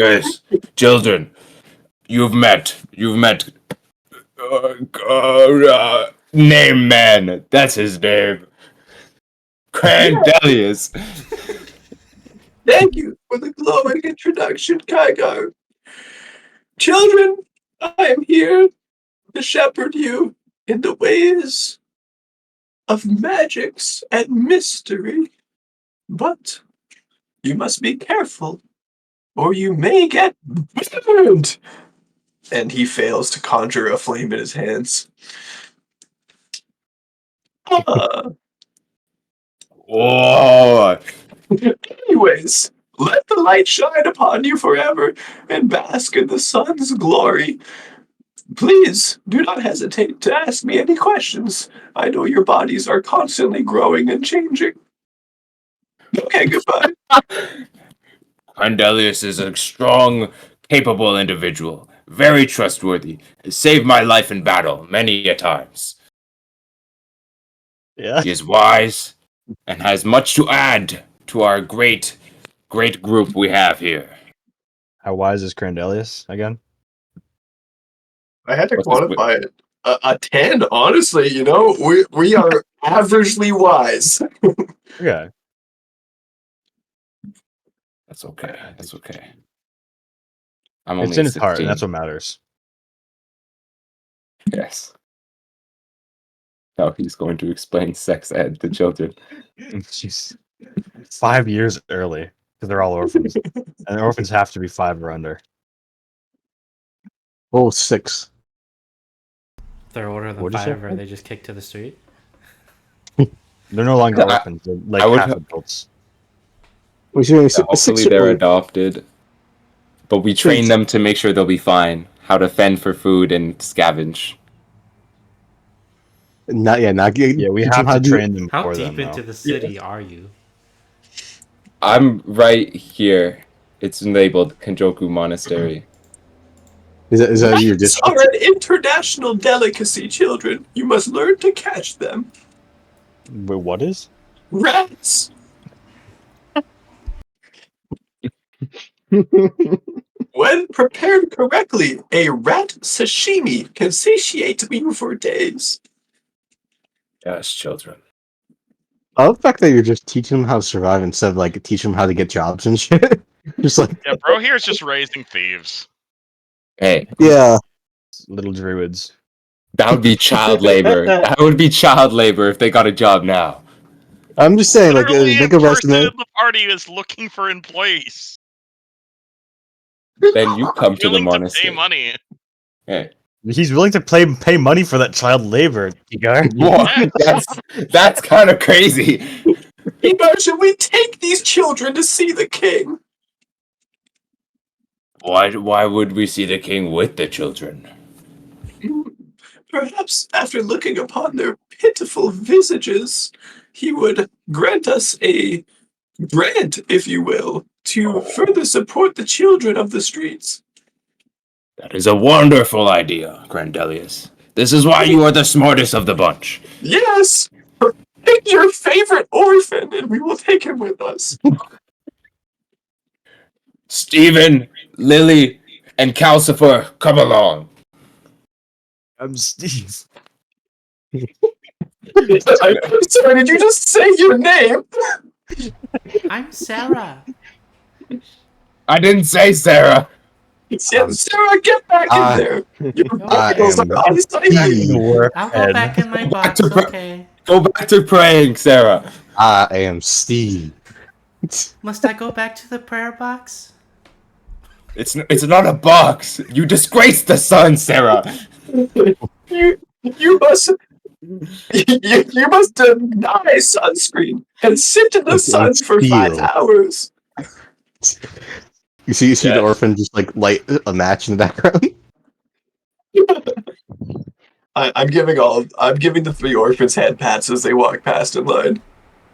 Yes, children, you've met name man. That's his name. Crandelius. Thank you for the glowing introduction, Kygar. Children, I am here to shepherd you in the ways of magics and mystery. But you must be careful, or you may get burned. And he fails to conjure a flame in his hands. Uh, Whoa. anyways, let the light shine upon you forever and bask in the sun's glory. Please do not hesitate to ask me any questions. I know your bodies are constantly growing and changing. Okay, goodbye. Crandelius is a strong, capable individual, very trustworthy. Has saved my life in battle many a times. Yeah. He is wise and has much to add to our great group we have here. How wise is Crandelius again? I had to What's this quantify it. A 10, honestly, we are averagely wise. Yeah. That's okay. That's okay. I'm It's only in a his heart, 16. and that's what matters. Yes. Now he's going to explain sex ed to children. Jeez. 5 years early, because they're all orphans. And orphans have to be 5 or under. Oh, 6. They're older than What'd you say? 5, or they just kicked to the street. They're no longer I- orphans. They're like I would half ho- adults. We're doing Yeah, hopefully they're adopted. But we train them to make sure they'll be fine. How to fend for food and scavenge. Not Yeah, we have to train them How for deep them, into though. the city are you? I'm right here. It's labeled Kenjoku Monastery. Is that your Rats district? are an international delicacy, children. You must learn to catch them. Wait, what is? Rats. When prepared correctly, a rat sashimi can satiate you for days. Yes, children. I love the fact that you're just teaching them how to survive instead of like teaching them how to get jobs and shit. Just like Yeah, bro here's just raising thieves. Hey, yeah, Little druids. that would be child labor. That would be child labor if they got a job now. I'm just saying like Literally make a a person resume. in the party is looking for employees. Then you come to the Willing to pay monastery. money. Hey. He's willing to pay money for that child labor, Igar. What? That's kind of crazy. Should we take these children to see the king? Why would we see the king with the children? Perhaps after looking upon their pitiful visages, he would grant us a grant, if you will, to further support the children of the streets. That is a wonderful idea, Crandelius. This is why you are the smartest of the bunch. Yes! Pick your favorite orphan and we will take him with us. Stephen, Lily, and Calcifer, come along. I'm Steve. I'm sorry, did you just say your name? I'm Sarah. I didn't say Sarah. Sarah, get back in there. Your I barnacles am are unsightly. I'll go back in my box, okay. Go back to praying, Sarah. I am Steve. Must I go back to the prayer box? It's not a box. You disgraced the sun, Sarah. You must you must deny sunscreen and sit in the sun for 5 Steel. hours. You see the Yes. orphan just like light a match in the background. I'm giving the 3 orphans head pats as they walk past in line.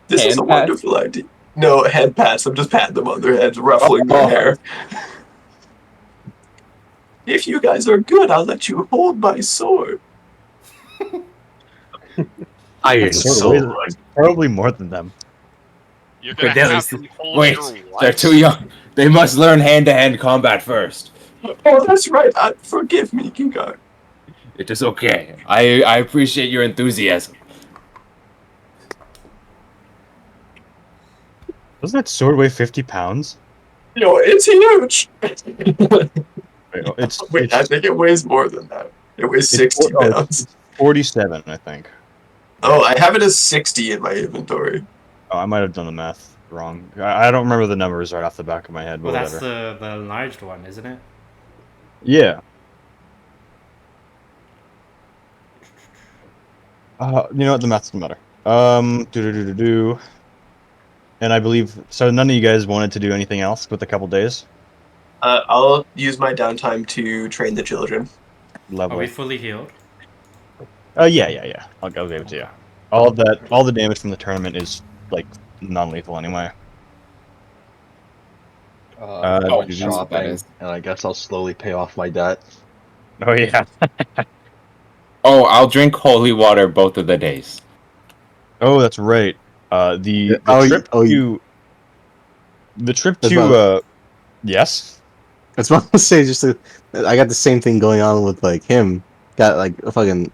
This is Hand a pats? wonderful idea. No, head pats. I'm just patting them on their heads, ruffling their hair. If you guys are good, I'll let you hold my sword. Iron Sword. Sword. Probably more than them. You're gonna Crandelius, have them hold wait, your they're wife. too young. They must learn hand-to-hand combat first. Oh, that's right. Forgive me, Kingar. It is okay. I appreciate your enthusiasm. Doesn't that sword weigh 50 pounds? It's huge. It's Wait, I think it weighs more than that. It weighs 60 pounds. 47, I think. Oh, I have it as 60 in my inventory. Oh, I might have done the math wrong. I don't remember the numbers right off the back of my head, but Well, that's whatever. the enlarged one, isn't it? Yeah. You know what? The math doesn't matter. Do. And I believe so. None of you guys wanted to do anything else with a couple days. I'll use my downtime to train the children. Are we Lovely. fully healed? Yeah. I'll give it to you. All the damage from the tournament is like non-lethal anyway. Oh, do you- shopping, Shopping, and I guess I'll slowly pay off my debt. Oh yeah. Oh, I'll drink holy water both of the days. Oh, that's right. The trip to the trip That's to yes. That's what I was saying. I got the same thing going on with like him. Got like a fucking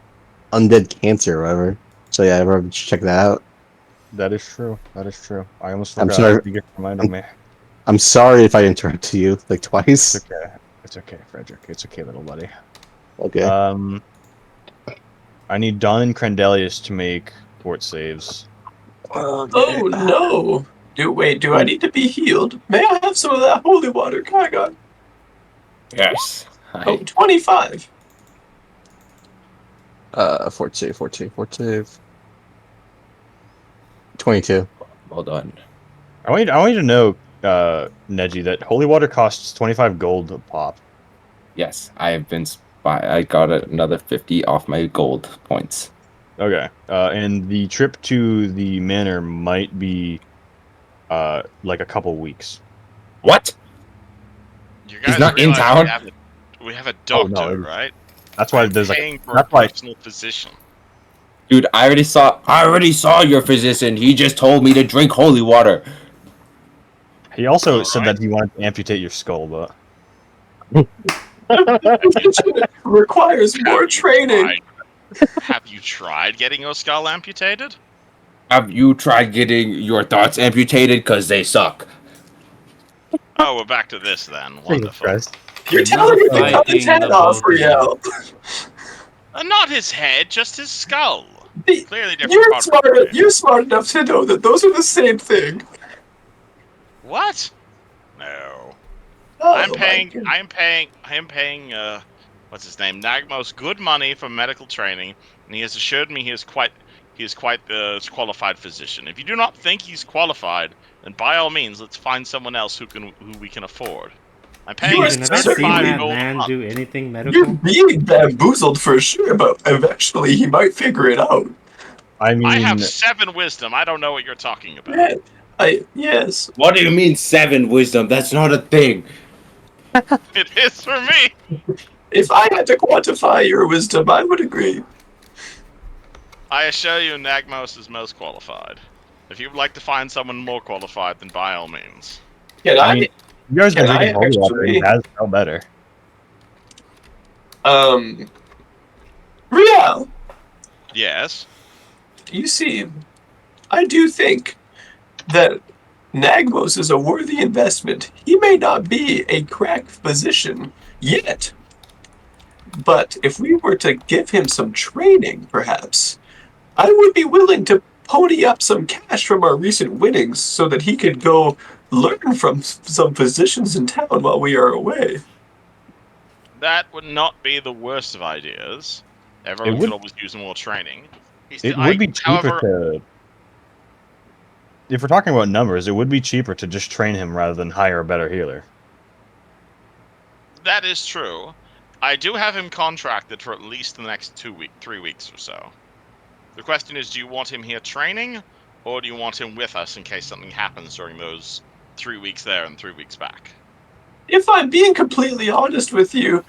undead cancer or whatever. So yeah, everyone should check that out. That is true. I almost I'm forgot. sorry. You reminded me. I'm sorry if I interrupted you like twice. It's okay. It's okay, Frederick. It's okay, little buddy. Okay. I need Don and Crandelius to make fort saves. Oh no! Do I need to be healed? May I have some of that holy water, Kygon? Yes. Oh, 25. Fort save. 22. Well done. I want you to know, Neji, that holy water costs 25 gold a pop. Yes, I have been. I got another 50 off my gold points. Okay. And the trip to the manor might be like a couple weeks. What? You guys not in realize town? We have a Oh, doctor, no. right? That's why I'm there's paying like for that's a why personal physician. Dude, I already saw your physician. He just told me to drink holy water. he also All said right. that he wanted to amputate your skull, but Requires more training. Have you tried getting your skull amputated? Have you tried getting your thoughts amputated? Cause they suck. Oh, we're back to this then. Wonderful. You're telling me to cut his Fighting head the off, both of you. Riel. Not his head, just his skull. Clearly different You're part of the brain. you're smart enough to know that those are the same thing. What? No. Oh, I'm my paying. God. I'm paying. What's his name? Nagmos good money for medical training, and he has assured me he is quite a qualified physician. If you do not think he's qualified, then by all means, let's find someone else who we can afford. I'm paying are his Have I seen 35 that gold a man month. do anything You're medical? being bamboozled for sure, but eventually he might figure it out. I mean, I have 7 wisdom. I don't know what you're talking about. Yeah, yes. What do you mean 7 wisdom? That's not a thing. It is for me. If I had to quantify your wisdom, I would agree. I assure you, Nagmos is most qualified. If you would like to find someone more qualified, then by all means. I mean, you guys been can I drinking holy water. He actually- has felt better. Riel, Yes. you see, I do think that Nagmos is a worthy investment. He may not be a crack physician yet, but if we were to give him some training, perhaps, I would be willing to pony up some cash from our recent winnings so that he could go learn from some physicians in town while we are away. That would not be the worst of ideas. Everyone could always use more training. It would be cheaper to. If we're talking about numbers, it would be cheaper to just train him rather than hire a better healer. That is true. I do have him contracted for at least the next 3 weeks or so. The question is, do you want him here training, or do you want him with us in case something happens during those 3 weeks there and 3 weeks back? If I'm being completely honest with you,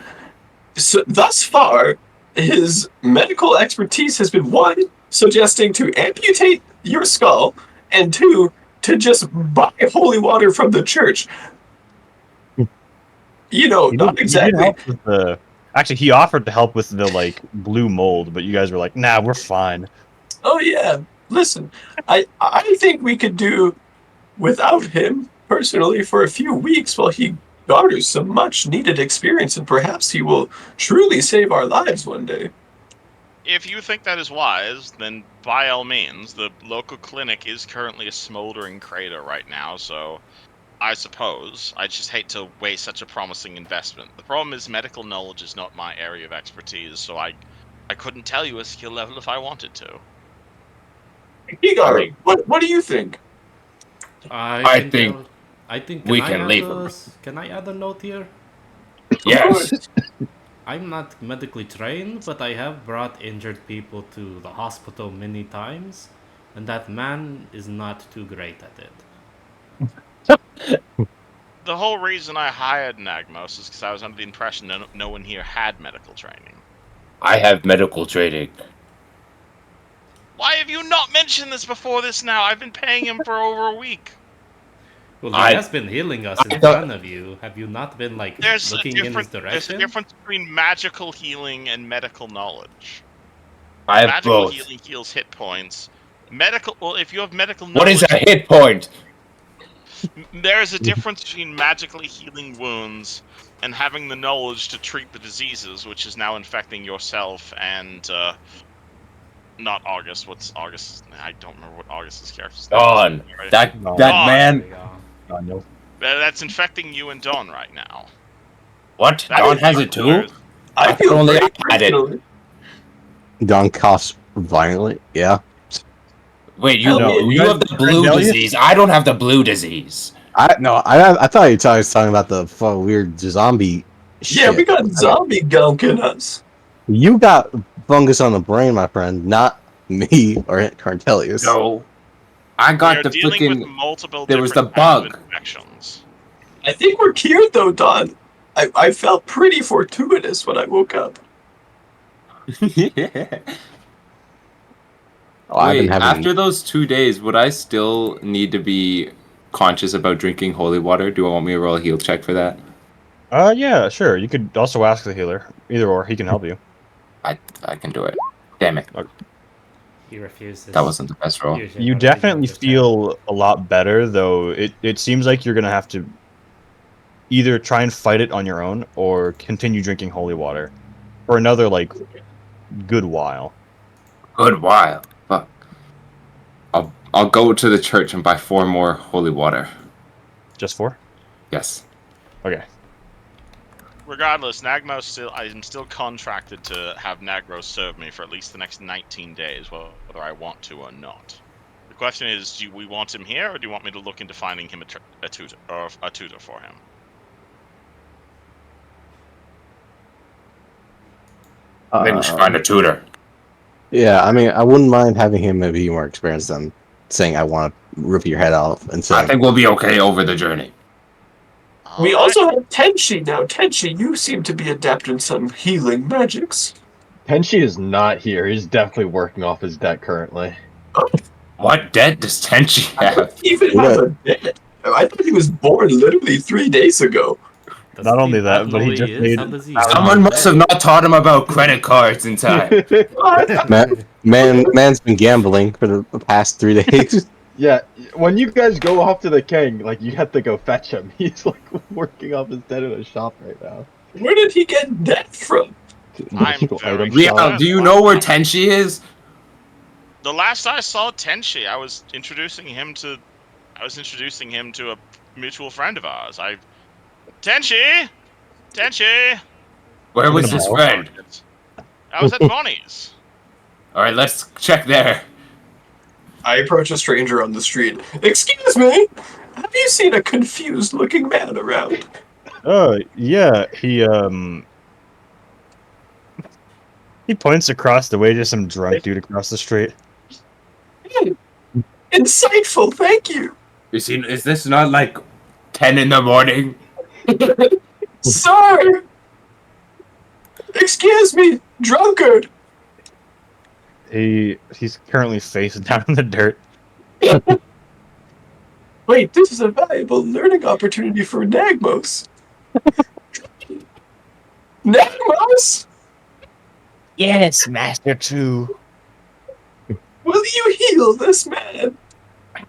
thus far, his medical expertise has been 1, suggesting to amputate your skull, and 2, to just buy holy water from the church. You know, He not did exactly. help with the. Actually, he offered to help with the like blue mold, but you guys were like, "Nah, we're fine." Oh yeah. Listen, I think we could do without him personally for a few weeks while he garners some much needed experience, and perhaps he will truly save our lives one day. If you think that is wise, then by all means, the local clinic is currently a smoldering crater right now, so I suppose I just hate to waste such a promising investment. The problem is medical knowledge is not my area of expertise, so I couldn't tell you a skill level if I wanted to. Igor, what do you think? I I can think tell. I think. we can leave him. Can I add a note here? Of Yes. course. I'm not medically trained, but I have brought injured people to the hospital many times, and that man is not too great at it. The whole reason I hired Nagmos is because I was under the impression no one here had medical training. I have medical training. Why have you not mentioned this before this now? I've been paying him for over a week. Well, he I- has been healing us in thought- front of you. Have you not been like There's looking in his there's a direction? difference between magical healing and medical knowledge. I have Magical both. healing heals hit points. Well, if you have medical What knowledge, is a hit point? there is a difference between magically healing wounds and having the knowledge to treat the diseases, which is now infecting yourself and not August. What's August? I don't remember what August's character's name Dawn. is. That Dawn. man. There we go. No. That's infecting you and Dawn right now. What? That Dawn is has your it too? killers. I I feel only great had it. personally. Don coughs violently. Yeah. Wait, Hell yeah. you have the blue Cornelius? disease. I don't have the blue disease. I thought you was talking about the weird zombie shit. Yeah, we got zombie gunk in us. You got fungus on the brain, my friend, not me or Cartelius. No. I We got are the dealing with freaking. multiple there was different the kinds of bug. infections. I think we're cured though, Don. I felt pretty fortuitous when I woke up. Oh, I've been Wait, having. after those 2 days, would I still need to be conscious about drinking holy water? Do you want me to roll a heal check for that? Yeah, sure. You could also ask the healer. Either or, he can help you. I can do it. Damn it. He refuses. That wasn't the best roll. Usually You not really definitely good to feel a lot better, though. It seems like you're gonna have to either try and fight it on your own or continue drinking holy water for another like good while. Good while. Fuck. I'll go to the church and buy 4 more holy water. Just for? Yes. Okay. Regardless, I'm still contracted to have Nagros serve me for at least the next 19 days, whether I want to or not. The question is, do we want him here, or do you want me to look into finding him a tutor for him? I think we should find a tutor. Yeah, I mean, I wouldn't mind having him be more experienced than saying I want to rip your head off and I saying. think we'll be okay over the journey. We Alright. also have Tenshi now. Tenshi, you seem to be adept in some healing magics. Tenshi is not here. He's definitely working off his debt currently. What debt does Tenchi I have? don't even have a debt. I thought he was born literally 3 days ago. Does Not he only that, bad but he Louis just is? made How does he Someone must have not taught him about credit cards in time. Man's been gambling for the past 3 days. Yeah, when you guys go off to the king, like, you have to go fetch him. He's, like, working off his debt in a shop right now. Where did he get debt from? I'm Local very item Rial, shop. do you know where Tenchi is? The last I saw Tenshi, I was introducing him to a mutual friend of ours. Tenshi! Where was Gonna his borrow? friend? I was at Bonnie's. Alright, let's check there. I approach a stranger on the street. Excuse me, have you seen a confused-looking man around? Yeah, he points across the way to some drunk dude across the street. Insightful, thank you. You see, is this not like 10 in the morning? Sir! Excuse me, drunkard! He's currently face down in the dirt. Wait, this is a valuable learning opportunity for Nagmos. Nagmos, Yes, Master Two. will you heal this man?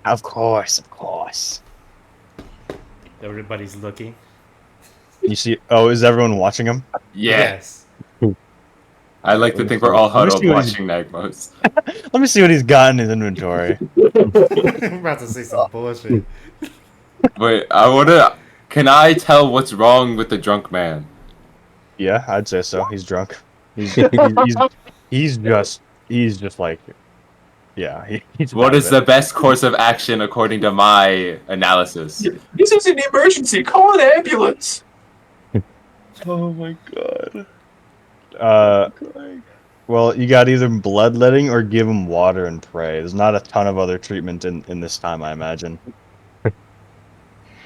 Of course, of course. Everybody's looking. You see? Oh, is everyone watching him? Yeah. Yes. I like to think we're all Let me huddled see what he's- watching Nagmos. Let me see what he's got in his inventory. I'm about to say some bullshit. Wait, I wanna. Can I tell what's wrong with the drunk man? Yeah, I'd say so. He's drunk. He's he's just like, yeah. He's What out is of the it. best course of action according to my analysis? This is an emergency. Call an ambulance. Oh my god. Well, you got either bloodletting or give him water and pray. There's not a ton of other treatment in this time, I imagine.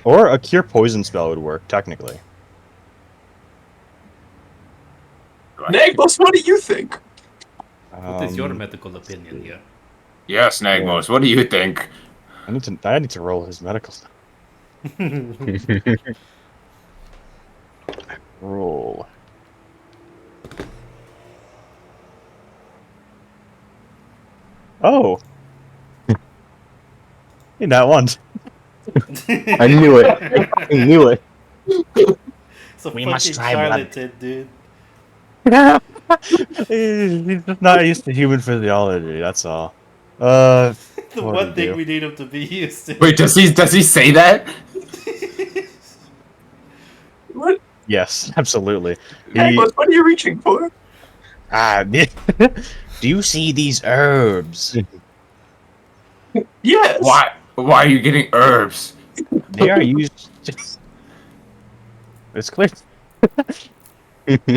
Or a cure poison spell would work, technically. Nagmos, what do you think? What is your Um, medical opinion here? Yes, Nagmos. What do you think? I need to roll his medical stuff. Roll. Oh. In that one. I knew it. I knew it. It's a We fucking must try blood. charlatan, dude. He's just not used to human physiology, that's all. The What one do we thing do? we need him to be used to. Wait, does he say that? What? Yes, absolutely. Nagmos, what are you reaching for? Do you see these herbs? Yes. Why are you getting herbs? They are used. It's clear.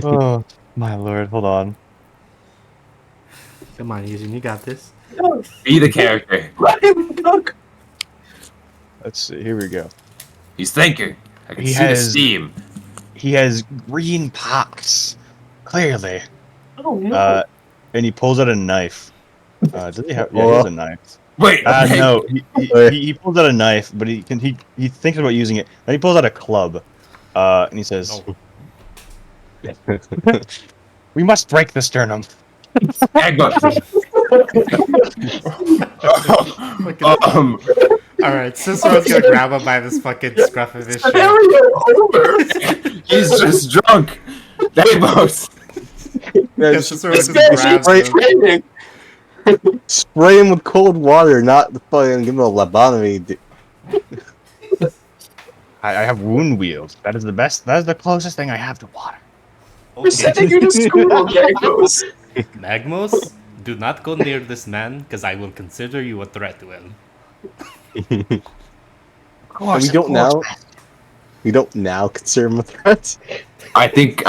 Oh my lord! Hold on. Come on, Eugene, you got this. Be the character. Let him cook. Let's see. Here we go. He's thinking. I can He see the has- steam. He has green pox. Clearly. Oh no. And he pulls out a knife. Does he have? Yeah, he has a knife. Wait, No. He pulls out a knife, but he thinks about using it. Then he pulls out a club. And he says, Oh. "We must break the sternum." Nagmos. Alright, Cicero's gonna grab him by this fucking scruff of his shirt. Scenario over. He's just drunk. Nagmos. Yeah, Cicero This just guy's grabs great. him. training. Spray him with cold water, not the fucking give him a lobotomy. I have wound wheels. That is the best. That is the closest thing I have to water. We're sending you to school, Nagmos. Magmos, do not go near this man, because I will consider you a threat to him. Of course, we don't now. We don't now consider him a threat. I think,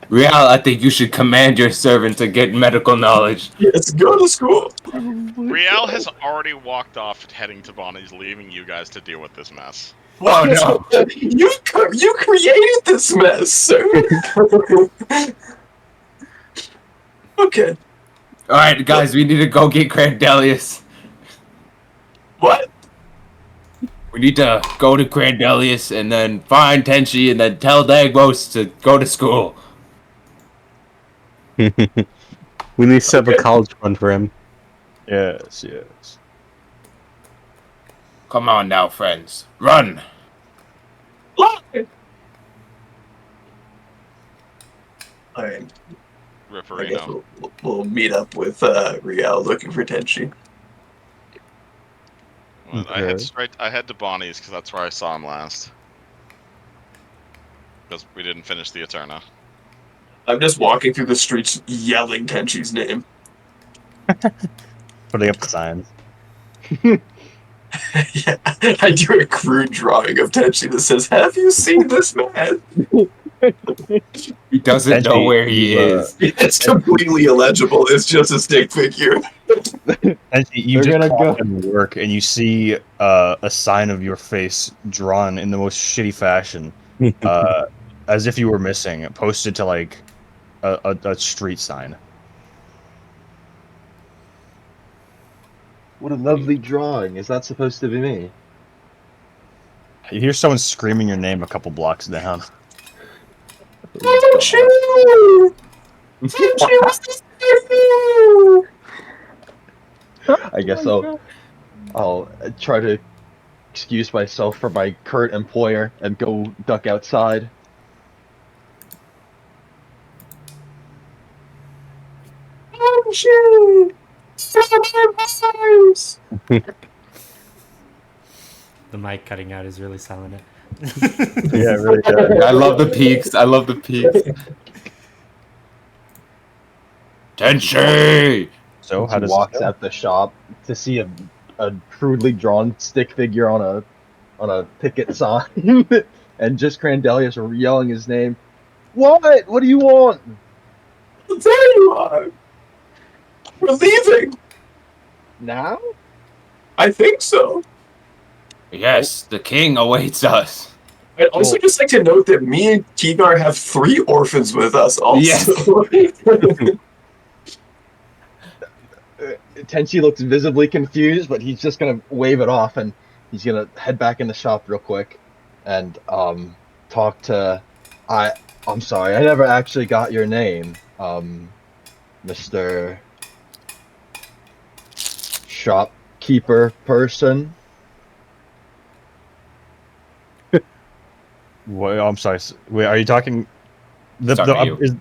Real, I think you should command your servant to get medical knowledge. Yes, go to school. Riel has already walked off, heading to Bonnie's, leaving you guys to deal with this mess. Oh no! You created this mess, sir. Okay. Alright, guys, we need to go get Grandelius. What? We need to go to Grandelius and then find Tenchi and then tell Nagmos to go to school. We need to set up a college fund for him. Yes, yes. Come on now, friends. Run! Lie. Alright. I guess Ripperino. we'll meet up with Riel looking for Tenchi. Well, I head to Bonnie's because that's where I saw him last. Because we didn't finish the Eterna. I'm just walking through the streets yelling Tenchi's name. Putting up the signs. Yeah, I do a crude drawing of Tenchi that says, "Have you seen this man?" He doesn't know Tenchi, where he you, is. It's completely illegible. It's just a stick figure. And you They're just gonna go go- and work, and you see a sign of your face drawn in the most shitty fashion, as if you were missing, posted to like a street sign. What a lovely drawing. Is that supposed to be me? You hear someone screaming your name a couple blocks down. Tenchi! Tenchi, what's this? I guess I'll try to excuse myself from my current employer and go duck outside. Tenchi! Stop my voice! The mic cutting out is really selling it. Yeah, really. I love the peaks. I love the peaks. Tenchi! So, how He does walks this go? out the shop to see a crudely drawn stick figure on a picket sign, and just Crandelius yelling his name. What? What do you want? There you are! We're leaving! Now? I think so. Yes, the king awaits us. I'd also Well- just like to note that me and Kigar have 3 orphans with us also. Tenchi looks visibly confused, but he's just gonna wave it off, and he's gonna head back in the shop real quick and talk to I'm sorry, I never actually got your name. Mr. Shopkeeper person. What, I'm sorry. Wait, are you talking? Talking to you. Is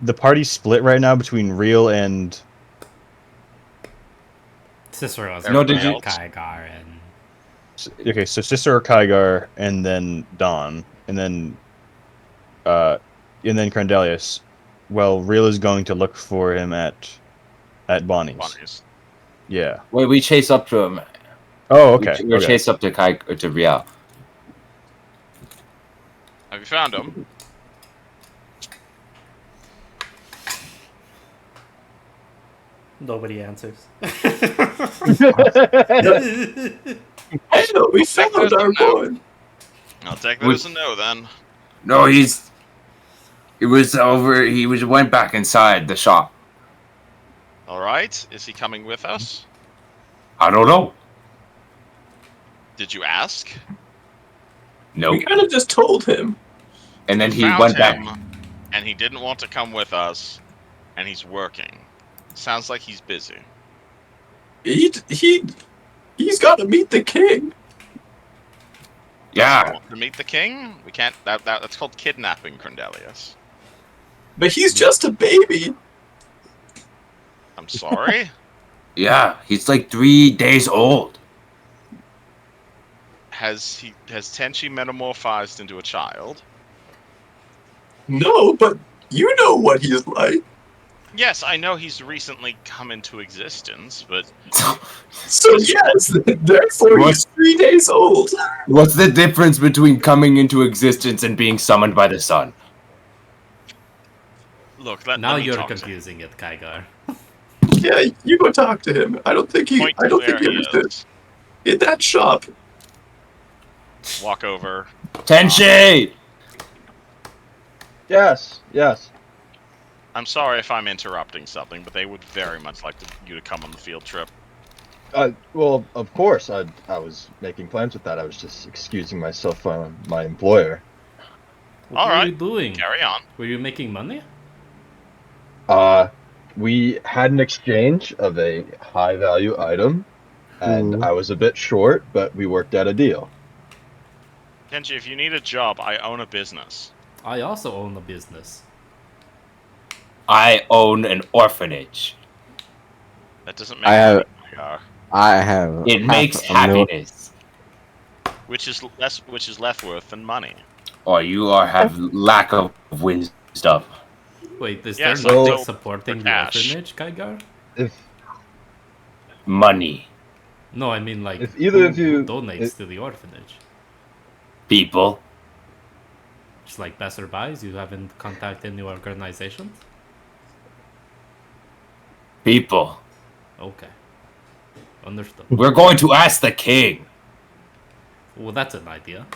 the party split right now between Real and? Cicero's No, did you- Kygar and Okay, so Sister or Kygar, and then Dawn, and then Crandelius. Well, Real is going to look for him at Bonnie's. Bonnie's. Yeah. Wait, we chase up to him. Oh, okay. We okay. chase up to Real. Have you found him? nobody answers. I know, we found our boy. I'll take that as a no then. No, It was over. He went back inside the shop. All right. Is he coming with us? I don't know. Did you ask? No. We kind of just told him. And then We he found went back. him, and he didn't want to come with us, and he's working. Sounds like he's busy. He's got to meet the king. Yeah. Want to meet the king? We can't. That's called kidnapping, Crandelius. But he's just a baby. I'm sorry. Yeah. He's like 3 days old. Has Tenchi metamorphosed into a child? No, but you know what he's like. Yes, I know he's recently come into existence, but So yes, therefore he's 3 days old. What's the difference between coming into existence and being summoned by the sun? look. now let me you're talk to him. confusing it, Kygar. Yeah, you go talk to him. I don't think he Point to where he understood. is. In that shop. Walk over. Tenchi! Yes, yes. I'm sorry if I'm interrupting something, but they would very much like you to come on the field trip. Well, of course, I was making plans with that. I was just excusing myself from my employer. What All were right. you doing? Carry on. Were you making money? We had an exchange of a high value item, and I was a bit short, but we worked out a deal. Kenji, if you need a job, I own a business. I also own a business. I own an orphanage. That doesn't make I have- money, Kygar. I have. It makes $500,000. happiness. Which is less worth than money. Or you have lack of wisdom. Wait, is Yes, there nothing so- supporting for the cash. orphanage, Kygar? If Money. No, I mean like If either who of you- donates to the orphanage. People. Just like passerbys, you haven't contacted any organizations? People. Okay. Understood. We're going to ask the king. Well, that's an idea.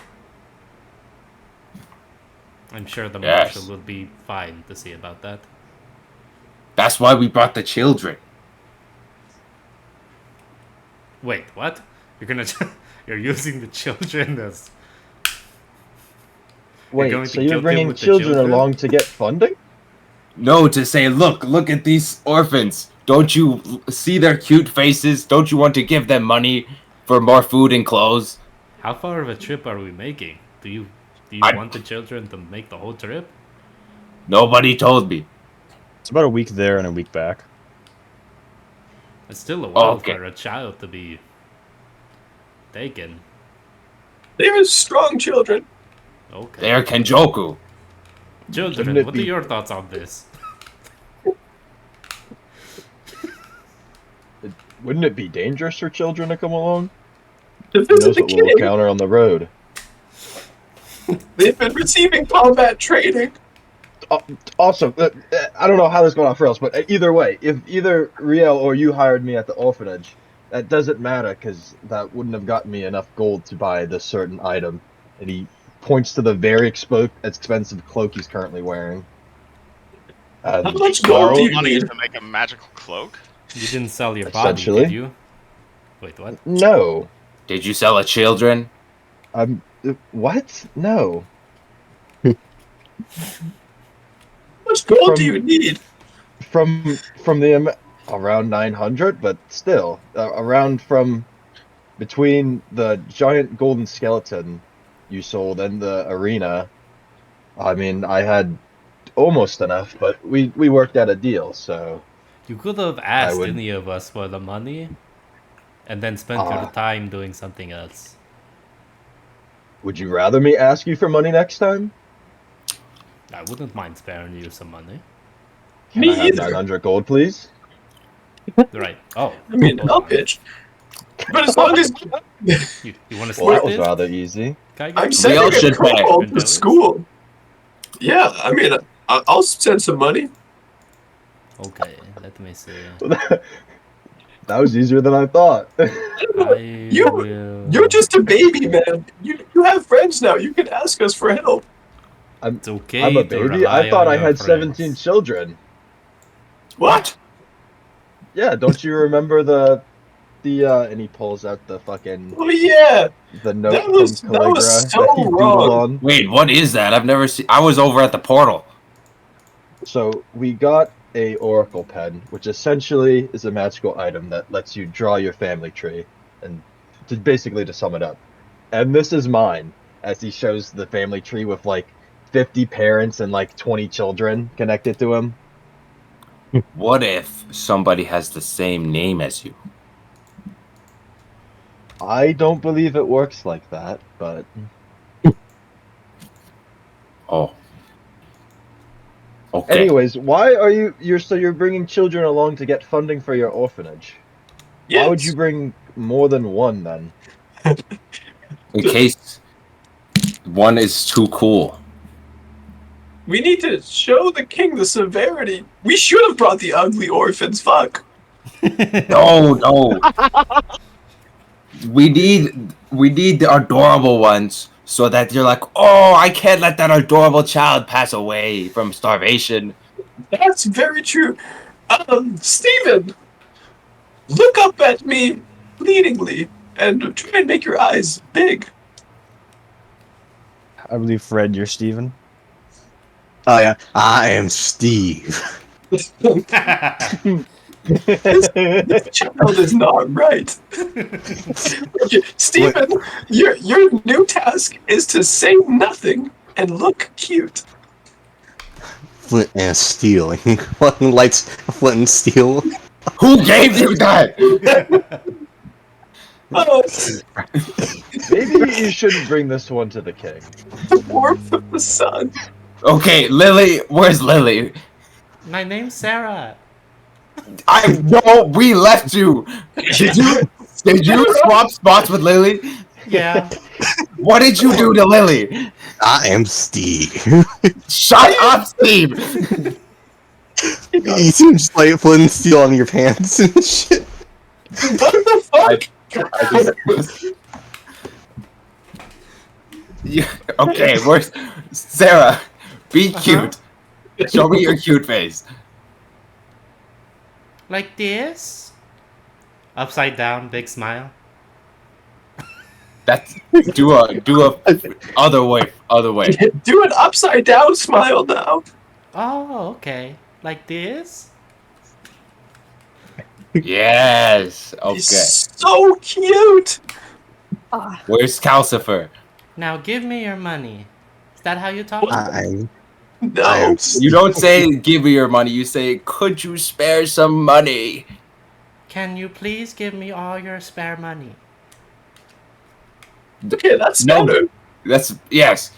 I'm sure the Yes. marshal would be fine to see about that. That's why we brought the children. Wait, what? You're gonna you're using the children as Wait, going so to you're guilt him bringing with the children along to get funding? No, to say, look at these orphans. Don't you see their cute faces? Don't you want to give them money for more food and clothes? How far of a trip are we making? Do you I- want the children to make the whole trip? Nobody told me. It's about a week there and a week back. It's still a while Okay. for a child to be taken. They are strong children. Okay. They're Kenjoku. Children, Wouldn't it what be- are your thoughts on this? Wouldn't it be dangerous for children to come along? To Who visit knows the what we'll king. encounter on the road? They've been receiving combat training. Also, I don't know how this is going off rails, but either way, if either Riel or you hired me at the orphanage, that doesn't matter because that wouldn't have gotten me enough gold to buy this certain item. And he points to the very expensive cloak he's currently wearing. How And much Borrow gold do you money need? to make a magical cloak? You didn't sell your body, Essentially. did you? Wait, what? No, Did you sell a children? what? No. How much gold do you need? From the around 900, but still around from between the giant golden skeleton you sold and the arena. I mean, I had almost enough, but we worked out a deal, so You could have asked would- any of us for the money and then spent your Ah. time doing something else. would you rather me ask you for money next time? I wouldn't mind sparing you some money. Can Me I have either. 900 gold, please? Right. Oh, I mean, hold I'll on. pitch. But as long as You want to Well, that split was this? rather easy. Kaigo? I'm sending all a should pay. couple to Vendelius? school. Yeah, I mean, I'll send some money. Okay, let me see. That was easier than I thought. I You- will. You're just a baby, man. You have friends now. You can ask us for help. It's okay I'm a to baby. rely I thought on I your had friends. 17 children. What? Yeah, don't you remember the and he pulls out the fucking Oh yeah. the note That was- from that was Calligra so that he doodled wrong. on. Wait, what is that? I've never seen. I was over at the portal. So we got a oracle pen, which essentially is a magical item that lets you draw your family tree, and to sum it up. And this is mine, as he shows the family tree with like 50 parents and like 20 children connected to him. What if somebody has the same name as you? I don't believe it works like that, but Oh. Okay. anyways, why are you're bringing children along to get funding for your orphanage? Yes. Why would you bring more than one then? In case one is too cool. We need to show the king the severity. We should have brought the ugly orphans. Fuck. No. We need the adorable ones so that you're like, oh, I can't let that adorable child pass away from starvation. That's very true. Steven, look up at me pleadingly and try and make your eyes big. I believe Fred, you're Steven. Oh yeah, I am Steve. This child is not right. Okay, Steven, your new task is to say nothing and look cute. Flint and steel. Fucking lights flint and steel. Who gave you that? Oh, Maybe you shouldn't bring this one to the king. the warmth of the sun. Okay, Lily, where's Lily? My name's Sarah. I know we left you. Did you swap spots with Lily? Yeah. What did you do to Lily? I am Steve. Shut up, Steve. You seem just like flint and steel on your pants and shit. What the fuck? Okay, where's Sarah? Be cute. Show me your cute face. Like this? Upside down, big smile. That's do a other way. Do an upside down smile now. Oh, okay. Like this? Yes. He's Okay. so cute. Where's Calcifer? Now give me your money. Is that how you talk? I am No. You don't say give me your money. You say could you spare some money? Can you please give me all your spare money? Okay, that's No. better. That's yes.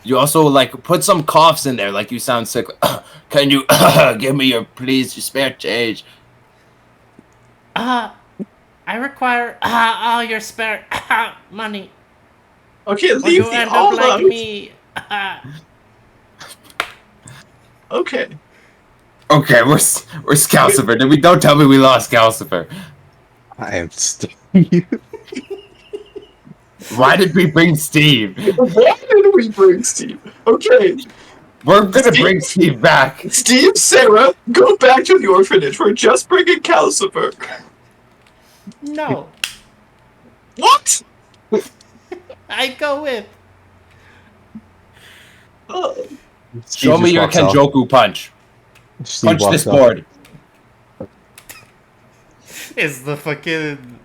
You also like put some coughs in there, like you sound sick. Can you give me your please your spare change? I require all your spare money, Okay, or leave you the end up all like out. me. Okay. Okay, where's Calcifer? Don't tell me we lost Calcifer. I am still. Why did we bring Steve? Why did we bring Steve? Okay, We're gonna bring Steve back. Steve, Sarah, go back to the orphanage. We're just bringing Calcifer. No, What? I go with. Oh, Show me your Kenjoku punch. Steve Punch this walks off. board. Is the fucking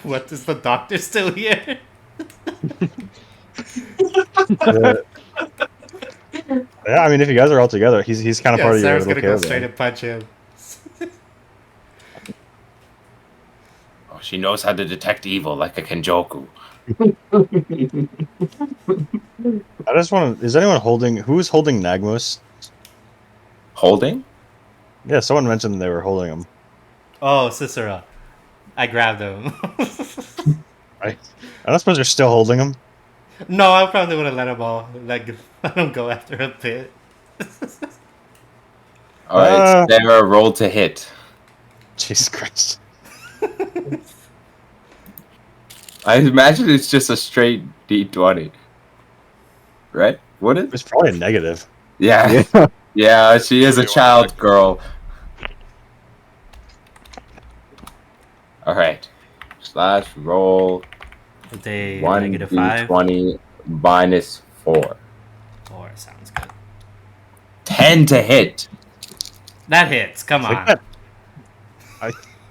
what is the doctor still here? Yeah, I mean, if you guys are all together, he's kind of Yeah, part of your Sarah's little gonna go straight caravan. and punch him. Oh, she knows how to detect evil like a Kenjoku. I just want to. Is anyone holding? Who's holding Nagmos? Holding? Yeah, someone mentioned they were holding him. Oh, Cicera. I grabbed him. I don't suppose you're still holding him. No, I probably would have let him all let him go after a bit. Alright, Sarah, roll to hit. Jesus Christ. I imagine it's just a straight D20. Right? Would it? It's probably a negative. Yeah. Yeah. Yeah, she is a child girl. Alright. Slash roll They 1 -5. D20 minus 4. 4 sounds good. 10 to hit. That hits. Come I think on. that-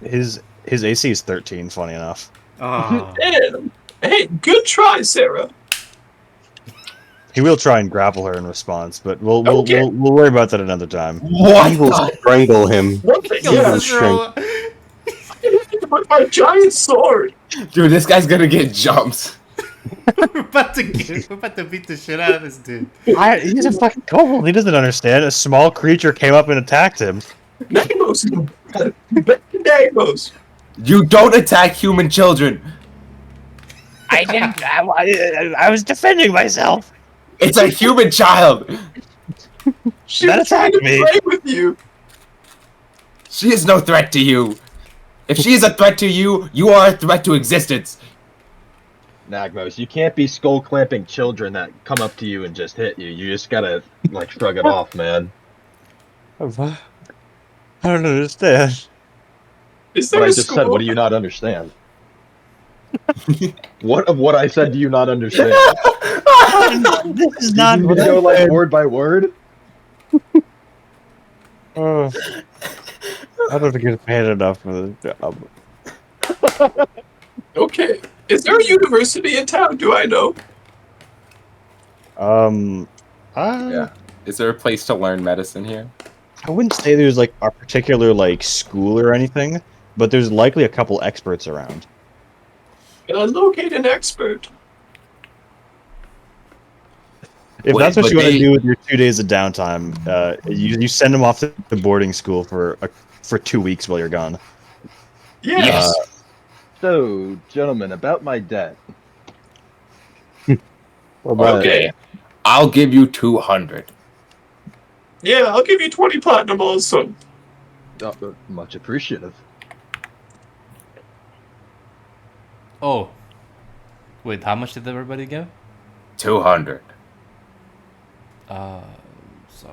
his AC is 13. Funny enough, Oh, damn. Hey, good try, Sarah. he will try and grapple her in response, but we'll Okay. we'll worry about that another time. What? He will strangle him. What the Yo, hell? Cicero, With my giant sword. Dude, this guy's gonna get jumped. we're about to beat the shit out of this dude. He's a fucking kobold. He doesn't understand. A small creature came up and attacked him. Nagmos. Nagmos. You don't attack human children. I didn't. I was defending myself. It's a human child. She That was trying attacked to me. play with you. She is no threat to you. If she is a threat to you, you are a threat to existence. Nagmos, you can't be skull clamping children that come up to you and just hit you. You just gotta like shrug it off, man. I don't understand. Is there What I a just school? said, what do you not understand? What of what I said do you not understand? This is You not. need to go like word by word? I don't get paid enough for this job. Okay. Is there a university in town? Do I know? Yeah. Is there a place to learn medicine here? I wouldn't say there's like a particular like school or anything, but there's likely a couple experts around. Can I locate an expert? If Wait, that's what but you want to they- do with your 2 days of downtime, you send them off to the boarding school for 2 weeks while you're gone. Yes. Yes. So, gentlemen, about my debt. Okay. I'll give you 200. Yeah, I'll give you 20 platinum also. Much appreciative. Oh, wait, how much did everybody give? 200. So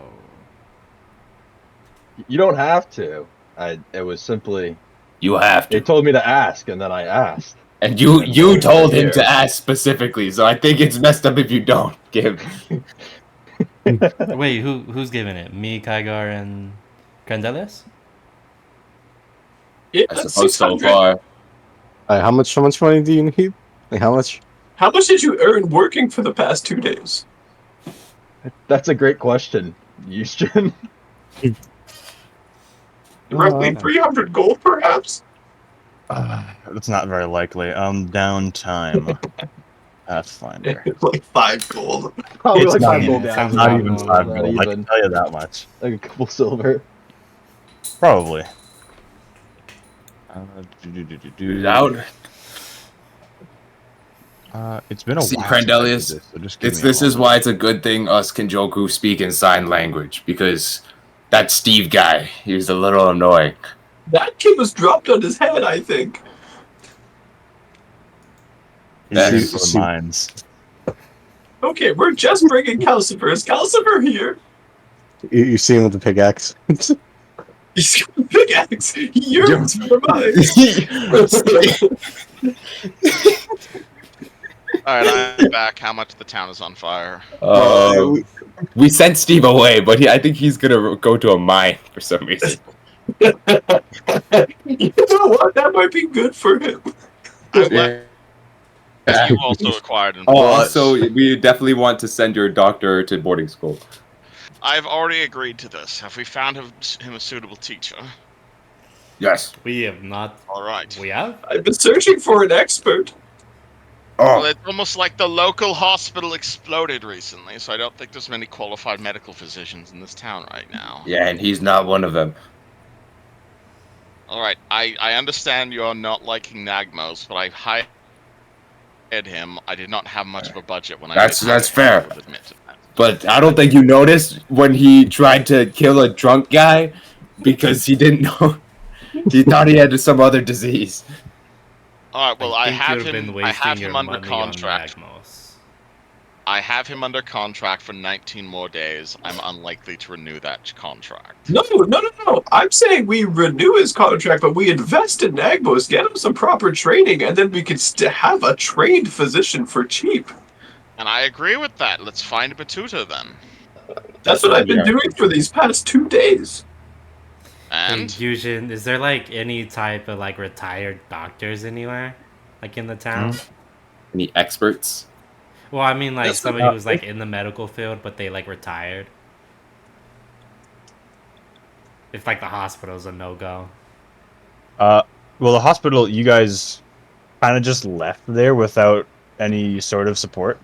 You don't have to. It was simply You have they to. told me to ask, and then I asked. And you told him here. to ask specifically, so I think it's messed up if you don't give. Wait, who's giving it? Me, Kygar, and Candelas? Yeah, I that's suppose so 600. far. How much money do you need? Like how much? How much did you earn working for the past 2 days? That's a great question, Eusgen. Roughly 300 gold, perhaps? That's not very likely. Downtime. Pathfinder. Like 5 gold. Probably It's like not 5 even- gold it down. sounds Not about even normal. 5 Not gold. I can even. tell you that much. Like a couple silver. Probably. Who's out? It's been a See, while. since I did Crandelius, this, so just give me a this is moment. why it's a good thing us Kinjoku speak in sign language, because that Steve guy, he was a little annoying. That kid was dropped on his head, I think. He's That in is- for mines. Okay, we're just bringing Calcifer. Is Calcifer here? You see him with the pickaxe. He's got a pickaxe. He yearns for the All right, I'm back. How much the town is on fire? We sent Steve away, but I think he's gonna go to a mine for some reason. You know what? That might be good for him. I'm glad you also acquired an Also, we definitely want to send your doctor to boarding school. I've already agreed to this. Have we found him a suitable teacher? Yes. We have not. All right. We have? I've been searching for an expert. Well, Oh, it's almost like the local hospital exploded recently, so I don't think there's many qualified medical physicians in this town right now. yeah, and he's not one of them. All right, I understand you're not liking Nagmos, but I hired him. I did not have much of a budget when I That's did hire him, fair. I would admit to that. But I don't think you noticed when he tried to kill a drunk guy because he didn't know. He thought he had some other disease. All right, well, I think have you've been him. I wasting have your him under money contract. on Nagmos. I have him under contract for 19 more days. I'm unlikely to renew that contract. No. I'm saying we renew his contract, but we invest in Nagbos, get him some proper training, and then we could have a trained physician for cheap. And I agree with that. Let's find a Batuta then. That's what I've been doing for these past 2 days. Hey, And Fusion, is there like any type of like retired doctors anywhere? Like in the town? Any experts? Well, I mean like That's somebody who's like in the medical field but they like retired. If like the hospital's a no-go. Well, the hospital, you guys kind of just left there without any sort of support.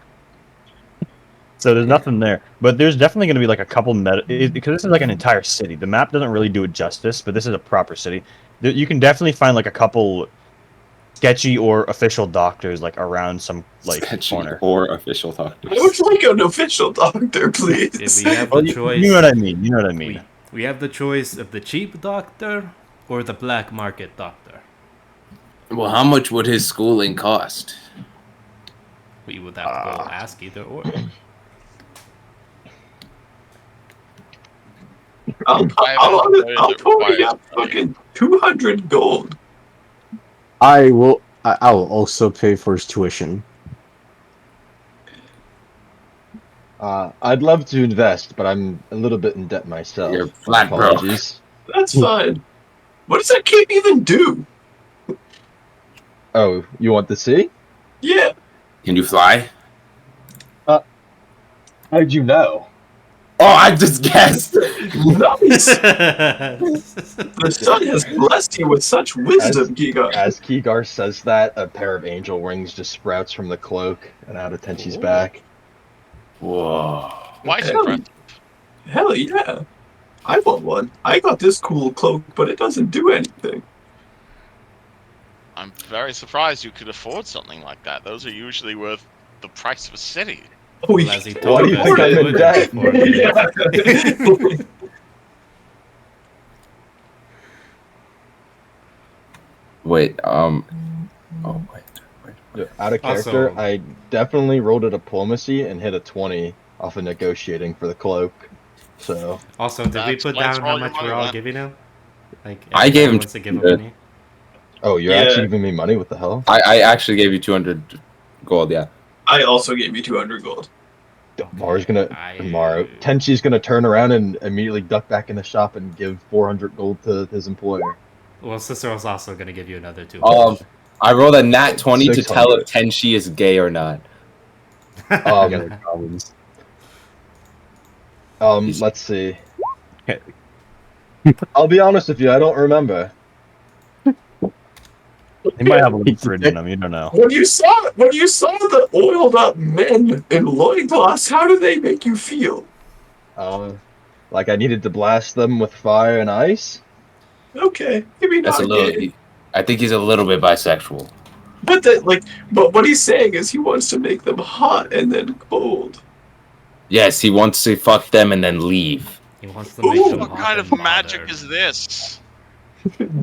So there's nothing there. But there's definitely going to be like a couple because this is like an entire city. The map doesn't really do it justice, but this is a proper city. You can definitely find like a couple sketchy or official doctors like around some like Sketchy corner. or official doctors. I would like an official doctor, If please. we have the Well, choice, you know what I mean. You know what I mean. we have the choice of the cheap doctor or the black market doctor. Well, how much would his schooling cost? We would have to go ask either or. I'll pony up fucking 200 gold. I will also pay for his tuition. I'd love to invest, but I'm a little bit in debt myself. You're flat broke. Apologies. That's fine. What does that kid even do? Oh, you want to see? Yeah. Can you fly? How'd you know? Oh, I just guessed. Nice. The sun has blessed you with such wisdom, Giga. As Kigar says that, a pair of angel wings just sprouts from the cloak and out of Tenchi's back. Whoa. why is it Hell, impressive? hell yeah. I want one. I got this cool cloak, but it doesn't do anything. I'm very surprised you could afford something like that. Those are usually worth the price of a city. Oh, Well, as he yeah. told Why do you us, think he I'm in wouldn't debt? afford it. Yeah. Wait, oh, wait. Out of character, Also- I definitely rolled a diplomacy and hit a 20 off of negotiating for the cloak. So, Also, did we That put explains down where how all your much money we're all went. giving him? Like, I gave him wants to give him 200. money. Oh, you're Yeah. actually giving me money? What the hell? I actually gave you 200 gold. Yeah. I also gave you 200 gold. Tomorrow's gonna tomorrow. I Tenchi's gonna turn around and immediately duck back in the shop and give 400 gold to his employer. well, sister was also gonna give you another 200. I rolled a nat 20 to tell 600. if Tenchi is gay or not. I got other Um, problems. let's see. I'll be honest with you, I don't remember. He might have a little fruit in him. You don't know. When you saw the oiled up men in loincloths, how did they make you feel? Like I needed to blast them with fire and ice. Okay, maybe That's a not little. gay. I think he's a little bit bisexual. But but what he's saying is he wants to make them hot and then cold. Yes, he wants to fuck them and then leave. He wants to make Ooh, them What hot kind and of magic bothered. is this?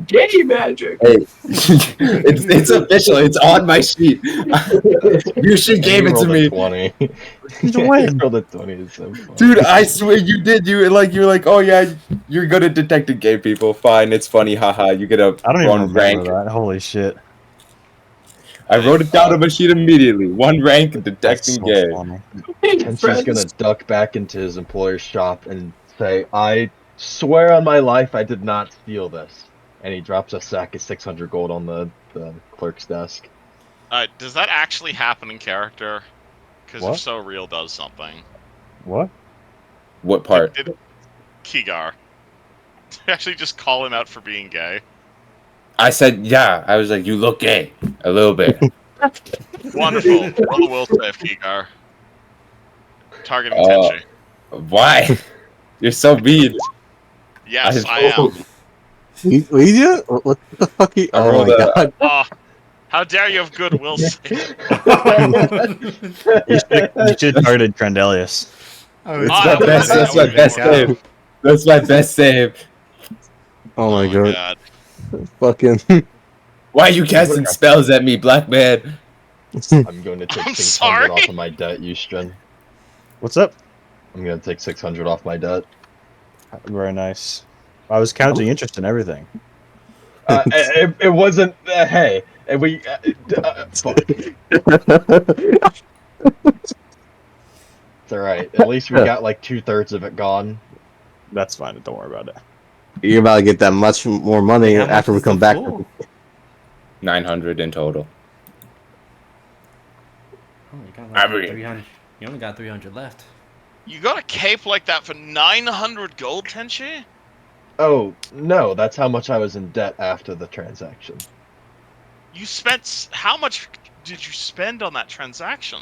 Gay magic. Hey, it's official. It's on my sheet. You should give it to me, 20. He's a win. rolled a 20. It's so funny. dude. I swear you did. You're like, oh yeah, you're good at detecting gay people. Fine, it's funny, haha. You get a I don't even one remember rank. that. Holy shit. I wrote it down on my sheet immediately. One rank That's detecting so gay. funny. Hey, Tenchi's friends. gonna duck back into his employer's shop and say, "I swear on my life, I did not steal this." And he drops a sack of 600 gold on the clerk's desk. Does that actually happen in character? Because What? if so, real does something. What? What part? Did Kigar actually just call him out for being gay? I said, yeah. I was like, you look gay a little bit. Wonderful. Roll the will save, Kigar. Targeting Uh, Tenchi. Why? You're so mean. Yes, I I- am. What you do? What the fuck? I Oh rolled my a- god! Oh, how dare you have good will save? You should have targeted Trendelius. Oh, It's Oh, my that best. would- That's that my would best work out. save. That's my best save. Oh my god! Fucking! Why are you casting spells at me, black man? I'm going to take I'm 600 sorry. off of my debt, Eustren. What's up? I'm going to take 600 off my debt. Very nice. I was counting interest in everything. It wasn't. Hey, we. Fuck. It's alright. At least we got like 2/3 of it gone. That's fine. Don't worry about it. You're about to get that much more money How much after we is come the back. fool? 900 in total. Oh, you got I like mean- 300. You only got 300 left. You got a cape like that for 900 gold, Tenchi? Oh, no, that's how much I was in debt after the transaction. You spent. How much did you spend on that transaction?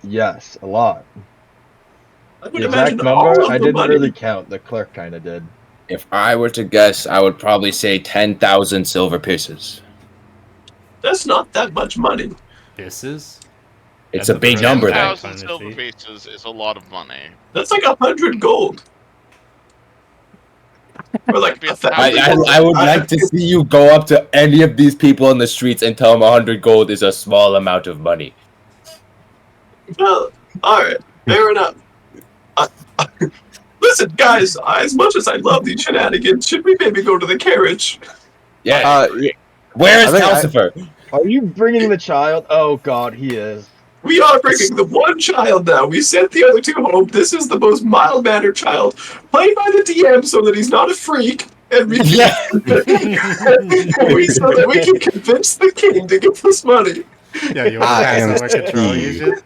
Yes, a lot. I would The exact imagine all number, of I the didn't money. really count. The clerk kind of did. If I were to guess, I would probably say 10,000 silver pieces. That's not that much money. This is. It's That's a big a number, though. 10,000 silver pieces is a lot of money. That's like 100 gold. Or like That'd be a 1,000. I would like to see you go up to any of these people in the streets and tell them 100 gold is a small amount of money. Well, all right, fair enough. Listen, guys, as much as I love these shenanigans, should we maybe go to the carriage? Yeah. Yeah. Where is I think I- Calcifer? Are you bringing the child? Oh god, he is. We are bringing the one child now. We sent the other two home. This is the most mild-mannered child, played by the DM so that he's not a freak, and we can, Yeah. so that we can convince the king to give us money. Yeah, you want to I pass am over control, you Steve.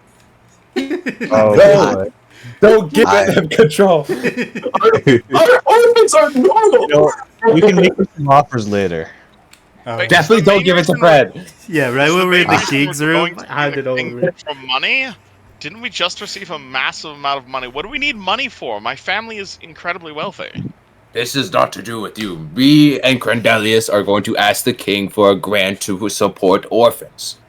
should? Oh, No. boy. Don't give them control. Our orphans are normal. You know, we can make some offers later. Oh. Wait, Definitely the don't main give it to reason Fred. Yeah, right when we're in the king's we're room, going to hand the it king over. for money? Didn't we just receive a massive amount of money? What do we need money for? My family is incredibly wealthy. This is not to do with you. Me and Crendelius are going to ask the king for a grant to support orphans.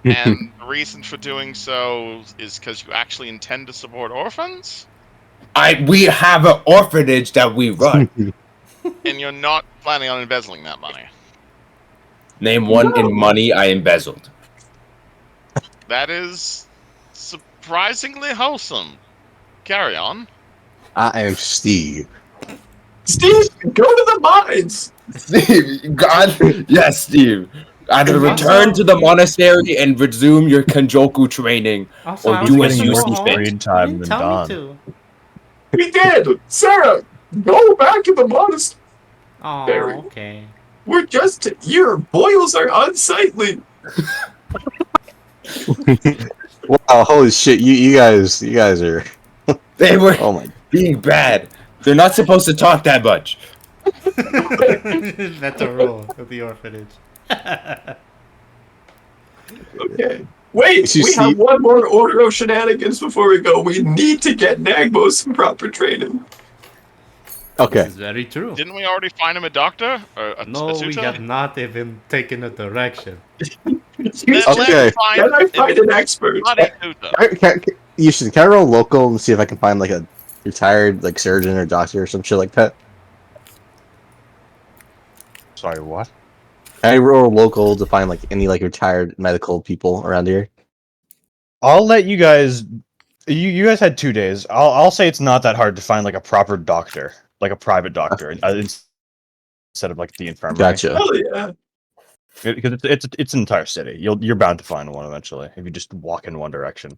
And the reason for doing so is because you actually intend to support orphans? We have an orphanage that we run. And you're not planning on embezzling that money. Name one in money I embezzled. That is surprisingly wholesome. Carry on. I am Steve. Steve, go to the mines. Steve, God, yes, Steve. Either return to the monastery and resume your Kenjoku training, Also, or I was do supposed as to you go see home. fit. Screen You time didn't than tell me Don. to. We did. Sarah, go back to the monastery. Oh, okay. We're just your boils are unsightly. Wow, holy shit! You guys are. They were Oh my. being bad. They're not supposed to talk that much. Better roll at the orphanage. Okay. Wait, You we see, have one more order of shenanigans before we go. We need to get Nagmo some proper training. This okay. is very true. Didn't we already find him a doctor or a No, we tutor? have not even taken a direction. Then Okay. let's find Can I find an expert? bloody tutor. You should. Can I roll local and see if I can find like a retired like surgeon or doctor or some shit like that? Sorry, what? Can I roll local to find like any like retired medical people around here? I'll let you guys. You guys had 2 days. I'll say it's not that hard to find like a proper doctor, like a private doctor, instead of like the infirmary. Gotcha. Hell yeah. Because it's an entire city. You're bound to find one eventually if you just walk in one direction.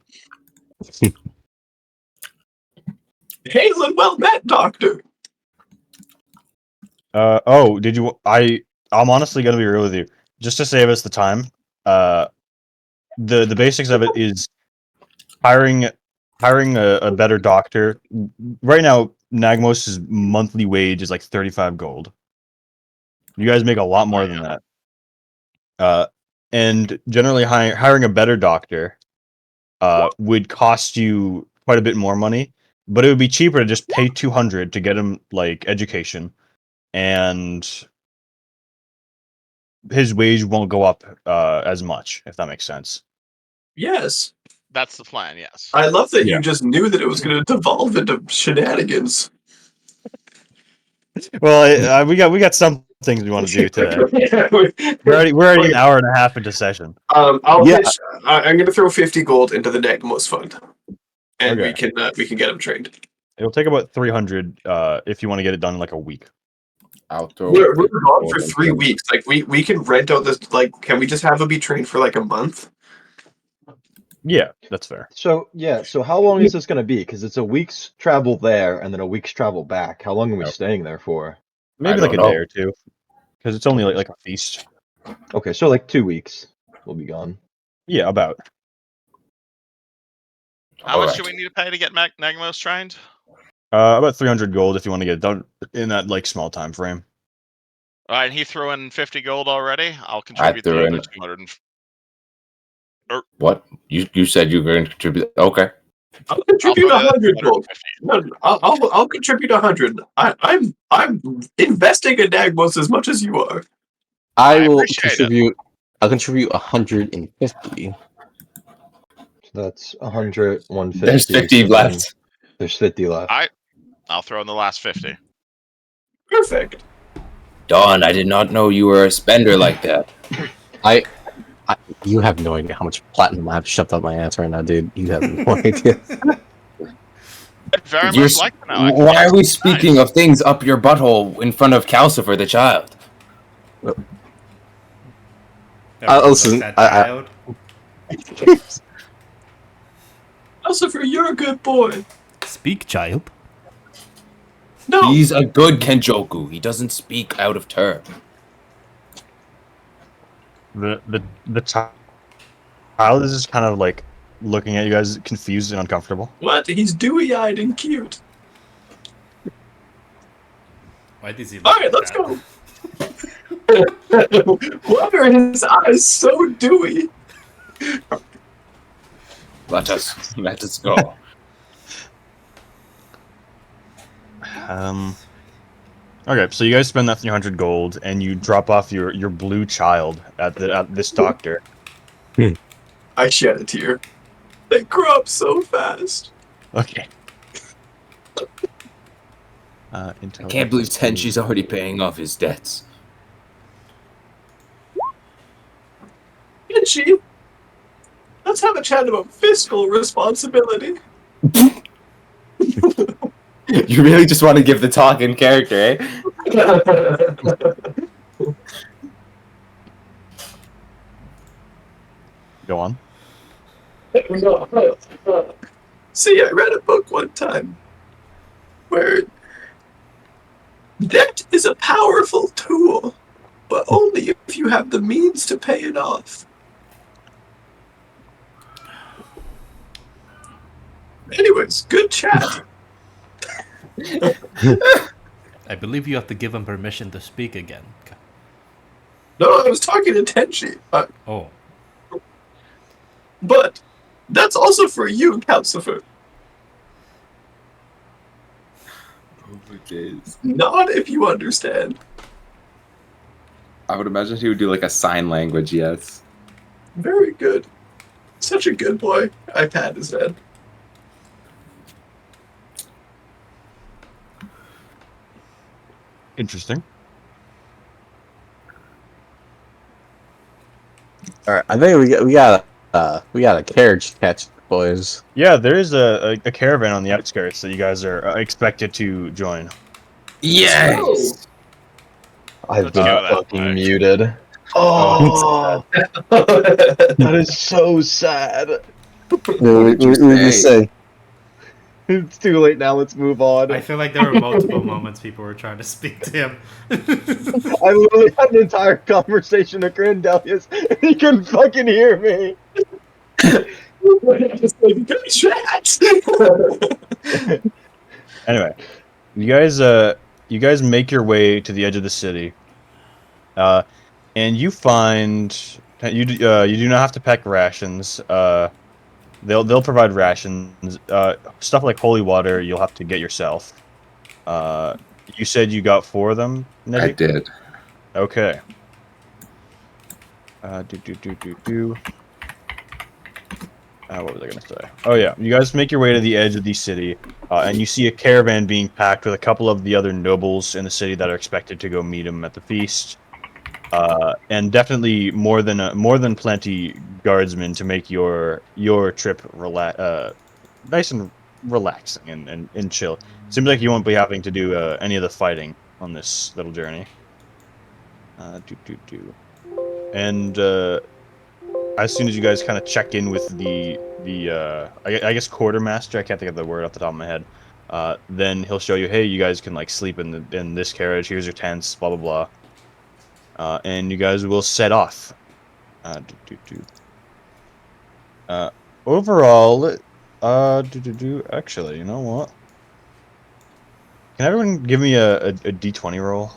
Halen, well met, Doctor. Oh, did you? I'm honestly gonna be real with you. Just to save us the time, the basics of it is hiring a better doctor. Right now, Nagmos's monthly wage is like 35 gold. You guys make a lot more than that. And generally hiring a better doctor would cost you quite a bit more money, but it would be cheaper to just pay 200 to get him like education, and his wage won't go up as much, if that makes sense. Yes. That's the plan, yes. I love that Yeah. you just knew that it was going to devolve into shenanigans. Well, we got some things we want to do today. We're already an hour and a half into session. I'll Yeah. pitch. I'm going to throw 50 gold into the Nagmos fund, and Okay. we can get him trained. It'll take about 300 if you want to get it done in like a week. I'll throw. We're gone for 3 weeks. Like we can rent out this. Like, can we just have him be trained for like a month? Yeah, that's fair. So yeah, so how long is this gonna be? Because it's a week's travel there and then a week's travel back. How long are we Yep. staying there for? Maybe I like a don't day know. or two, because it's only like a feast. Okay, so like 2 weeks. We'll be gone. Yeah, about. How much Alright. do we need to pay to get Nagmos trained? About 300 gold if you want to get it done in that like small time frame. All right, he threw in 50 gold already. I'll contribute threw the other in- 200. What? You said you were going to contribute? Okay. I'll contribute I'll throw the 100 gold. 250. No, I'll contribute 100. I'm investing in Nagmos as much as you are. I I will appreciate it. contribute. I'll contribute 150. So that's 100, 150. There's 50 so then left. There's 50 left. I'll throw in the last 50. Perfect. Dawn, I did not know you were a spender like that. You have no idea how much platinum I have shoved up my ass right now, dude. You have no idea. I'd very You're much s- like to know. I can Why get are we some speaking nice. of things up your butthole in front of Calcifer the child? listen, That child. Lucifer, you're a good boy. Speak, child. No, He's a good Kenjoku. He doesn't speak out of turn. The child is just kind of like looking at you guys confused and uncomfortable. what? He's dewy-eyed and cute. Why does he look All right, like let's that? go. Why are his eyes so dewy? Let us go. Okay, so you guys spend that 300 gold and you drop off your blue child at this doctor. I shed a tear. They grow up so fast. Okay. I can't believe Tenshi's already paying off his debts. Itchy. Let's have a chat about fiscal responsibility. You really just want to give the talk in character, eh? Go on. See, I read a book one time where debt is a powerful tool, but only if you have the means to pay it off. Anyways, good chat. I believe you have to give him permission to speak again. No, I was talking to Tenchi. Oh, But that's also for you, Calcifer. Not if you understand. I would imagine he would do like a sign language, yes. Very good. Such a good boy. I pat his head. Interesting. All right, I think we got a carriage to catch, boys. Yeah, there is a caravan on the outskirts that you guys are expected to join. Yes! I've Let's been go that fucking way. muted. Oh, that is so sad. What did you We just say? say It's too late now. Let's move on. I feel like there were multiple moments people were trying to speak to him. I literally had an entire conversation with Grandelius, and he couldn't fucking hear me. Just like, good chat. Anyway, you guys make your way to the edge of the city, and you find you do not have to pack rations. They'll provide rations. Stuff like holy water you'll have to get yourself. You said you got 4 of them, Neji? I did. Okay. What was I gonna say? Oh yeah, you guys make your way to the edge of the city, and you see a caravan being packed with a couple of the other nobles in the city that are expected to go meet him at the feast, and definitely more than plenty guardsmen to make your trip nice and relaxing and chill. Seems like you won't be having to do any of the fighting on this little journey. And as soon as you guys kind of check in with I guess quartermaster, I can't think of the word off the top of my head, then he'll show you, hey, you guys can like sleep in this carriage. Here's your tents, blah blah blah, and you guys will set off. Overall, actually, you know what? Can everyone give me a d20 roll?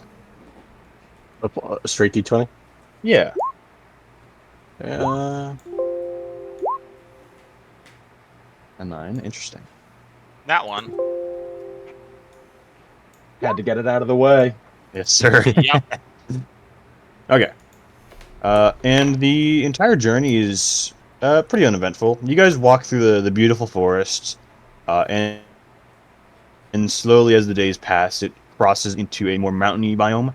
a straight D20. Yeah. Uh, A 9. Interesting. That one. Had to get it out of the way. Yes, sir. Yep. Okay. And the entire journey is pretty uneventful. You guys walk through the beautiful forests, and slowly as the days pass, it crosses into a more mountainy biome.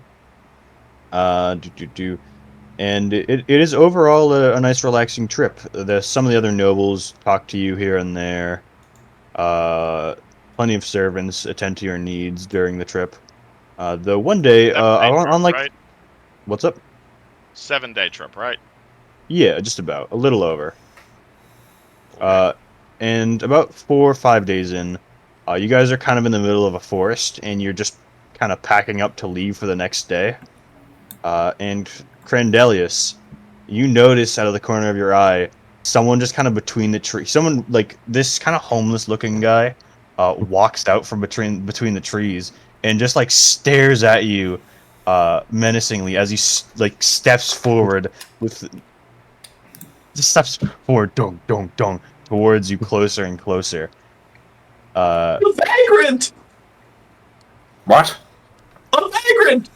And it is overall a nice, relaxing trip. Some of the other nobles talk to you here and there. Plenty of servants attend to your needs during the trip. The one day, 7-day trip, unlike right? what's up? 7-day trip, right? Yeah, just about a little over. And about 4 or 5 days in, you guys are kind of in the middle of a forest, and you're just kind of packing up to leave for the next day. And Crandelius, you notice out of the corner of your eye, someone just kind of between the trees. Someone like this kind of homeless-looking guy walks out from between the trees and just like stares at you menacingly as he steps forward dong dong dong, towards you closer and closer. A vagrant! What? A vagrant!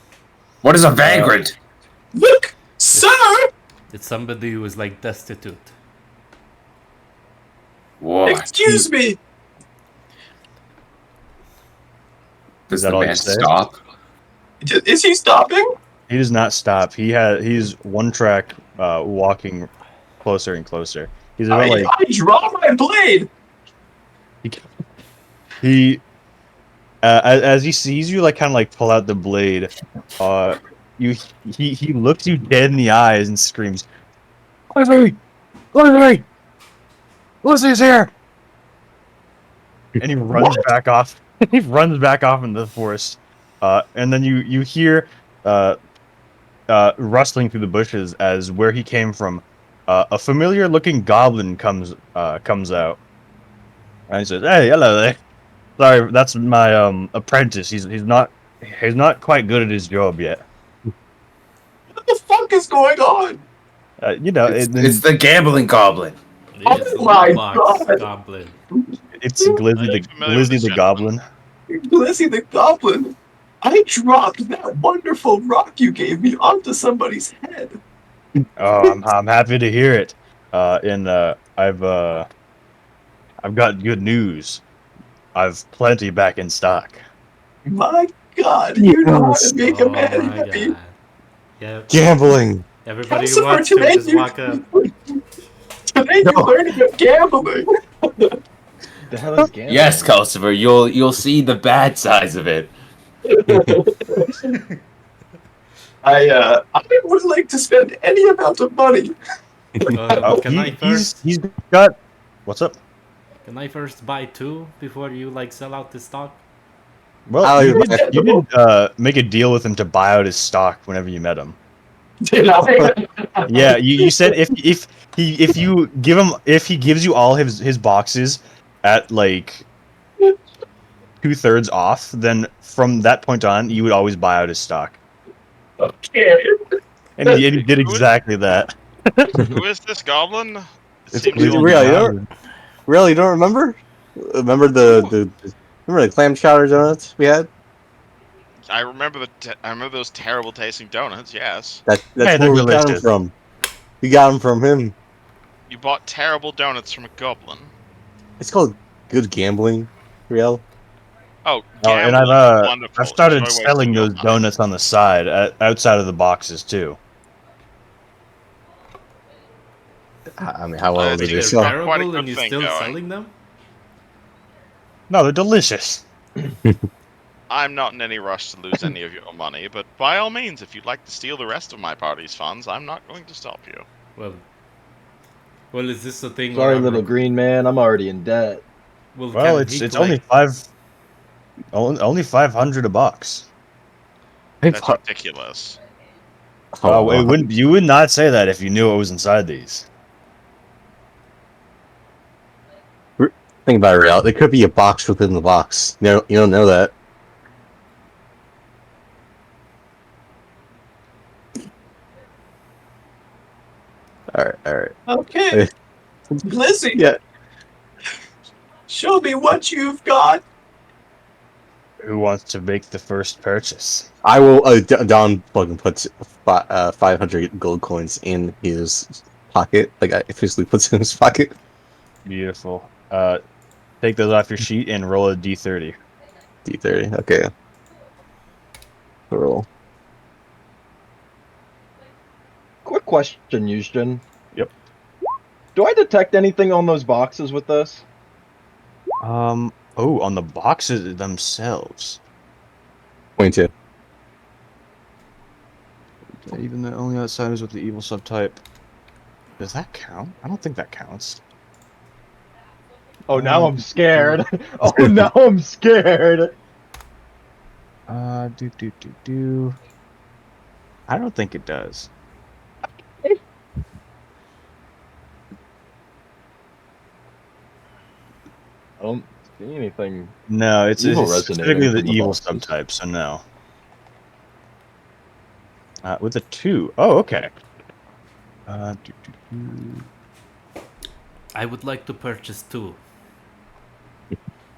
What is a vagrant? Look, sir! It's somebody who is like destitute. What? Excuse me! Does that the all you man say? stop? Is he stopping? He does not stop. He's one track walking closer and closer. He's about I draw my blade! he as he sees you, like kind of like pull out the blade, you he looks you dead in the eyes and screams, "Lizzie, Lizzie, Lizzie's here!" And he runs back off. He runs back off into the forest, and then you hear rustling through the bushes as where he came from, a familiar-looking goblin comes out, and he says, "Hey, hello there. Sorry, that's my apprentice. He's not quite good at his job yet. What the fuck is going on? You know, It's the gambling goblin. It's the Oh my loot box God. goblin. it's Glizzy I'm familiar with the this gentleman. goblin. Lizzie the Goblin, I dropped that wonderful rock you gave me onto somebody's head. Oh, I'm happy to hear it. And I've got good news. I've plenty back in stock. My God, you know how Yes. to make a Oh man my happy. god. Yeah. Gambling. Everybody who Calcifer, wants to today just you, walk up. today you No. learned about gambling. The hell is gambling? Yes, Calcifer, you'll see the bad sides of it. I would like to spend any amount of money. Can I first? He's got. What's up? Can I first buy 2 before you like sell out the stock? Well, I'll you even- did make a deal with him to buy out his stock whenever you met him. You know? Yeah, you said if you give him, if he gives you all his boxes at like 2/3 off, then from that point on you would always buy out his stock. Okay. And he did exactly that. Who is this goblin? It It's seems Glizzy the Really, goblin. Really, you don't remember? Remember remember the clam chowder donuts we had? I remember I remember those terrible tasting donuts. Yes, That's Hey, where they're we got them delicious. from. We got them from him. you bought terrible donuts from a goblin. It's called good gambling, Real. Oh, Oh, and gambling. Wonderful. I've started Enjoy wasting selling your those money. donuts on the side outside of the boxes too. I mean, how I well think did they They're it's sell? quite a terrible good and you're thing still going. selling them? No, they're delicious. I'm not in any rush to lose any of your money, but by all means, if you'd like to steal the rest of my party's funds, I'm not going to stop you. Well, is this a thing Sorry, where little green man. I'm already in debt. Well, can he it's collect- only 500 a box. That's ridiculous. Oh, you would not say that if you knew what was inside these. Think about it, Real. There could be a box within the box. No, you don't know that. All right. Okay. Lizzie, Yeah. show me what you've got. Who wants to make the first purchase? I will. Don fucking puts 500 gold coins in his pocket. Like I officially puts it in his pocket. Beautiful. Take those off your sheet and roll a d30. D30. Okay. Roll. Quick question, Eusgen. Yep. Do I detect anything on those boxes with this? Oh, on the boxes themselves. 22. Even the only outsiders with the evil subtype. Does that count? I don't think that counts. Oh, now I'm scared. Oh, now I'm scared. Do. I don't think it does. I don't see anything. No, it's Evil specifically resonating the from the evil boxes. subtype, so no. With a 2. Oh, okay. I would like to purchase 2.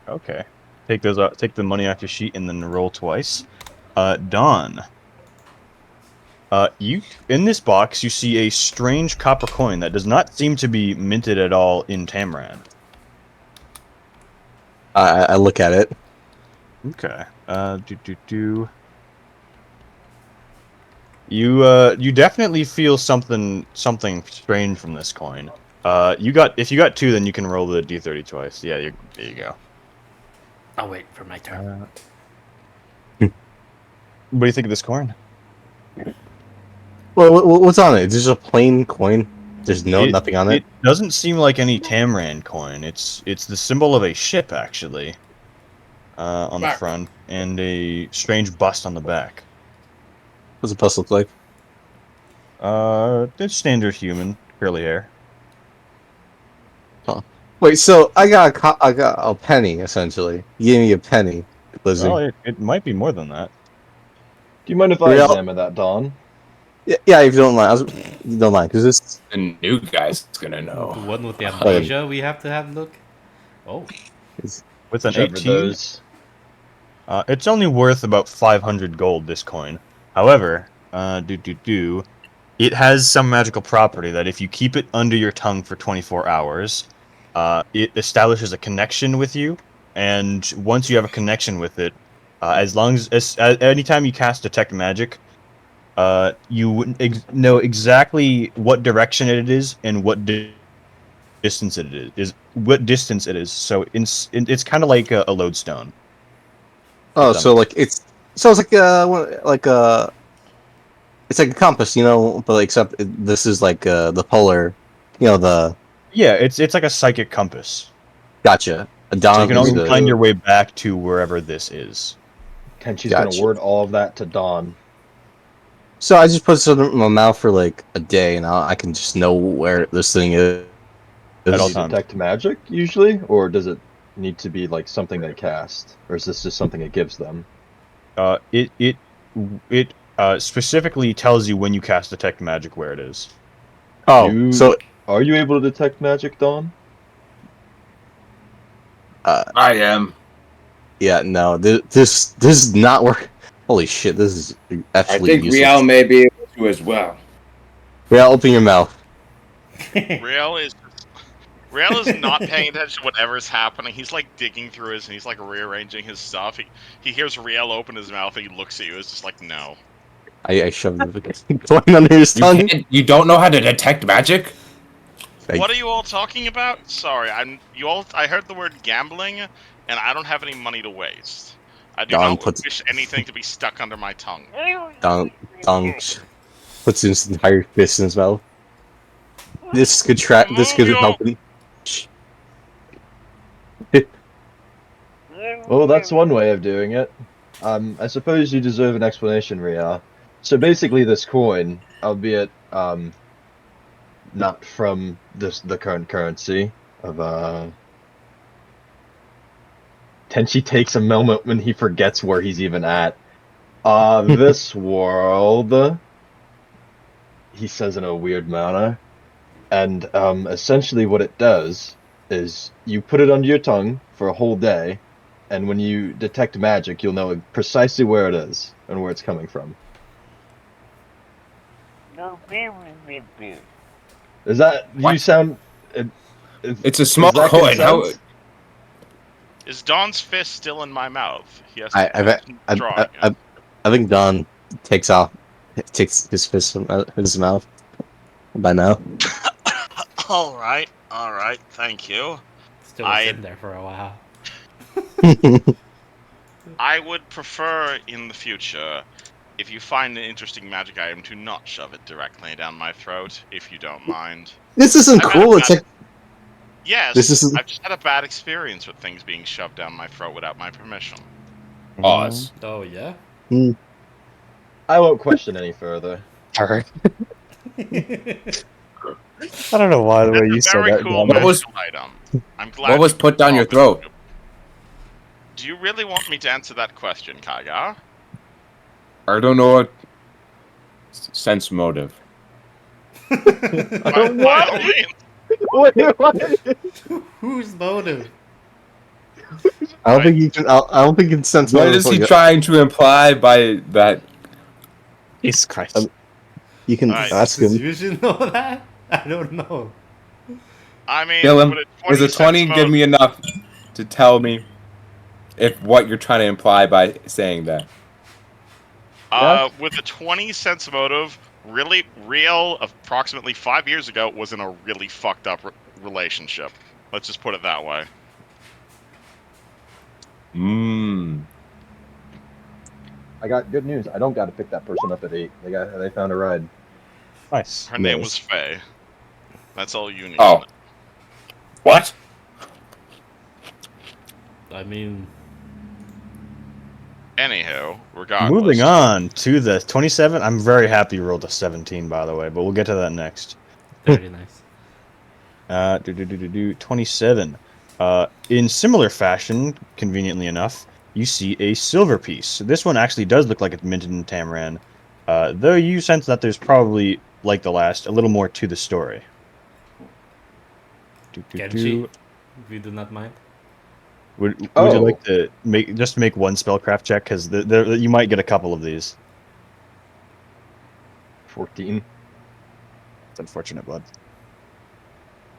Okay. Take those out. Take the money off your sheet and then roll twice. Don. You in this box you see a strange copper coin that does not seem to be minted at all in Tamran. I look at it. Okay. You definitely feel something strange from this coin. If you got 2, then you can roll the d30 twice. Yeah, there you go. I'll wait for my turn. What do you think of this coin? Well, what's on it? It's just a plain coin. There's nothing on it. It doesn't seem like any Tamran coin. It's the symbol of a ship actually, on the front, and a strange bust on the back. What's the bust look like? It's standard human, curly hair. Wait, so I got a penny essentially. You gave me a penny, Lizzie. Well, it might be more than that. Do you mind if I Real- examine that, Don? Yeah, if you don't mind, you don't mind, because this. The new guy's gonna The know. one with the amnesia we have to have look. Oh, With an Whichever 18, those. it's only worth about 500 gold. This coin, however, it has some magical property that if you keep it under your tongue for 24 hours, it establishes a connection with you, and once you have a connection with it, as long as anytime you cast detect magic, you know exactly what direction it is and what distance it is. What distance it is. So it's kind of like a lodestone. Oh, If that so makes it's like a compass, but except this is like the polar, the Yeah, it's like a psychic compass. gotcha. So you Don can is always the find your way back to wherever this is. Tenchi's gonna Gotcha. word all of that to Don. So I just put something in my mouth for like a day, and I can just know where this thing is. At Does all he times. detect magic usually, or does it need to be like something they cast, or is this just something it gives them? It specifically tells you when you cast detect magic where it is. Oh, so Are you able to detect magic, Don? I am. yeah, no, this is not work. Holy shit, this is I absolutely think Rial useless. may be able to as well. Yeah, open your mouth. Rail is not paying attention to whatever's happening. He's like digging through his and he's like rearranging his stuff. He hears Riel open his mouth and he looks at you. It's just like no. I shoved the coin under his tongue. You don't know how to detect magic? What are you all talking about? Sorry, I heard the word gambling, and I don't have any money to waste. I do Don not puts wish anything to be stuck under my tongue. Don puts his entire fist in his mouth. This could This could help him. Well, that's one way of doing it. I suppose you deserve an explanation, Ria. So basically, this coin, albeit not from the current currency of Tenchi takes a moment when he forgets where he's even at. This world, he says in a weird manner, and essentially what it does is you put it under your tongue for a whole day, and when you detect magic, you'll know precisely where it is and where it's coming from. Is that What? you sound? It's a small Is that coin. How? consent? Is Don's fist still in my mouth? He has I to drawing it. think Don takes his fist from his mouth by now. All right, thank you. still was in there for a while. I would prefer in the future, if you find an interesting magic item, to not shove it directly down my throat, if you don't mind. This isn't I've had cool. a It's bad- like Yes, This isn't- I've just had a bad experience with things being shoved down my throat without my permission. Pause. Oh yeah. I won't question any further. Alright. I don't know why the way you It's a said very that. cool Don. was- magical item. I'm glad. What was you put down your thought- throat? Do you really want me to answer that question, Kaya? I don't know what sense motive. By all means. Whose motive? I don't think you can. I don't think you can sense. What is he trying to imply by that? Jesus Christ. You can Alright. ask Does him. you should know that? I don't know. I mean, Kill him. would Is a 20 cents give me enough to tell me if what you're trying to imply by saying that? with a 20 cents motive, really real, approximately 5 years ago, was in a really fucked up relationship. Let's just put it that way. I got good news. I don't got to pick that person up at 8. They found a ride. Nice. Her name Nice. was Faye. That's all you need. Oh. What? I mean, Anyhow, regardless. Moving on to the 27. I'm very happy you rolled a 17, by the way, but we'll get to that next. very nice. 27. In similar fashion, conveniently enough, you see a silver piece. This one actually does look like it's minted in Tamran, though you sense that there's probably, like the last, a little more to the story. Genji, if you do not mind. Would you Oh. like to make one spellcraft check? Because you might get a couple of these. 14. It's unfortunate, bud.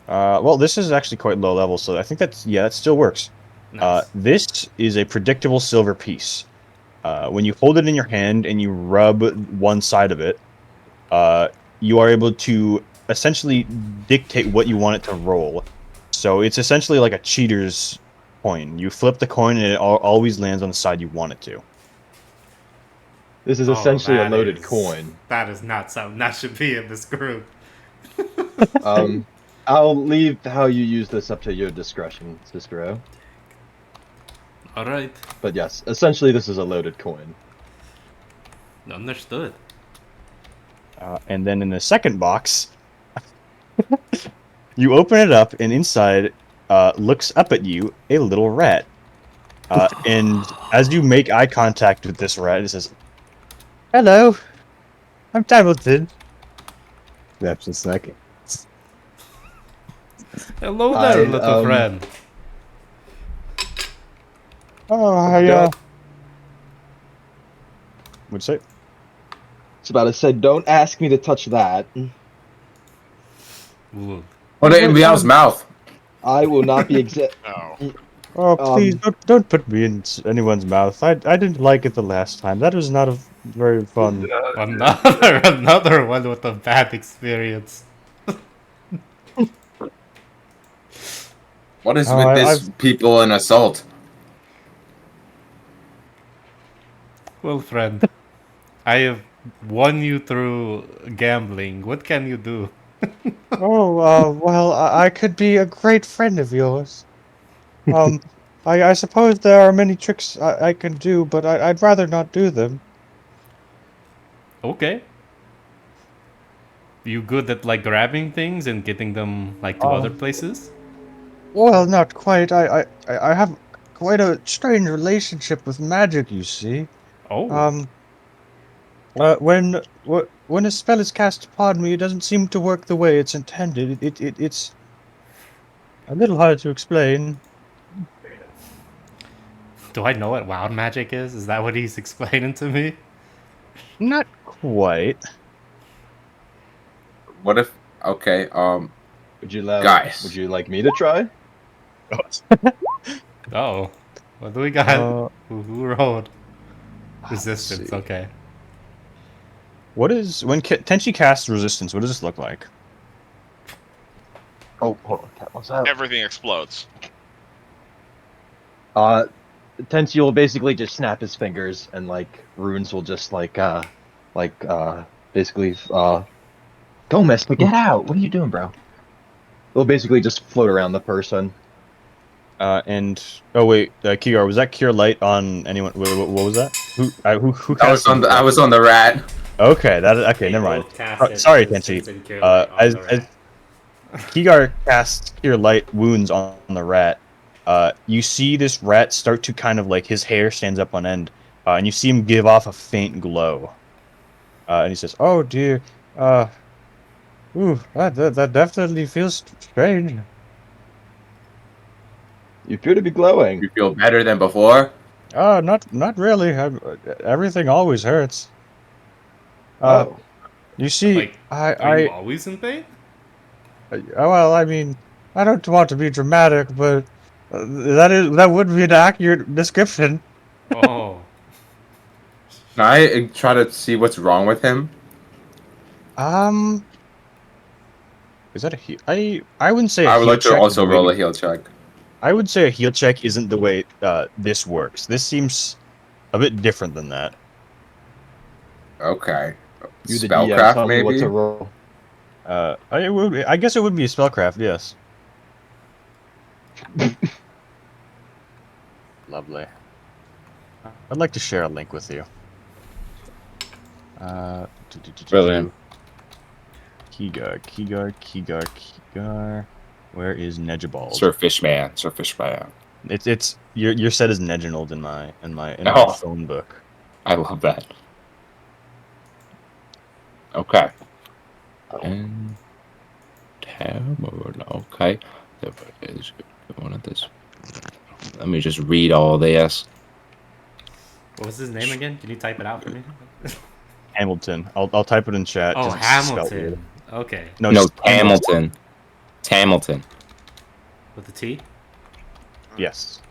Well, this is actually quite low level, so I think that still works. Nice. This is a predictable silver piece. When you hold it in your hand and you rub one side of it, you are able to essentially dictate what you want it to roll. So it's essentially like a cheater's coin. You flip the coin and it always lands on the side you want it to. This is Oh, essentially a that loaded is- coin. That is not something that should be in this group. I'll leave how you use this up to your discretion, Sister O. All right, But yes, essentially this is a loaded coin. understood. And then in the second box, you open it up, and inside looks up at you a little rat. And as you make eye contact with this rat, it says, "Hello, I'm Hamilton." That's just like Hello there, I, little friend. Oh, what'd you say? It's about to say, don't ask me to touch that. Ooh. Put it in Bial's mouth. I will not be Oh. Oh, please Um, don't put me in anyone's mouth. I didn't like it the last time. That was not very fun. Another one with a bad experience. What is Oh, with this people and assault? Well, friend, I have won you through gambling. What can you do? Well, I could be a great friend of yours. I suppose there are many tricks I can do, but I'd rather not do them. Okay. You good at like grabbing things and getting them like to other places? Well, not quite. I have quite a strange relationship with magic, you see. Oh, When a spell is cast upon me, it doesn't seem to work the way it's intended. It's a little hard to explain. do I know what wild magic is? Is that what he's explaining to me? Not quite. What if? Okay. Would you like me to try? Oh, what do we got? Who rolled? Resistance. see. Okay. What is when Tenchi casts resistance? What does this look like? Oh, hold on. What's that? Everything explodes. Tenchi will basically just snap his fingers, and like runes will just basically go, mister, get out! What are you doing, bro? They'll basically just float around the person. And oh wait, Kigar, was that cure light on anyone? What was that? Who I was cast on the. I was on the rat. Okay, never mind. Sorry, Tenchi. As Kigar casts Cure Light wounds on the rat, you see this rat start to kind of like his hair stands up on end, and you see him give off a faint glow. And he says, "Oh dear, that definitely feels strange." You appear to be glowing. You feel better than before. Not really. Everything always hurts. Oh, You see, Like, are you always in pain? well, I mean, I don't want to be dramatic, but that would be an accurate description. Oh, Can I try to see what's wrong with him? Is that a heal? I wouldn't say a I would heal like to check is also the way roll to- a heal check. I would say a heal check isn't the way this works. This seems a bit different than that. Okay. You the DM, Spellcraft, tell me what maybe? to roll. I guess it would be a spellcraft. Yes. Lovely. I'd like to share a link with you. Brilliant. Keygar. Where is Nejabald? Sir Fishman. It's your set is Neginald in my Oh. phone book. I love that. Okay. And Tamara. Okay. There is one of this. Let me just read all this. What was his name again? Can you type it out for me? Hamilton. I'll type it in chat. Oh, 'cause it's spelled weird. Hamilton. Okay. No, No, just Hamilton. Tamilton. With the T? Yes.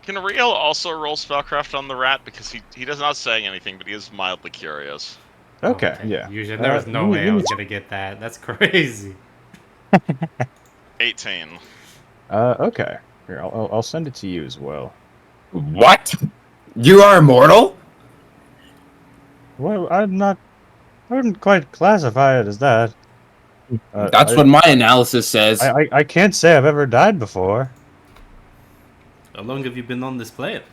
Can Real also roll spellcraft on the rat because he does not say anything, but he is mildly curious. Okay. Yeah. Usually, there was no way I was gonna get that. That's crazy. 18. Okay. Here, I'll send it to you as well. What? You are immortal? Well, I wouldn't quite classify it as that. That's what my analysis says. I can't say I've ever died before. How long have you been on this planet?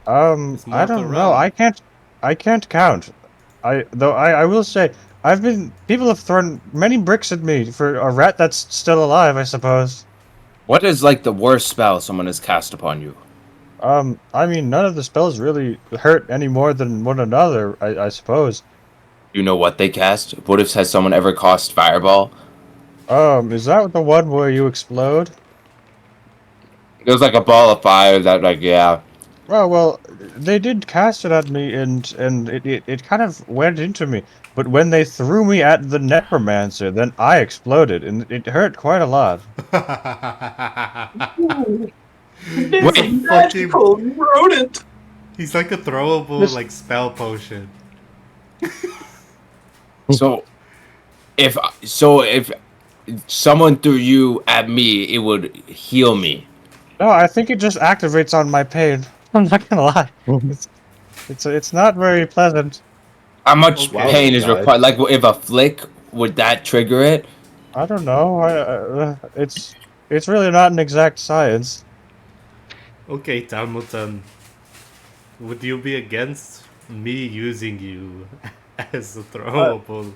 I Mortal don't know. Realm. I can't count. I will say people have thrown many bricks at me for a rat that's still alive, I suppose. What is like the worst spell someone has cast upon you? I mean, none of the spells really hurt any more than one another, I suppose. You know what they cast? What if has someone ever cast Fireball? Is that the one where you explode? It was like a ball of fire that, like, yeah. Oh, well, they did cast it at me, and it kind of went into me. But when they threw me at the necromancer, then I exploded, and it hurt quite a lot. It's a magical rodent. He's like a throwable like spell potion. So if someone threw you at me, it would heal me. No, I think it just activates on my pain. I'm not gonna lie. It's not very pleasant. How much Okay. pain is God. required? Like, if a flick, would that trigger it? I don't know. It's really not an exact science. Okay, Talmutan. Would you be against me using you as a throwable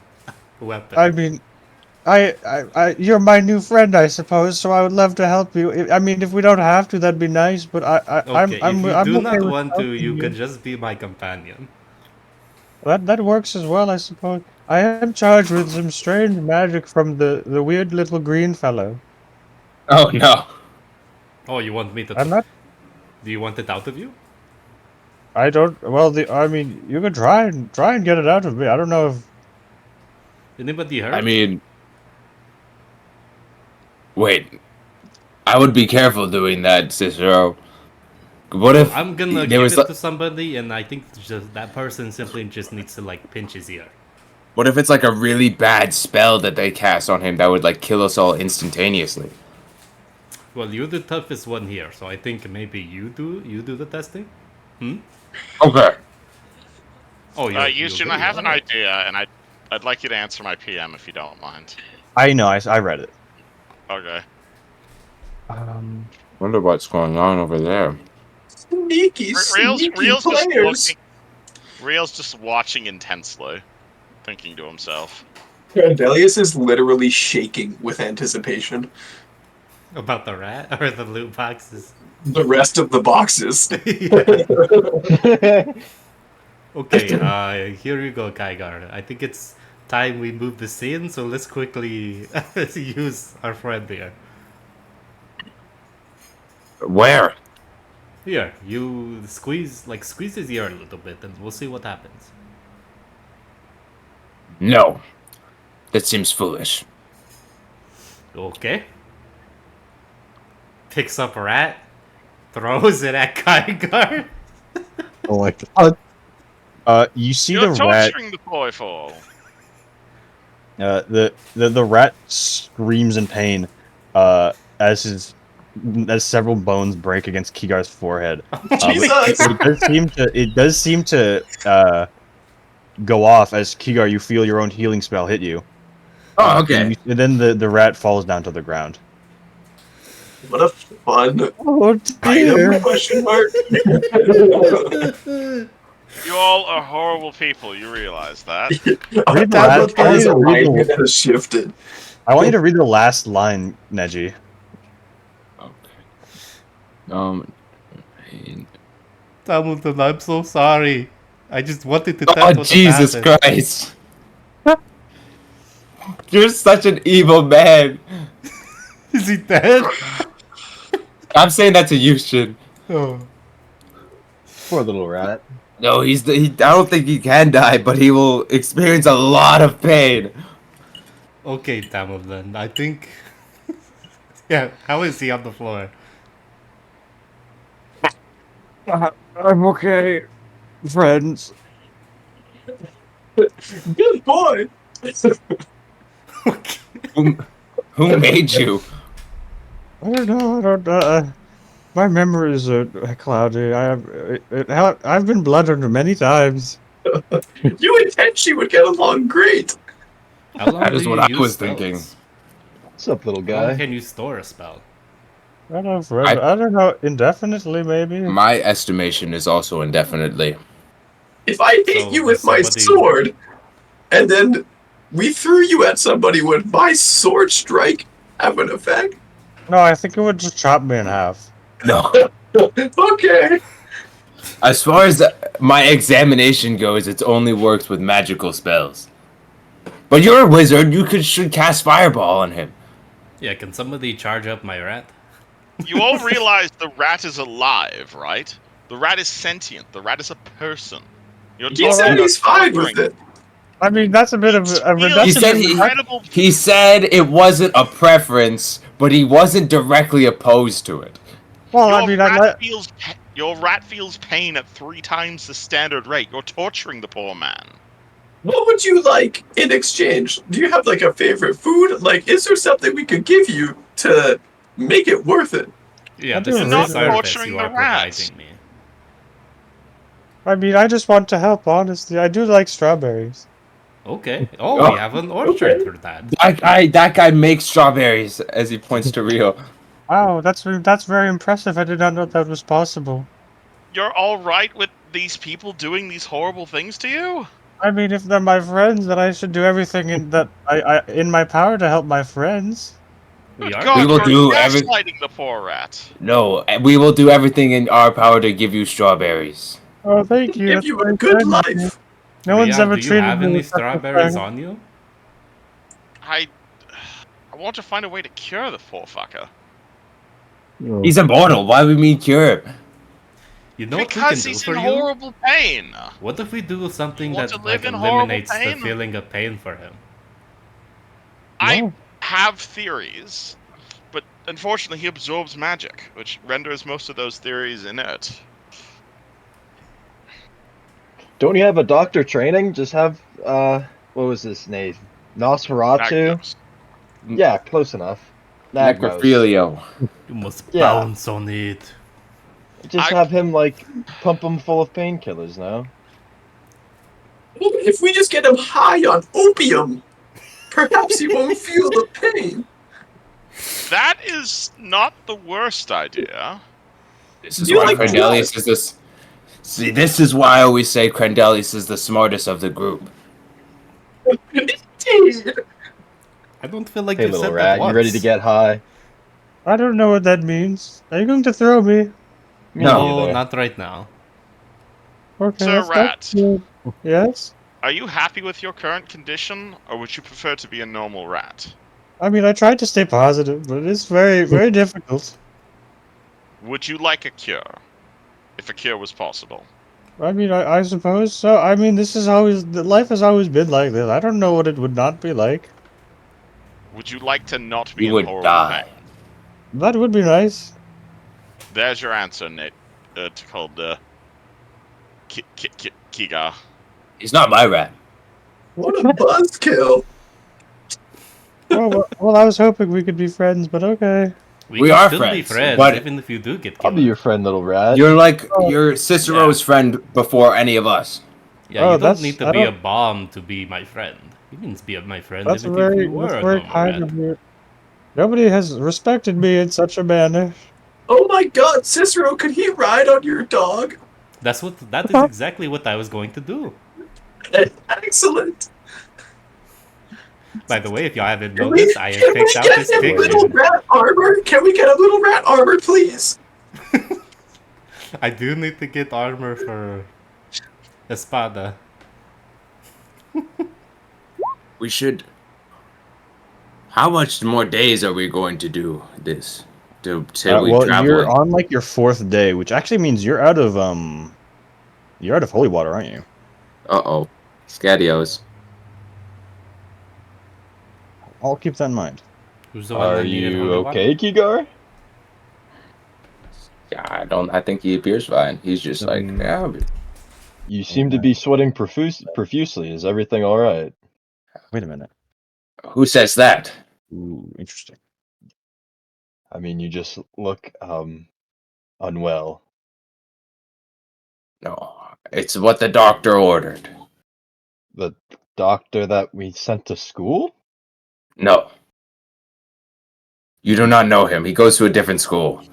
weapon? I mean, you're my new friend, I suppose. So I would love to help you. I mean, if we don't have to, that'd be nice. But Okay, I'm if you do okay not with want to, helping you can just be my companion. That works as well, I suppose. I am charged with some strange magic from the weird little green fellow. Oh no. Oh, you want me to? I'm not. Do you want it out of you? I don't. Well, I mean, you could try and get it out of me. I don't know if. Anybody hurt? I mean, wait. I would be careful doing that, Cicero. What if I'm gonna there give was it to somebody, and I think just that person simply just needs to like pinch his ear. what if it's like a really bad spell that they cast on him that would like kill us all instantaneously? Well, you're the toughest one here, so I think maybe you do the testing. Okay. Oh, Eusgen, I have an idea, and I'd like you to answer my PM if you don't mind. I know. I read it. Okay. Wonder what's going on over there. Sneaky players. Real's just watching intensely, thinking to himself. Grandelius is literally shaking with anticipation. About the rat or the loot boxes? The rest of the boxes. Okay, here you go, Kaigar. I think it's time we move the scene, so let's quickly use our friend here. Where? Here, you squeeze his ear a little bit, and we'll see what happens. No. That seems foolish. Okay. Picks up a rat, throws it at Kaigar. Oh my god. You see You're the rat. torturing the boy for. The rat screams in pain, as several bones break against Kigar's forehead. Jesus! It does seem to go off as Kigar, you feel your own healing spell hit you. Oh, okay. And then the rat falls down to the ground. What a fun Oh item, question mark. You all are horrible people. You realize that? Our Read the last avatar's line, read the- alignment has shifted. I want you to read the last line, Neji. Okay. Hamilton, I'm so sorry. I just wanted to test Oh, what Jesus happened. Christ. You're such an evil man. Is he dead? I'm saying that to Yushin. Oh. Poor little rat. No, I don't think he can die, but he will experience a lot of pain. Okay, Hamilton, I think... yeah, how is he on the floor? I'm okay, friends. Good boy. Who made you? I don't know. I don't. My memories are cloudy. I've been bludgeoned many times. You and Tenchi would get along great. How long That do is you what I use was spells? thinking. What's up, little How long guy? can you store a spell? I don't know. Indefinitely, maybe. My estimation is also indefinitely. If I hit So, you with my somebody- sword, and then we threw you at somebody, would my sword strike have an effect? No, I think it would just chop me in half. No. Okay. As far as my examination goes, it only works with magical spells. But you're a wizard. You should cast Fireball on him. Yeah, can somebody charge up my rat? You all realize the rat is alive, right? The rat is sentient. The rat is a person. Your He team said are he's fine with torturing- it. I mean, that's a bit of a He reduction. said in he- incredible. He said it wasn't a preference, but he wasn't directly opposed to it. Well, Your I mean, your rat feels pain at 3 times the standard rate. You're torturing the poor man. What would you like in exchange? Do you have like a favorite food? Like, is there something we could give you to make it worth it? Yeah, I this do is not the service torturing you the are rats. providing me. I just want to help. Honestly, I do like strawberries. Okay. Oh, we have an orchard for that. That guy makes strawberries, as he points to Rio. Wow, that's very impressive. I did not know that was possible. You're all right with these people doing these horrible things to you? I mean, if they're my friends, then I should do everything in my power to help my friends. We Good are. God, We will you're do every- gaslighting the poor rat. No, we will do everything in our power to give you strawberries. Oh, thank you. Give That's you a very good kind of you. life. No one's Ria, ever do you treated have me any with such strawberries respect. on you? I want to find a way to cure the poor fucker. He's immortal. Why would we cure him? You know what we can Because do he's for in you? horrible pain. What if we do something You want that to live like in horrible eliminates the pain? feeling of pain for him? I No. have theories, but unfortunately he absorbs magic, which renders most of those theories inert. Don't you have a doctor training? Just have what was his name? Nosferatu? Magnos. Yeah, close enough. Nagnos. Necrophilia. You must Yeah. bounce on it. Just have him like pump him full of painkillers now. If we just get him high on opium, perhaps he won't feel the pain. That is not the worst idea. This is You why like Crendelius is this. See, this is why I always say Crendelius is the smartest of the group. Indeed. I don't feel like Hey, you little said rat, that you ready to once. get high? I don't know what that means. Are you going to throw me? Me No, neither. not right now. Okay, Sir that's good. Yes. Are you happy with your current condition, or would you prefer to be a normal rat? I mean, I tried to stay positive, but it's very, very difficult. Would you like a cure? If a cure was possible. I mean, I suppose so. I mean, life has always been like this. I don't know what it would not be like. Would you like to not be You in would horrible die. pain? That would be nice. There's your answer, Nate. It's called Kiga. He's not my rat. What a buzzkill. Well, I was hoping we could be friends, but okay. We can are still be friends, friends, but- even if you do get I'll killed. be your friend, little rat. You're like you're Cicero's friend before any of us. Yeah, you don't need to be a bomb to be my friend. You can be my friend That's even if you that's were a very normal kind rat. of you. Nobody has respected me in such a manner. Oh my god, Cicero, could he ride on your dog? That is exactly what I was going to do. Excellent. By the way, if you haven't Can we noticed, I have can picked we out get his him pig. little rat armor? Can we get a little rat armor, please? I do need to get armor for Espada. We should. How much more days are we going to do this? Till we Well, travel you're in? on like your 4th day, which actually means you're out of holy water, aren't you? Uh-oh. Scadios. I'll keep that in mind. Who's the one Are that needed you holy water? okay, Kigar? Yeah, I think he appears fine. He's just like, yeah. You seem to be sweating profusely. Is everything all right? Wait a minute. Who says that? Ooh, interesting. I mean, you just look unwell. No, it's what the doctor ordered. The doctor that we sent to school? No. You do not know him. He goes to a different school.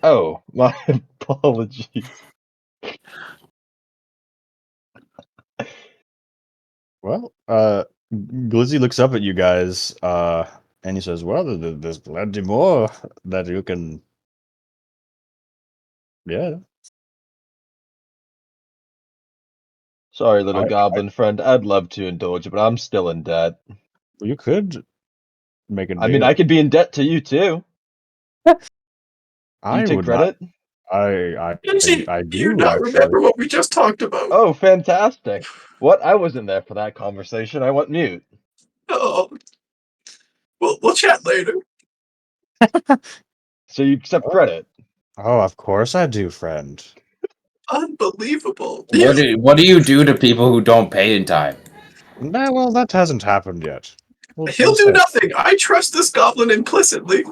Oh, my apologies. Well, Glizzy looks up at you guys, and he says, "Well, there's plenty more that you can." Yeah, Sorry, little I goblin friend. I'd love to indulge, but I'm still in debt. you could make a I mean, deal. I could be in debt to you too. Do you I take would not. credit? I Do you do not actually. remember what we just talked about? Oh, fantastic. What? I wasn't there for that conversation. I went mute. Oh, we'll chat later. So you accept Oh, credit? oh, of course I do, friend. Unbelievable. What do you do to people who don't pay in time? Nah, well, that hasn't happened yet. He'll do nothing. I trust this goblin implicitly.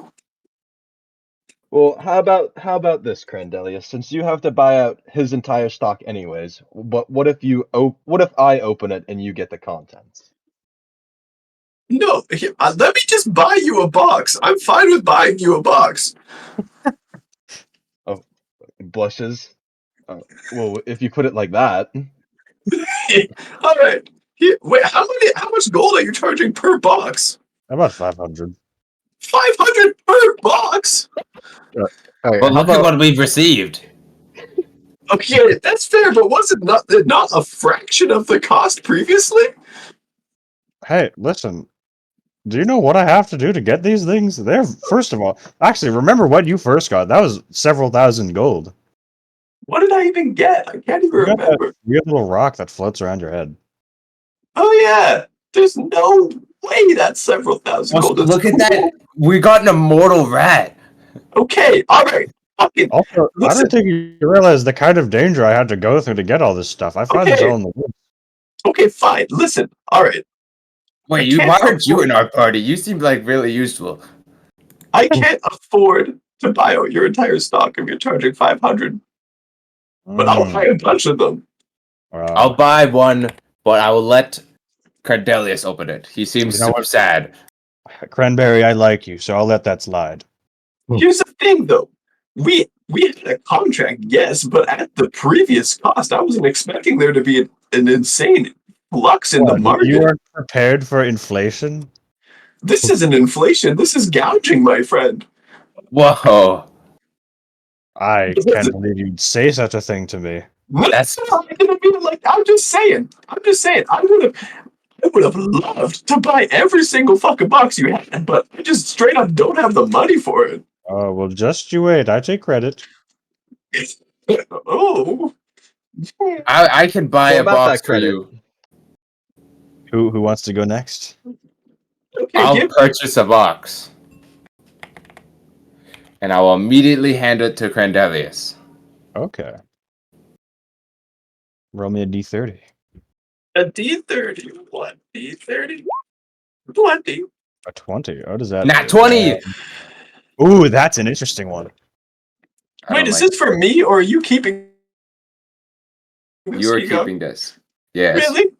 Well, how about this, Crandelius? Since you have to buy out his entire stock anyways, but what if I open it and you get the contents? No, let me just buy you a box. I'm fine with buying you a box. Oh, blushes. Well, if you put it like that. All right. Wait, how much gold are you charging per box? About 500. 500 per box? All right, Well, how look at about what we've received. Okay, that's fair, but was it not a fraction of the cost previously? Hey, listen. Do you know what I have to do to get these things? They're first of all, actually, remember what you first got? That was several thousand gold. What did I even get? I can't even You got that remember. weird little rock that floats around your head. Oh yeah, there's no way that's several thousand gold. It's Look at cool. that. We got an immortal rat. Okay, all right. Fucking Also, I listen. don't think you realize the kind of danger I had to go through to get all this stuff. I find this Okay, all in the woods. okay, fine. Listen. All right. Wait, why aren't you in our party? You seem like really useful. I can't afford to buy out your entire stock if you're charging 500, but I'll buy a bunch of them. I'll buy one, but I will let Cardelius open it. He seems You know super what? sad. Cranberry, I like you, so I'll let that slide. Here's the thing, though. We had a contract, yes, but at the previous cost, I wasn't expecting there to be an insane flux in the What, you market. weren't prepared for inflation? This isn't inflation. This is gouging, my friend. Whoa. I can't believe you'd say such a thing to me. That's I didn't mean it like I'm just saying. I would have loved to buy every single fucking box you had, but I just straight up don't have the money for it. Oh, well, just you wait. I take credit. Oh. I can buy So a about box that for credit. you. Who wants to go next? Okay, I'll purchase a box. And I will immediately hand it to Crandelius. Okay. Roll me a d30. a D30. What? D30? 20. A 20. Oh, does that? Nat 20! Ooh, that's an interesting one. Wait, is this for me or are you keeping You are Here you go. keeping this. Yes. Really?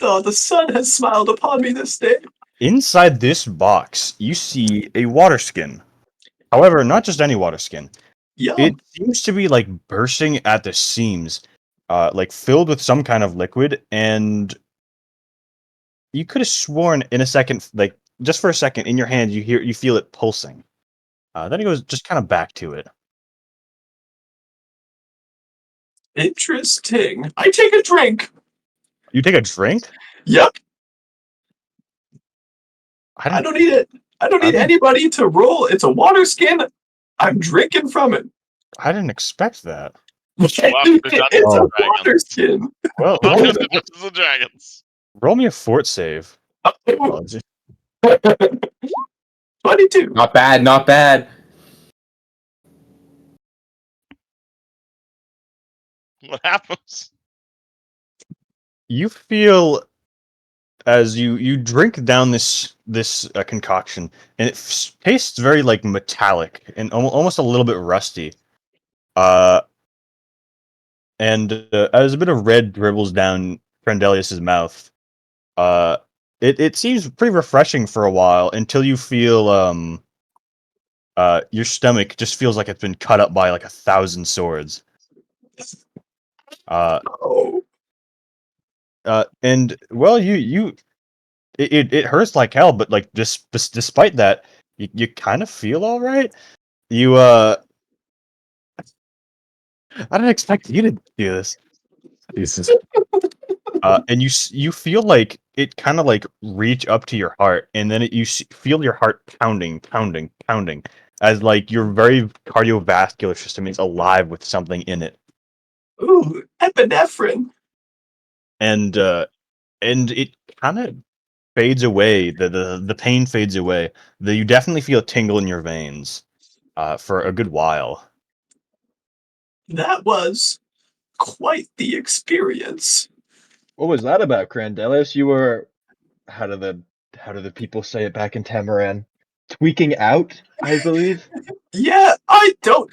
Oh, the sun has smiled upon me this day. Inside this box, you see a water skin. However, not just any water skin. Yum. It seems to be like bursting at the seams, like filled with some kind of liquid, and you could have sworn in a second, like just for a second, in your hand, you feel it pulsing. Then it goes just kind of back to it. Interesting. I take a drink. You take a drink? Yep. I I don't. don't need it. I don't need I don't- anybody to roll. It's a water skin. I'm drinking from it. I didn't expect that. It's Oh. a water skin. Well, Welcome roll, to Dungeons and Dragons. roll me a fort save. Oh, 22. Not bad, not bad. What happens? You feel as you drink down this concoction, and it tastes very like metallic and almost a little bit rusty. And as a bit of red dribbles down Crandelius's mouth, it seems pretty refreshing for a while until you feel your stomach just feels like it's been cut up by like 1,000 swords. Oh. And well, it hurts like hell, but like despite that, you kind of feel all right. You I didn't expect you to do this. Jesus. And you feel like it kind of like reach up to your heart, and then feel your heart pounding, pounding, pounding, as like your very cardiovascular system is alive with something in it, Ooh, epinephrine. and it kind of fades away. The pain fades away. You definitely feel a tingle in your veins, for a good while. That was quite the experience. What was that about, Crandelius? You were how do the people say it back in Tamaran? Tweaking out, I believe. Yeah, I don't.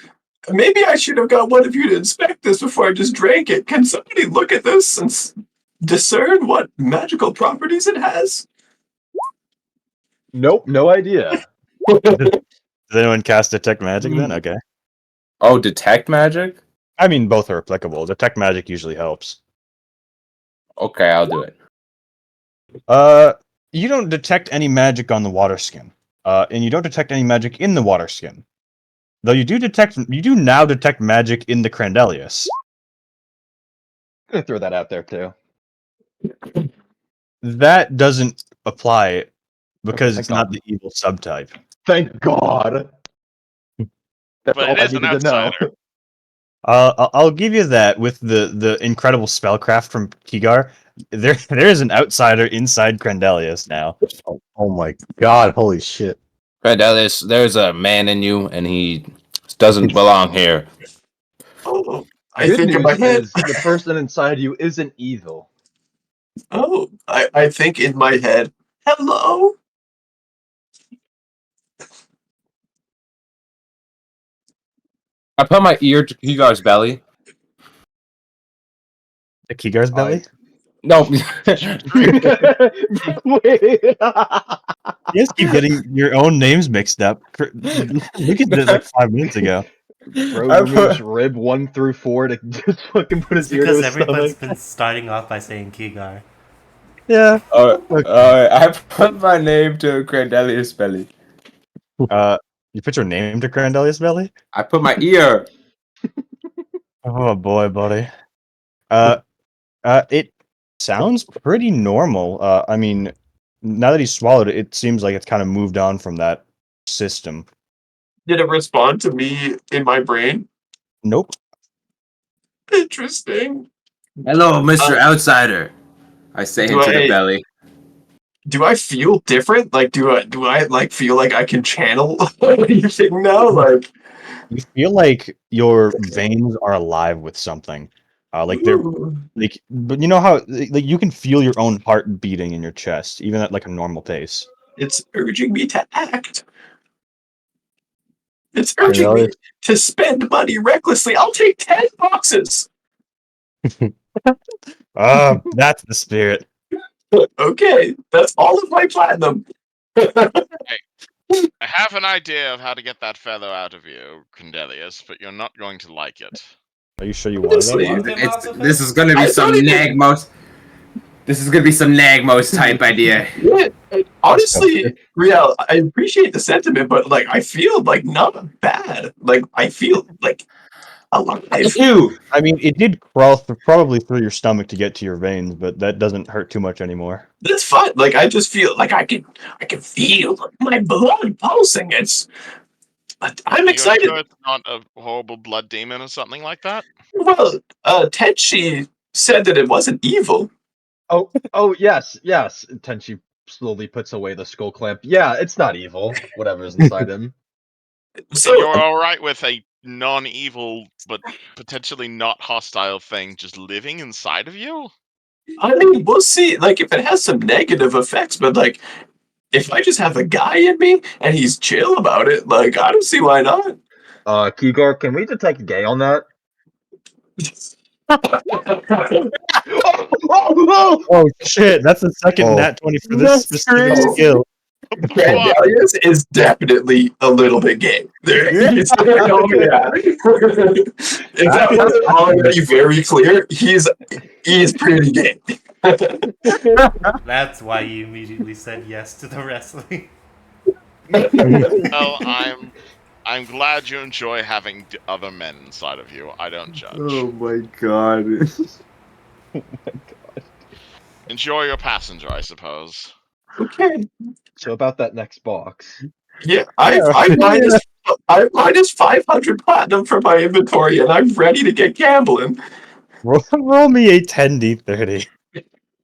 Maybe I should have got one of you to inspect this before I just drank it. Can somebody look at this and discern what magical properties it has? Nope, no idea. Does anyone cast detect magic then? Okay. Oh, detect magic? I mean, both are applicable. Detect magic usually helps. Okay, I'll do it. You don't detect any magic on the water skin, and you don't detect any magic in the water skin. Though you do now detect magic in the Crandelius. Gonna throw that out there too. That doesn't apply because Okay, it's thank not God. the evil subtype. Thank God. That's But all it I is an needed to know. outsider. I'll give you that with the incredible spellcraft from Kigar. There is an outsider inside Crandelius now. Oh my god, holy shit. Crandelius, there's a man in you, and he doesn't belong here. Oh, I Good think in my news head. is the person inside you isn't evil. Oh, I think in my head. Hello. I put my ear to Kigar's belly. The Kigar's belly? No. Wait. You guys keep getting your own names mixed up. Lucas did it like 5 minutes ago. Bro I removes put- rib 1 through 4 to just fucking put It's his ear to because his everyone's stomach. been starting off by saying Kigar. Yeah. I put my name to Crandelius' belly. You put your name to Crandelius' belly? I put my ear. Oh boy, buddy. It sounds pretty normal. I mean, now that he's swallowed it, it seems like it's kind of moved on from that system. Did it respond to me in my brain? Nope. Interesting. Hello, Mr. Outsider. I say do into the I- belly. Do I feel different? Like, do I like feel like I can channel anything now? Like, You feel like your veins are alive with something. Like they're ooh, like, but you know how like you can feel your own heart beating in your chest, even at like a normal pace. it's urging me to act. It's urging me Crandelius, to spend money recklessly. I'll take 10 boxes. That's the spirit. Okay, that's all of my platinum. I have an idea of how to get that feather out of you, Condelius, but you're not going to like it. Are you sure you want Honestly, it? Want him out of This it? is gonna be I some don't even- Nagmos. This is gonna be some Nagmos type idea. Yeah, honestly, Riel, I appreciate the sentiment, but like I feel like not bad. Like I feel like alive. Ew. I mean, it did crawl probably through your stomach to get to your veins, but that doesn't hurt too much anymore. That's fine. Like I just feel like I can feel my blood pulsing. I'm Are you excited. sure it's not a horrible blood demon or something like that? Well, Tenchi said that it wasn't evil. Oh, yes. Tenchi slowly puts away the skull clamp. Yeah, it's not evil. Whatever's inside him. So You're all right with a non-evil but potentially not hostile thing just living inside of you? I mean, we'll see. Like if it has some negative effects, but like if I just have a guy in me and he's chill about it, like I don't see why not. Kigor, can we detect gay on that? Oh shit! That's the second Oh. nat 20 for this That's specific crazy. skill. Fuck. Darius is definitely a little bit gay. He's, oh yeah. If that wasn't already very clear, he's pretty gay. That's why you immediately said yes to the wrestling. Well, I'm glad you enjoy having other men inside of you. I don't judge. my god. Enjoy your passenger, I suppose. Okay. So about that next box. Yeah, I minus 500 platinum for my inventory, and I'm ready to get gambling. Roll me a 10d30.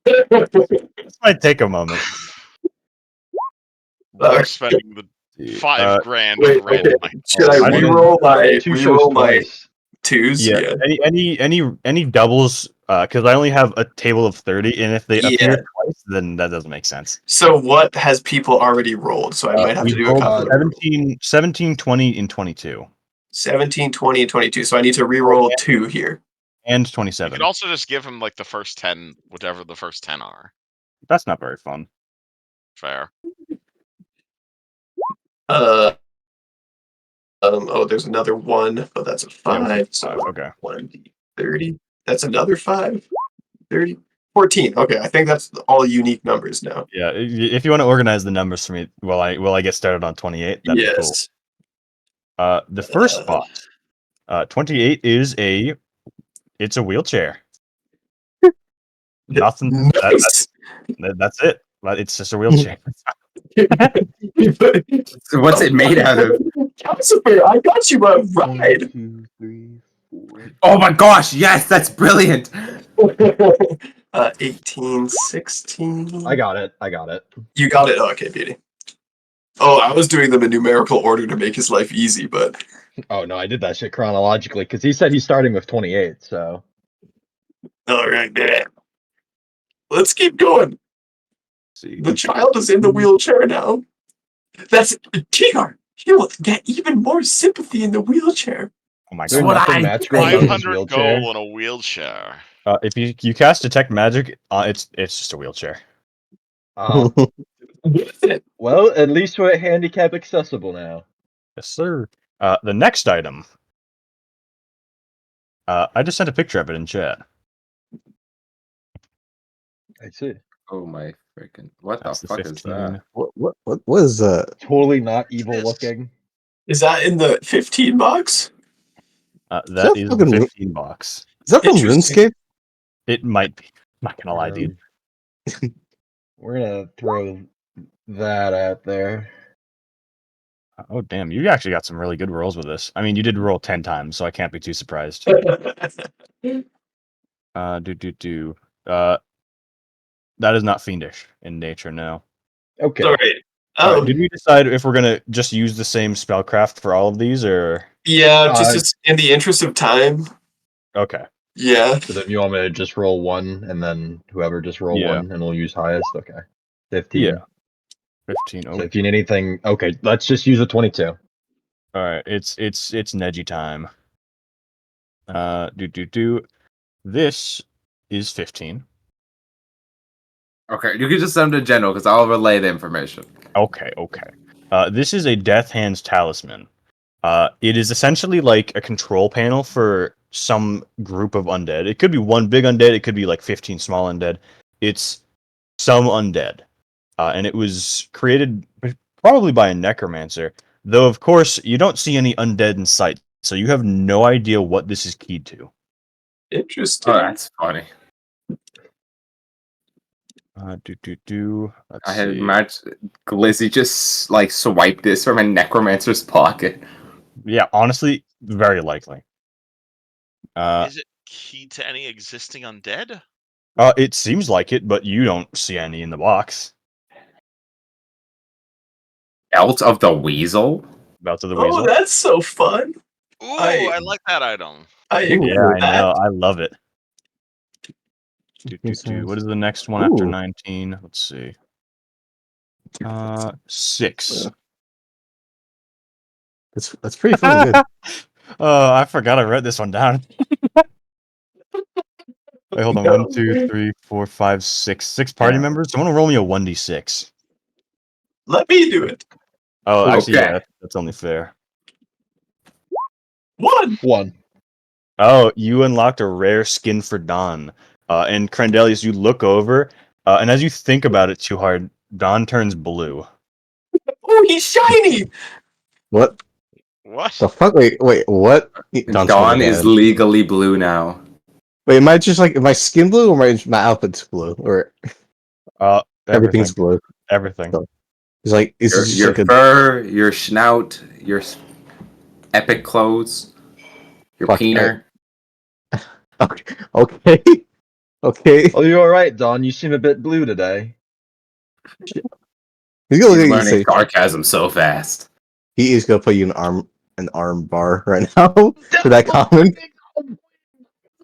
This might take a moment. We're spending the 5 grand Wait, on random okay. Should I I didn't- reroll my Two shows reroll my twice. twos? Yeah. Any doubles? Because I only have a table of 30, and if they Yeah. appear twice, then that doesn't make sense. So what has people already rolled? So I might have We to do a rolled couple. 17, 20, and 22, 17, 20, and 22. So I need to reroll 2 here. and You 27. could also just give him like the first 10, whatever the first 10 are. That's not very fun. Fair. Oh, there's another 1, but that's a 5. So Okay. 1d30. That's another 5. 30. 14. Okay, I think that's all unique numbers now. Yeah. If you want to organize the numbers for me, while I get started on 28, that'd be cool. Yes. The first box, 28 is it's a wheelchair. Nothing. Nice. That's it. It's just a wheelchair. What's it made out of? Calcifer, I got you a ride. 2, 3, 4. Oh my gosh, yes, that's brilliant. 18, 16. I got it. You got it. Okay, beauty. Oh, I was doing them in numerical order to make his life easy, but Oh no, I did that shit chronologically because he said he's starting with 28. So all right, man. Let's keep going. See. The child is in the wheelchair now. That's Tigger. He will get even more sympathy in the wheelchair. Oh my there's god. what nothing I magical think. about his 500 wheelchair. gold on a wheelchair. If you cast detect magic, it's just a wheelchair. With it. Well, at least we're handicap accessible now. Yes, sir. The next item. I just sent a picture of it in chat. I see. Oh my freaking! What That's the the fuck is 15. that? What was Totally not evil looking. Is that in the 15 box? That that is the fucking 15 box. is that from Interesting. RuneScape? It might be. I'm not gonna lie, dude. We're gonna throw that out there. Oh damn, you actually got some really good rolls with this. I mean, you did roll 10 times, so I can't be too surprised. That is not fiendish in nature, no. Okay. Sorry. Did we decide if we're gonna just use the same spellcraft for all of these, or Yeah, just in the interest of time. okay? Yeah. So then you want me to just roll 1 and then whoever just roll Yeah. 1 and we'll use highest? Okay. 15. Yeah. 15. So Oh, if you need anything, okay, let's just use a 22. all right. It's Neji time. The This is 15. Okay, you can just send them to general because I'll relay the information. Okay. This is a Death Hands Talisman. It is essentially like a control panel for some group of undead. It could be one big undead. It could be like 15 small undead. It's some undead. And it was created probably by a necromancer. Though, of course, you don't see any undead in sight. So you have no idea what this is keyed to. Interesting. Oh, that's funny. Let's I had see. Glizzy just like swiped this from a necromancer's pocket. Yeah, honestly, very likely. Is it key to any existing undead? It seems like it, but you don't see any in the box. Belt of the Weasel? Belt of the Oh, Weasel. that's so fun. Ooh, I- I like that item. I agree Yeah, with I know. that. I love it. What is the next one after Ooh. 19? Let's see. 6. That's pretty fucking good. Oh, I forgot I wrote this one down. Wait, hold on. No. 1, 2, 3, 4, 5, 6. 6 party Yeah. members. Someone roll me a 1d6. Let me do it. Oh, actually, Okay. yeah, that's only fair. 1. 1. Oh, you unlocked a rare skin for Dawn. And Crandelius, you look over, and as you think about it too hard, Dawn turns blue. Oh, he's shiny. What What? the fuck? Wait, what? Don's Dawn fucking is head. legally blue now. Wait, am I just like, am my skin blue or my outfit's blue? Or everything's Everything. blue? Everything. So- It's like, is it just Your like a fur, your snout, your epic clothes, your Fuck, peener. okay, okay, okay? Oh, you're all right, Don. You seem a bit blue today. He's gonna look He's at you and learning say sarcasm so fast. he is gonna put you in an arm bar right now for that comment.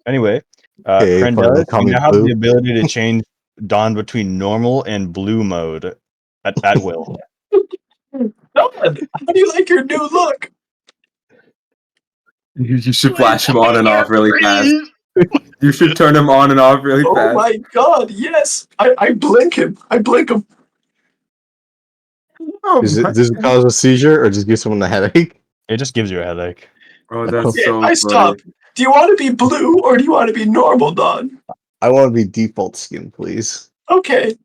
Anyway, Okay, fucking Crandelius, call you me now have blue. the ability to change Dawn between normal and blue mode at will. Don, how do you like your new look? You should flash him on and off really fast. You should turn him on and off really Oh fast. my god, yes. I blink him. I blink him. Oh, Does it cause a seizure or just give someone a headache? It just gives you a headache. oh, that's Okay, so I stop. Do you want to be blue or do you want to be normal, Don? I want to be default skin, please. Okay.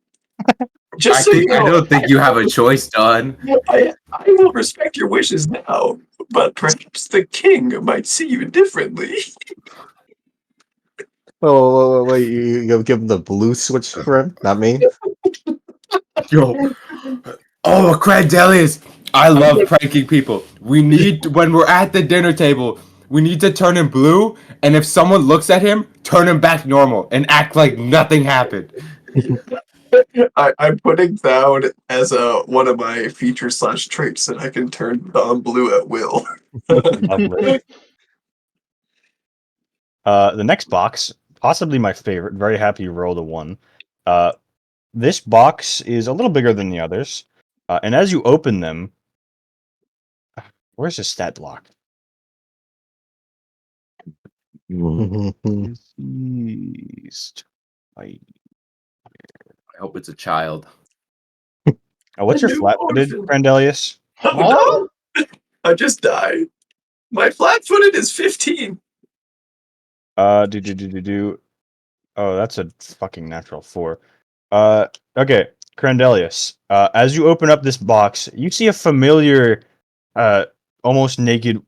Just so you know, I don't think you have a choice, Don. I will respect your wishes now, but perhaps the king might see you differently. Wait, you gonna give him the blue switch for him, not me? Yo. Oh, Crandelius. I love pranking people. We need, when we're at the dinner table, we need to turn him blue, and if someone looks at him, turn him back normal and act like nothing happened. I'm putting down as one of my feature / traits that I can turn Don blue at will. Lovely. The next box, possibly my favorite. Very happy you rolled a 1. This box is a little bigger than the others, and as you open them, where's the stat block? Deceased. I hope it's a child. Oh, what's A your new flat-footed, orphan. Crandelius? Oh no! I just died. My flat-footed is 15. Do. Oh, that's a fucking natural 4. Okay, Crandelius. As you open up this box, you see a familiar, almost naked,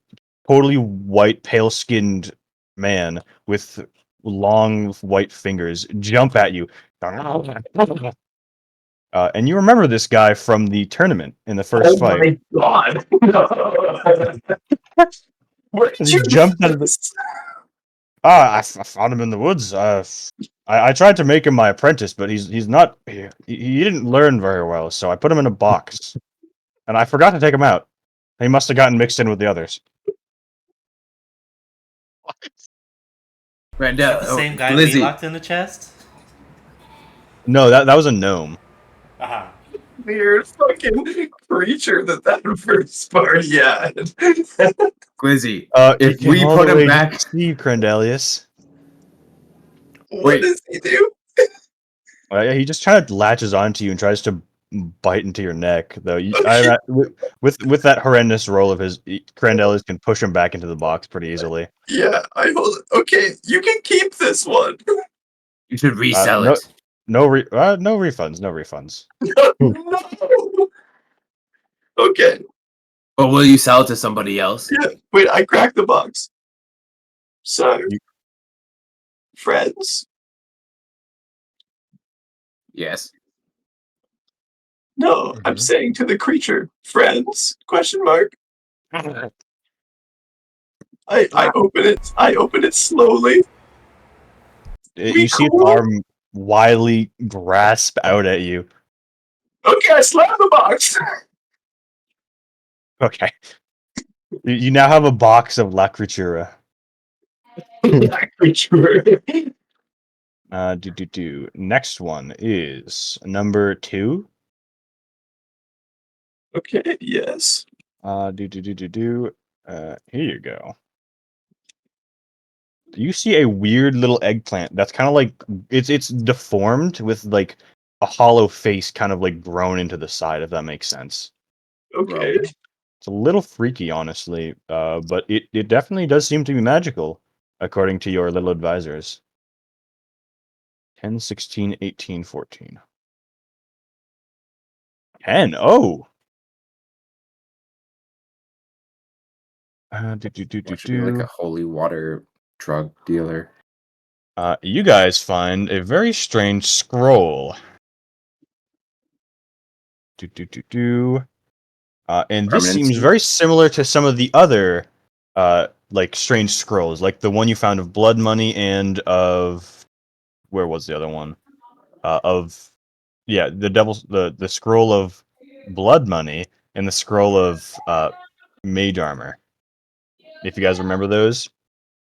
totally white, pale-skinned man with long white fingers jump at you. And you remember this guy from the tournament in the first Oh fight. my god! Where did He you jumped get out of the. this? I found him in the woods. I tried to make him my apprentice, but he's not. He didn't learn very well, so I put him in a box, and I forgot to take him out. He must have gotten mixed in with the others. Crandell, The same guy we Glizzy. locked in the chest? No, that was a gnome. Aha. Weird fucking creature that first party had. Glizzy. He If came we all put the him way back, to see Crandelius. What Wait. does he do? Yeah, he just kind of latches onto you and tries to bite into your neck. Though Okay. with that horrendous roll of his, Crandellis can push him back into the box pretty easily. Yeah, I hold it. Okay, you can keep this one. You should resell No, it. no refunds, no refunds. No. Okay. Or will you sell it to somebody else? Yeah. Wait, I cracked the box. So, You- friends? Yes. No, I'm Mhm. saying to the creature, friends? Question mark. I open it. I open it slowly. You see its arm wildly grasp out at you. Okay, I slam the box. Okay. You now have a box of La Creatura. Creature. Next one is number 2. Okay, yes. Here you go. You see a weird little eggplant that's kind of like it's deformed with like a hollow face kind of like grown into the side, if that makes sense. Okay. It's a little freaky, honestly, but it definitely does seem to be magical, according to your little advisors. 10, 16, 18, 14. 10. Oh! Or should be like a holy water drug dealer. You guys find a very strange scroll. And this seems Permanency? very similar to some of the other, like strange scrolls, like the one you found of blood money and of where was the other one? The scroll of blood money and the scroll of mage armor. If you guys remember those.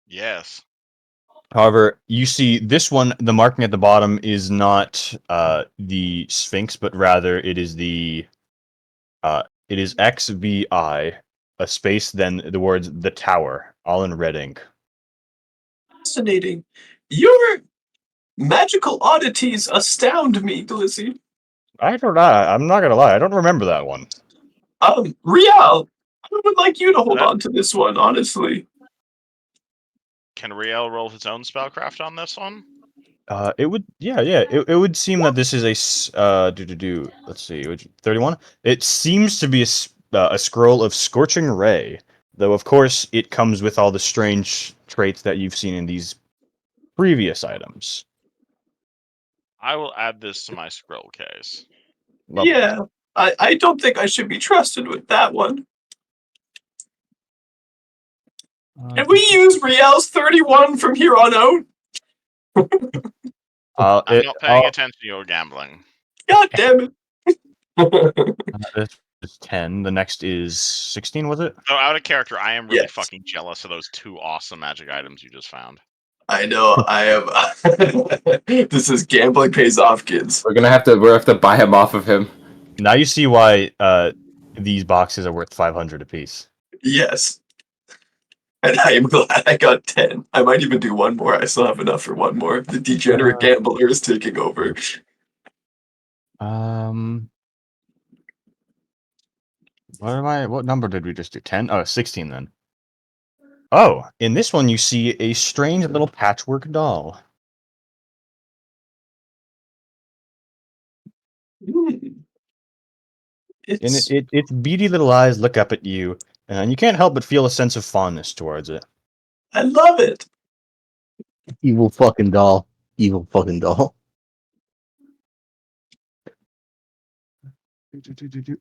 Yes. However, you see this one, the marking at the bottom is not the Sphinx, but rather it is XVI, a space, then the words the tower, all in red ink. Fascinating. Your magical oddities astound me, Glizzy. I don't know. I'm not gonna lie, I don't remember that one. Rial, I would like you to hold That- on to this one, honestly. Can Riel roll his own spellcraft on this one? It would, yeah. It would seem that this is let's see, 31. It seems to be a scroll of Scorching Ray, though of course it comes with all the strange traits that you've seen in these previous items. I will add this to my scroll case. Lovely. Yeah, I don't think I should be trusted with that one. Can we use Riel's 31 from here on out? I'm not paying attention to your gambling. God damn it. This is 10. The next is 16, was it? So out of character, I am really Yes. fucking jealous of those 2 awesome magic items you just found. I know, I am. This is gambling pays off, kids. We're gonna have to buy him off of him. Now you see why these boxes are worth 500 apiece. Yes. And I am glad I got 10. I might even do one more. I still have enough for one more. The degenerate gambler is taking over. What number did we just do? 10? Oh, 16 then. Oh, in this one you see a strange little patchwork doll. It's Its beady little eyes look up at you, and you can't help but feel a sense of fondness towards it. I love it. Evil fucking doll. Evil fucking doll.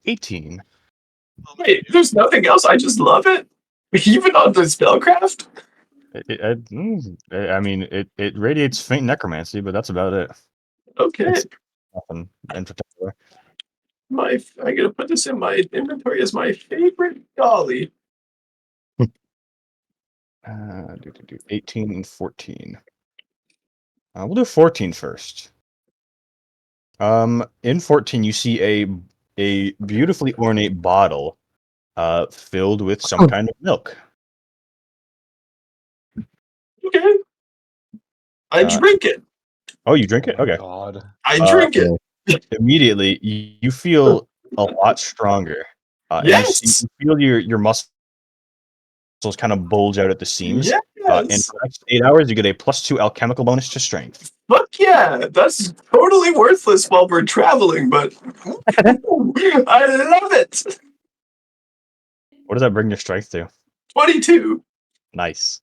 18. Wait, there's nothing else. I just love it. Even on the spellcraft. I mean, it radiates faint necromancy, but that's about it. Okay, It's nothing in particular. I'm gonna put this in my inventory as my favorite dolly. 18 and 14. We'll do 14 first. In 14, you see a beautifully ornate bottle, filled with some kind of milk. Okay. I drink it. Oh, you drink it? Oh my Okay. God. I drink it. Immediately, you feel a lot stronger. And Yes. you feel your muscles kind of bulge out at the seams. And Yes. for the next 8 hours, you get a +2 alchemical bonus to strength. Fuck yeah. That's totally worthless while we're traveling, but I love it. What does that bring your strength to? 22. Nice.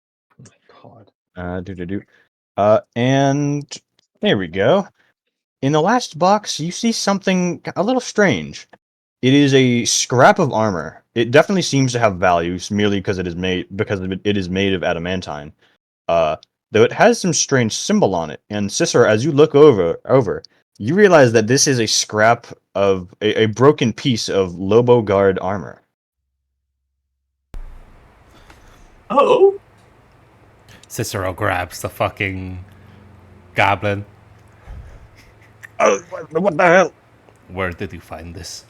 God. And there we go. In the last box, you see something a little strange. It is a scrap of armor. It definitely seems to have value merely because it is made of adamantine. Though it has some strange symbol on it. And Cicero, as you look over, you realize that this is a scrap of a broken piece of Lobo Guard armor. Oh. Cicero grabs the fucking goblin. Oh, what the hell? Where did you find this?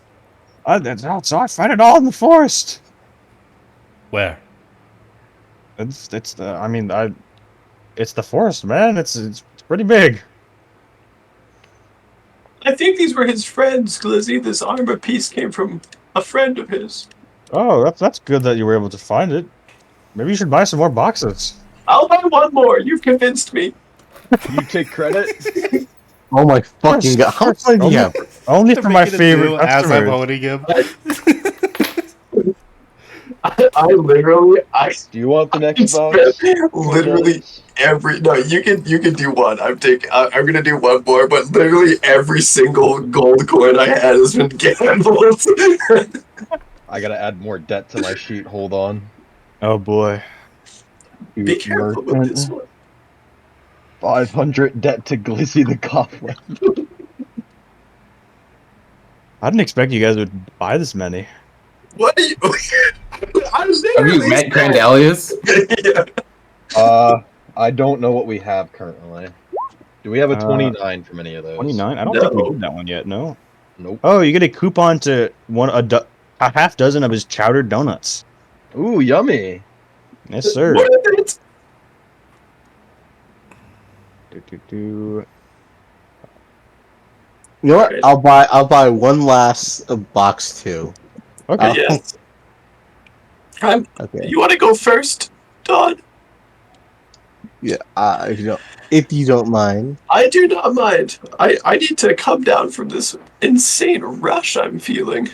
So I find it all in the forest. Where? It's the forest, man. It's pretty big. I think these were his friends, Glizzy. This armor piece came from a friend of his. Oh, that's good that you were able to find it. Maybe you should buy some more boxes. I'll buy one more. You've convinced me. You take credit? Oh my fucking god! How much money do you have? Only for my favorite as I'm customers. holding him. I literally, Do you want the next box? literally every. No, you can do one. I'm gonna do one more, but literally every single gold coin I had has been gambled. I gotta add more debt to my sheet. Hold on. Oh boy. Be careful with this one. 500 debt to Glizzy the Goblin. I didn't expect you guys would buy this many. What are you? Have you met Grandelius? Yeah. I don't know what we have currently. Do we have a Uh, 29 from any of those? 29? I don't think we No. did that one yet, no. Nope. Oh, you get a coupon to a half dozen of his chowdered donuts. Ooh, yummy. Yes, sir. What is it? Do. You know what? I'll buy one last box too. Okay. Yes. Okay. You want to go first, Don? Yeah. If you don't mind. I do not mind. I need to come down from this insane rush I'm feeling.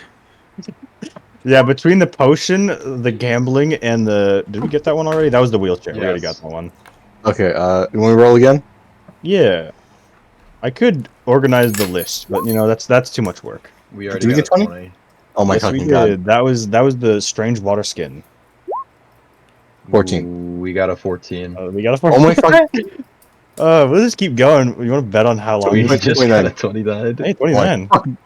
Yeah, between the potion, the gambling, and the... Did we get that one already? That was the wheelchair. We already got Yes. that one. Okay. You want to roll again? Yeah. I could organize the list, but, that's too much work. We already Did we got get 20? 20. Oh my Yes, we fucking god! did. That was the strange water skin. 14. Ooh, we got a 14. We got a 14. Oh my fucking! We'll just keep going. You want to bet on how So long? we this just 29. got a 29. Hey, 29.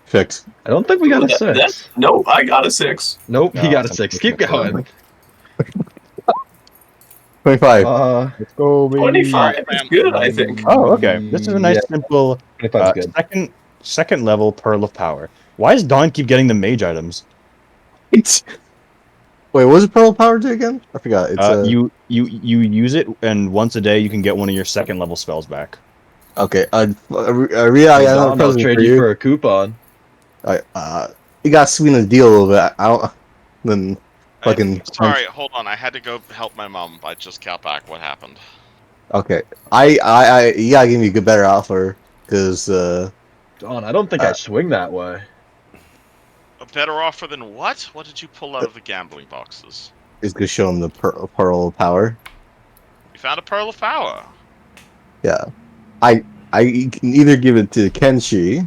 Fix. I don't think we got a 6. No, I got a 6. Nope, he No, got a something 6. Keep different. going. 25. Let's go, baby. 25 is good, I think. Oh, okay. This is a nice, simple 25's good. second level Pearl of Power. Why does Dawn keep getting the mage items? Wait, what was it Pearl Power to again? I forgot. It's You use it, and once a day you can get one of your second level spells back. okay. Rhea, I got Don, another I'll present trade for you you. for a coupon. You got to sweeten the deal a little bit. I don't. Then fucking. Sorry, hold on. I had to go help my mom. I just got back. What happened? Okay. You gotta give me a good better offer because Don, I don't think I swing that way. A better offer than what? What did you pull out of the gambling boxes? it's gonna show him the Pearl Power. You found a pearl of power. Yeah. I can either give it to Kenshi,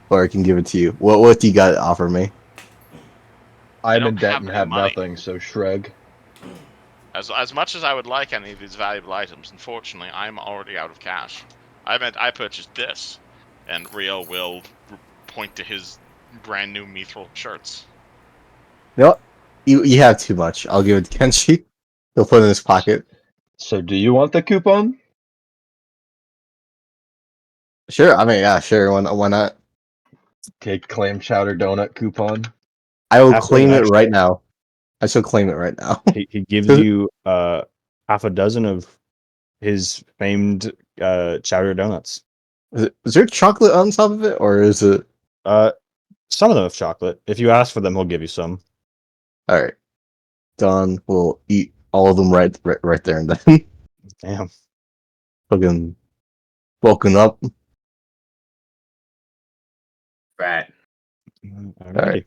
or I can give it to you. What do you got to offer me? I'm don't in debt have and any have money. nothing, so shrug. As much as I would like any of these valuable items, unfortunately, I'm already out of cash. I purchased this, and Rio will point to his brand new mithril shirts. You know what? You have too much. I'll give it to Kenshi. He'll put it in his pocket. So do you want the coupon? Sure. I mean, yeah, sure. Why not? Take clam chowder donut coupon. I will After claim it actually- right now. I shall claim it right now. He gives you half a dozen of his famed chowder donuts. Is there chocolate on top of it, or is it? Some of them have chocolate. If you ask for them, he'll give you some. All right, Don will eat all of them right there and then. Damn. Fucking woken up. Rat. Alrighty.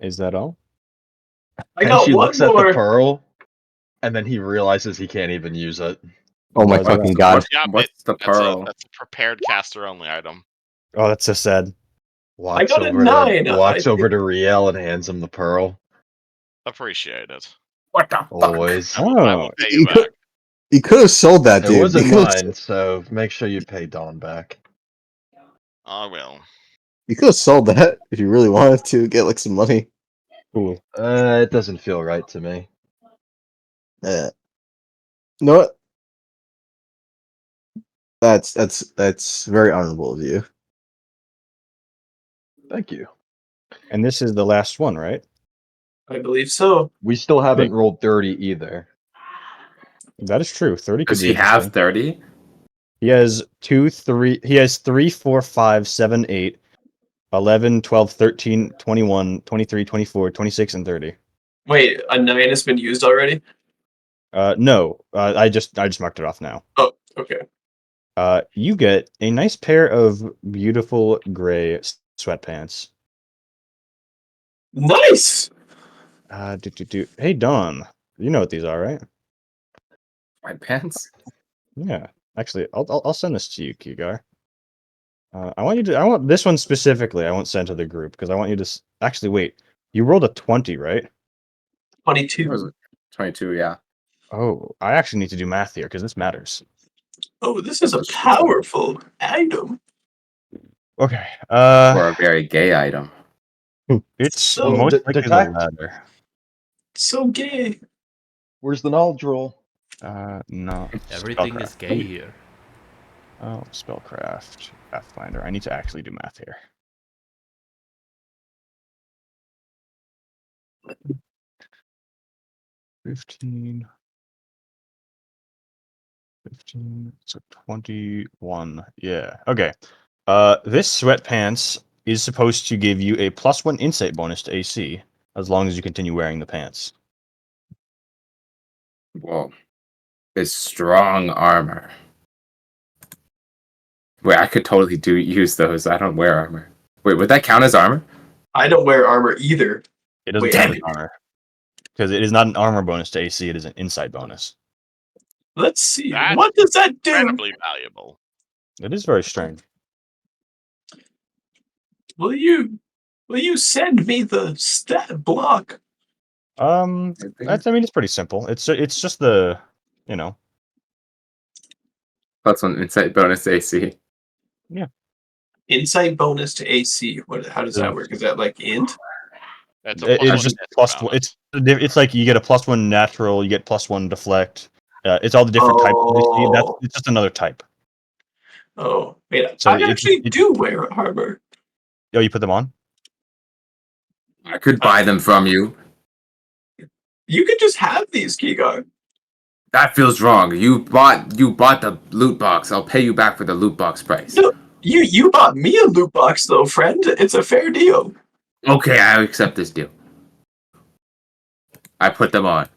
Is that all? I got He one looks at the more. pearl, and then he realizes he can't even use it. Oh my Why is that? fucking god! What's the pearl? That's a prepared caster only item. Oh, that's so sad. Walks got a over 9. to walks over to Riel and hands him the pearl. Appreciate it. What the fuck? Always. I Oh, will pay you back. You could have sold that, It dude. wasn't You could've- mine, so make sure you pay Don back. I will. You could have sold that if you really wanted to get like some money. cool. It doesn't feel right to me. You know what? That's very honorable of you. Thank you. And this is the last one, right? I believe so. We still haven't rolled 30 either. That is true. 30 could Does be he have interesting. 30? He has 2, 3. He has 3, 4, 5, 7, 8, 11, 12, 13, 21, 23, 24, 26, and 30. Wait, a 9 has been used already? No. I just marked it off now. Oh, okay. You get a nice pair of beautiful gray sweatpants. Nice! Hey, Don. You know what these are, right? My pants? Yeah. Actually, I'll send this to you, Kigar. I want this one specifically. I won't send to the group because I want you to. Actually, wait. You rolled a 20, right? 22. 22, yeah. Oh, I actually need to do math here because this matters. Oh, this is a powerful item. Okay. Or a very gay item. It's So most likely the detect- latter. So gay. Where's the knowledge roll? No. Everything is Spellcraft. gay here. Oh, spellcraft, Pathfinder. I need to actually do math here. $15. So 21. Yeah. Okay. This sweatpants is supposed to give you a +1 insight bonus to AC as long as you continue wearing the pants. Whoa. It's strong armor. Wait, I could totally use those. I don't wear armor. Wait, would that count as armor? I don't wear armor either. It doesn't Wait, count damn as it. armor because it is not an armor bonus to AC. It is an insight bonus. Let's see. That's What does that do? Incredibly valuable. It is very strange. Will you send me the stat block? That's. I mean, it's pretty simple. It's just the, you know. Plus 1 insight bonus AC. Insight bonus to AC. How does that work? Is that like int? That's a It's just plus one. bonus. It's like you get a +1 natural, you get +1 deflect. It's all the different types. Oh. It's just another type. Oh, wait. So I actually do wear armor. Oh, you put them on? I could buy them from you. You could just have these, Kigar. That feels wrong. You bought the loot box. I'll pay you back for the loot box price. No, you bought me a loot box though, friend. It's a fair deal. Okay, I accept this deal. I put them on.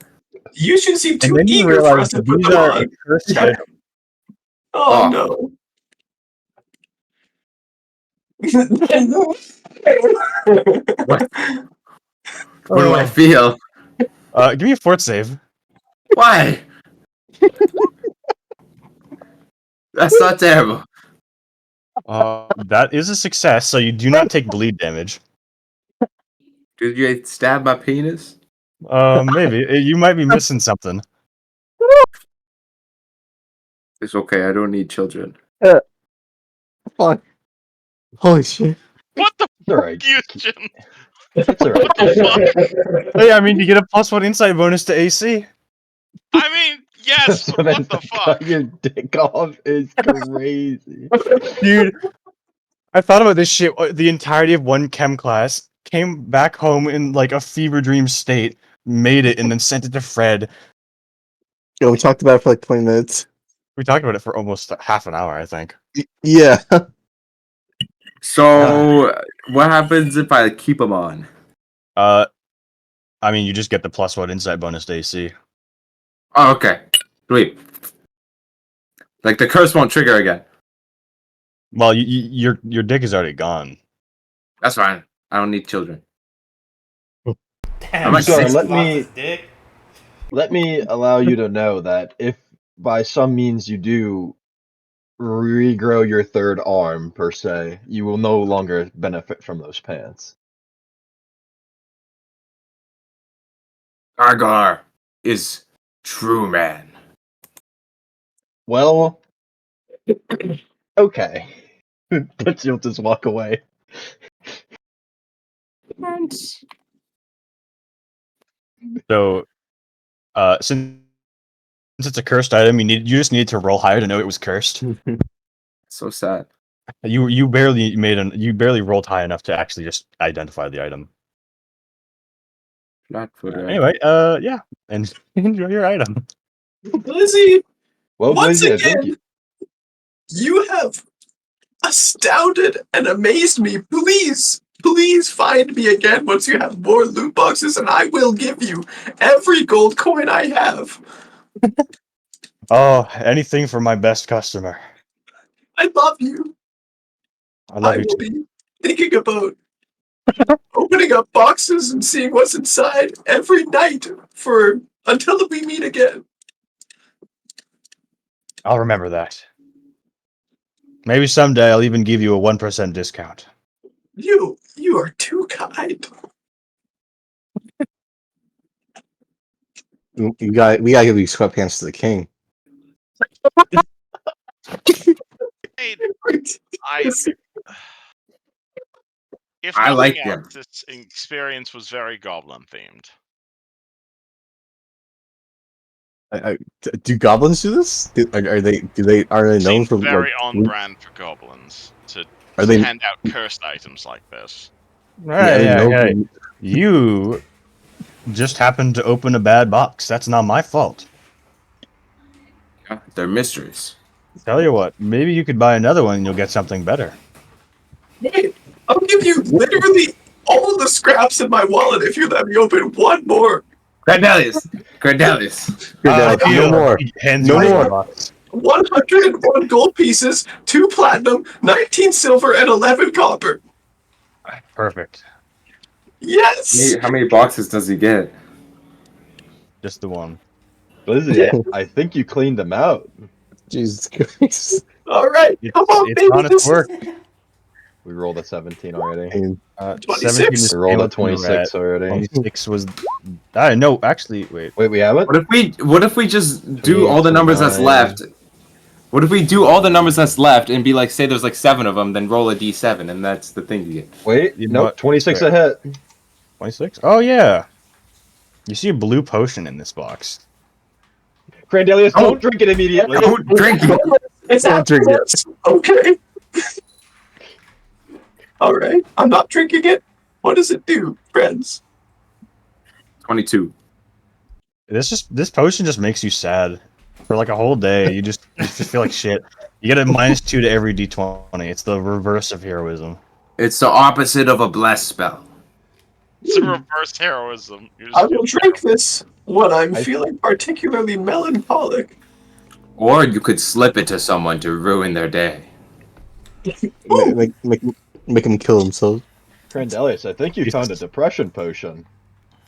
You should seem And too then you eager for realize us to that put these them are a on. cursed item. Oh Oh. no. What? What do I feel? Give me a fort save. Why? That's not terrible. That is a success, so you do not take bleed damage. Did you stab my penis? Maybe. You might be missing something. It's okay. I don't need children. Fuck. Holy shit. What the It's alright. Eusgen? It's alright. What the fuck? Hey, I mean, you get a +1 insight bonus to AC. I mean, yes, So but then what the to fuck? cut your dick off is crazy. Dude, I thought about this shit the entirety of one chem class, came back home in like a fever dream state, made it, and then sent it to Fred. Yeah, we talked about it for like 20 minutes. We talked about it for almost half an hour, I think. Yeah. So, what happens if I keep them on? I mean, you just get the +1 insight bonus to AC. Oh, okay. Sweet. Like the curse won't trigger again. Well, your dick is already gone. That's fine. I don't need children. Damn, I'm like Sir, Six let lost me his dick. let me allow you to know that if by some means you do regrow your third arm per se, you will no longer benefit from those pants. Gargar is true man. Well, okay. But you'll just walk away. So, since it's a cursed item, you just need to roll higher to know it was cursed. So sad. You barely rolled high enough to actually just identify the item. Flat-footed. Anyway, yeah, and enjoy your item. Lizzie, Well, once Blizzy, I think again, you have astounded and amazed me. Please find me again once you have more loot boxes, and I will give you every gold coin I have. Oh, anything for my best customer. I love you. I love you will too. be thinking about opening up boxes and seeing what's inside every night for until we meet again. I'll remember that. Maybe someday I'll even give you a 1% discount. You are too kind. We gotta give these sweatpants to the king. Hey, I if I nothing like else, them. this experience was very goblin themed. Do goblins do this? Are they known Seems for very like? on brand for goblins to Are they? hand out cursed items like this. Are they known Hey, for- you just happened to open a bad box. That's not my fault. They're mysteries. Tell you what, maybe you could buy another one and you'll get something better. Wait, I'll give you literally all the scraps in my wallet if you let me open one more. Cordelius! Cordelius! No more. Hands No you the more. box. 101 gold pieces, 2 platinum, 19 silver, and 11 copper. Perfect. Yes! How many boxes does he get? Just the one. Blizzy, I think you cleaned them out. Jesus Christ! Alright, come on, It's baby. honest work. We rolled a 17 already. And 26. 17 is We rolled a able to 26 already. 26 was. No, actually, wait. Wait, we haven't? What if we just do 28, all the numbers that's 29. left? What if we do all the numbers that's left and be like, say there's like 7 of them, then roll a d7, and that's the thing you get. Wait, You know nope, what? 26 Wait. a hit. 26? Oh, yeah. You see a blue potion in this box. Crandelius, Oh. don't drink it immediately. Don't drink it! It's Don't drink it. afterwards. Okay. Alright, I'm not drinking it. What does it do, friends? 22. This potion just makes you sad for like a whole day. You just feel like shit. You get a -2 to every d20. It's the reverse of heroism. It's the opposite of a blessed spell. It's a reverse heroism. You just I feel will drink this when I'm feeling particularly melancholic. Or you could slip it to someone to ruin their day. make him kill himself. Crandelius, I think you found a depression potion.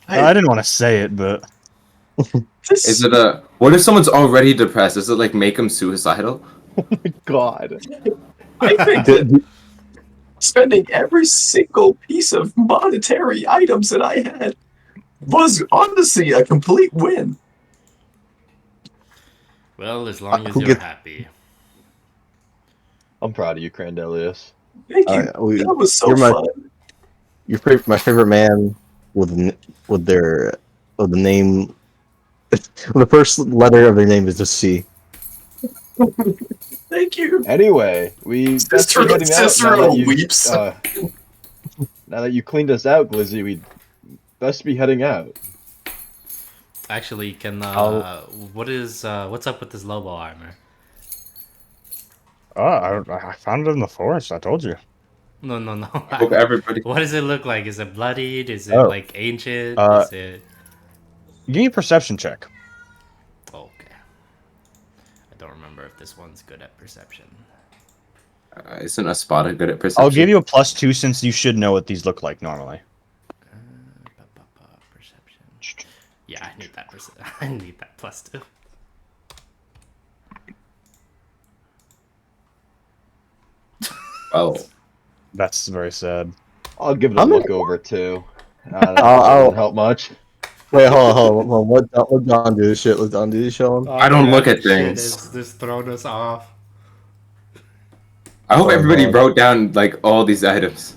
I didn't want to say it, but This, Is it a... What if someone's already depressed? Does it like make them suicidal? God. I think that spending every single piece of monetary items that I had was honestly a complete win. Well, as long as who you're gets- happy. I'm proud of you, Crandelius. Thank you. That was so you're fun. my favorite man with the name. The first letter of their name is a C. Thank you. Anyway, we best be heading out now Cicero that you weeps. now that you cleaned us out, Glizzy. We best be heading out. Actually, can what's up with this Lobo armor? Oh, I found it in the forest. I told you. No, no, no. I hope everybody. What does it look like? Is it bloodied? Is it Oh. like ancient? Uh, Is it Give me a perception check. okay? I don't remember if this one's good at perception. Isn't a spotter good at perception? I'll give you a +2 since you should know what these look like normally. Perception. Yeah, I need that. I need that +2. Oh, That's very sad. I'll give it a I'm look over too. That I'll- doesn't help much. Wait, hold on. Let Don do this shit. Let Don do this show him. I don't look at Shit things. is just throwing us off. I hope everybody God. wrote down like all these items.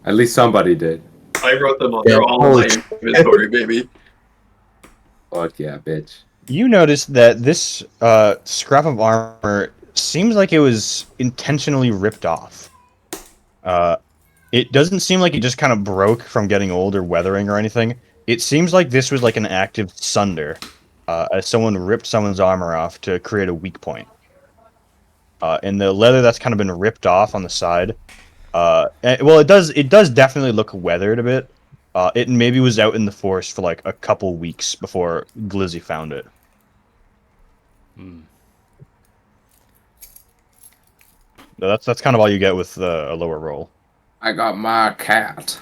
At least somebody did. I wrote them all. Yeah, They're all in holy my inventory, baby. Fuck yeah, bitch. You notice that this scrap of armor seems like it was intentionally ripped off. It doesn't seem like it just kind of broke from getting old or weathering or anything. It seems like this was like an active sunder, as someone ripped someone's armor off to create a weak point. And the leather that's kind of been ripped off on the side, well, it does definitely look weathered a bit. It maybe was out in the forest for like a couple weeks before Glizzy found it. That's kind of all you get with a lower roll. I got my cat.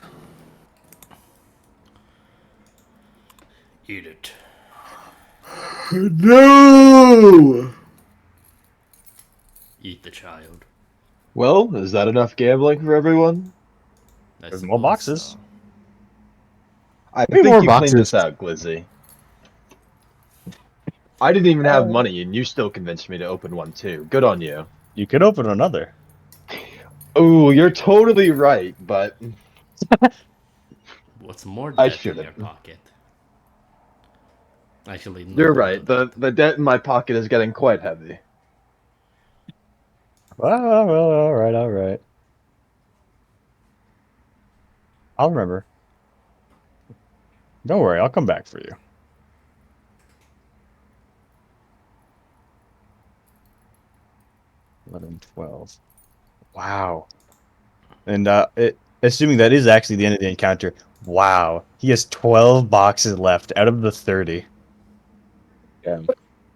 Eat it. No! Eat the child. Well, is that enough gambling for everyone? I There's more suppose boxes. so. I Maybe think more you boxes. cleaned this out, Glizzy. I didn't even have money, and you still convinced me to open one too. Good on you. You could open another. Oh, you're totally right, but What's more I debt in should've. your pocket? Actually, no, you're no, right. no, The debt in my pocket is getting quite heavy. Well, all right. I'll remember. Don't worry, I'll come back for you. $11, $12. Wow. And assuming that is actually the end of the encounter, wow, he has 12 boxes left out of the 30. Yeah.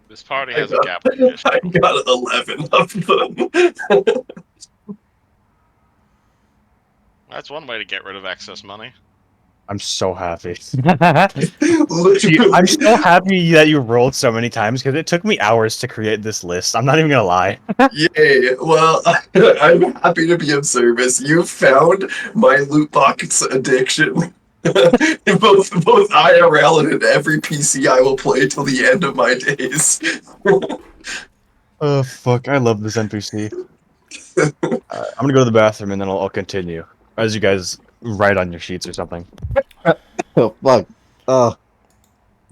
This party I has a got, gambling issue. I got 11 of them. That's one way to get rid of excess money. I'm so happy. Literally. I'm so happy that you rolled so many times because it took me hours to create this list. I'm not even gonna lie. Yay. Well, I'm happy to be of service. You found my loot box addiction. both IRL and in every PC I will play till the end of my days. Oh fuck! I love this NPC. I'm gonna go to the bathroom and then I'll continue as you guys write on your sheets or something. Oh fuck. Oh,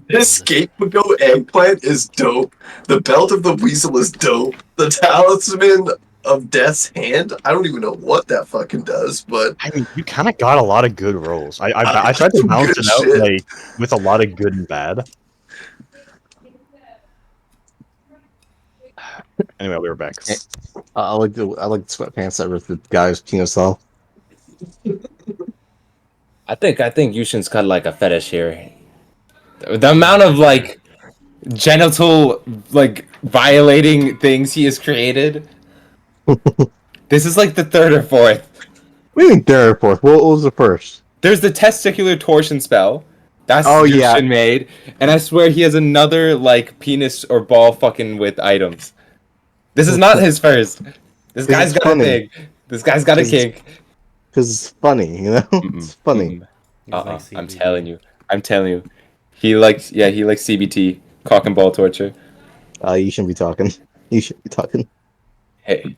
This scapegoat eggplant is dope. The belt of the weasel is dope. The talisman of death's hand. I don't even know what that fucking does, but I mean, you kind of got a lot of good rolls. I tried to some balance good it out shit. like with a lot of good and bad. Anyway, we were back. I like the sweatpants that ripped the guy's penis off. I think Yushin's got like a fetish here. The amount of like genital like violating things he has created. This is like the third or fourth. We think third or fourth. What was the first? There's the testicular torsion spell. That's Oh, Yushin yeah. made. And I swear he has another like penis or ball fucking with items. This is not his first. This guy's it's got funny. a thing. This guy's got a 'Cause it's- kink. Because it's funny, you know? It's funny. He's like I'm CBD. telling you. I'm telling you. He likes CBT, cock and ball torture. You shouldn't be talking. You should be talking. Hey,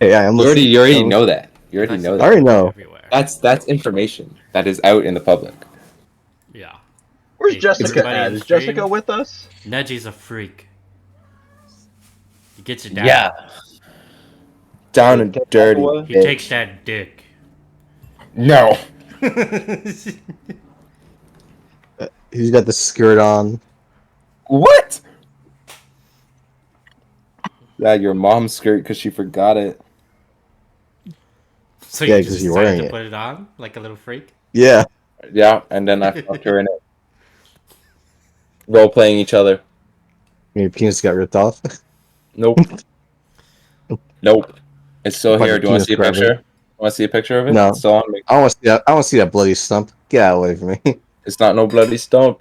Hey, I'm you listening. already know that. You already Nice know to that. I already meet you know. everywhere. That's information that is out in the public. Yeah. Where's Hey, Jessica everybody at? in Is stream? Jessica with us? Neji's a freak. He gets you down. Yeah. Down and dirty. He bitch. takes that dick. No. He's got the skirt on. What? Yeah, your mom's skirt because she forgot it. So Yeah, you 'cause just you're decided wearing to it. put it on like a little freak? Yeah. Yeah, and then I fucked her in it. Role playing each other. Your penis got ripped off. Nope. Nope. It's still Bunch here. of Do you want to penis see a grabbing. picture? Want to see a picture of it? No. It's still on me. I want to see that. I want to see that bloody stump. Get out away from me. It's not no bloody stump.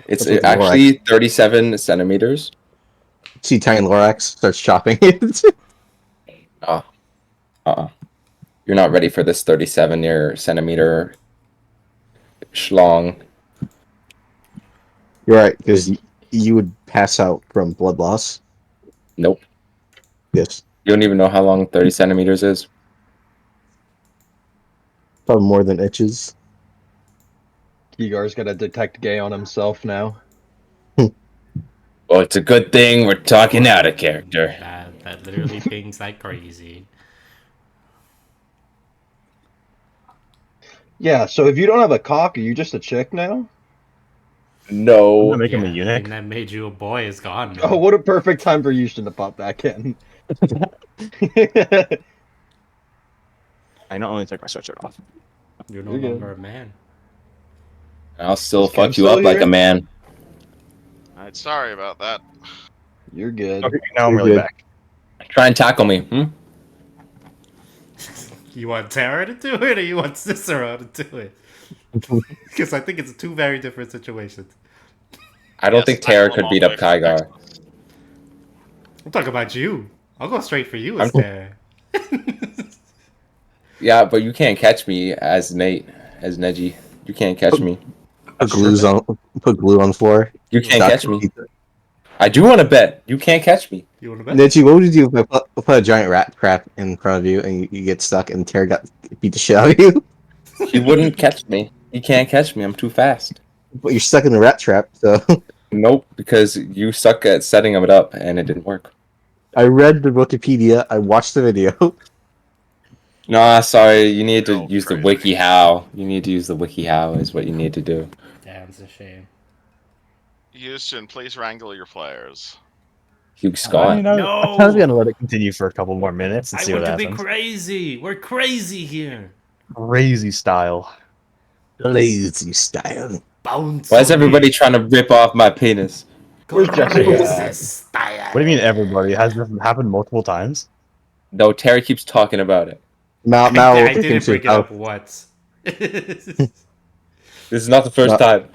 It's That's what the actually 37 centimeters. See tiny Lorax starts chopping it. Ah, You're not ready for this 37 centimeter schlong. You're right, because you would pass out from blood loss. Nope. Yes. You don't even know how long 30 centimeters is. Probably more than itches. Igor's gonna detect gay on himself now. Well, it's a good thing we're talking out of character. That literally pings like crazy. Yeah, so if you don't have a cock, are you just a chick now? I'm No. gonna make him a Yeah, eunuch. and that made you a boy is gone, man. Oh, what a perfect time for Houston to pop back in. I not only take my sweatshirt off. You're no You're good. longer a man. I'll still Is Ken fuck you still up like here? a man. Alright, sorry about that. You're good. Okay, now I'm You're really good. back. Try and tackle me. You want Tara to do it or you want Cicero to do it? Because I think it's two very different situations. I don't Yes, think tackle Tara him could all beat the up way from Kygar. I'm talking about you. I'll go straight for you as Tara. Yeah, but you can't catch me as Nate, as Neji. You can't catch me. Put glue on floor. You can't Doc- catch me. I do want to bet. You can't catch me. You want to bet? Nichi, what would you do if I put a giant rat trap in front of you and you get stuck and Tara beat the shit out of you? He wouldn't catch me. He can't catch me. I'm too fast. But you're stuck in the rat trap, so Nope, because you suck at setting it up and it didn't work. I read the Wikipedia, I watched the video. Nah, sorry. You need to Oh, use the crazy. wiki how. You need to use the wiki how is what you need to do. Damn, it's a shame. Houston, please wrangle your players. Hugh I Scott. mean, I No! was gonna let it continue for a couple more minutes and I see want what to be happens. crazy. We're crazy here. Crazy style. Lazy style. Bounce. Why is on everybody me. trying to rip off my penis? Where's Jessica Crazy at? style. What do you mean everybody? Has this happened multiple times? No, Terry keeps talking about it. Mal I came didn't to bring his it up house. once. This is not the first No. time.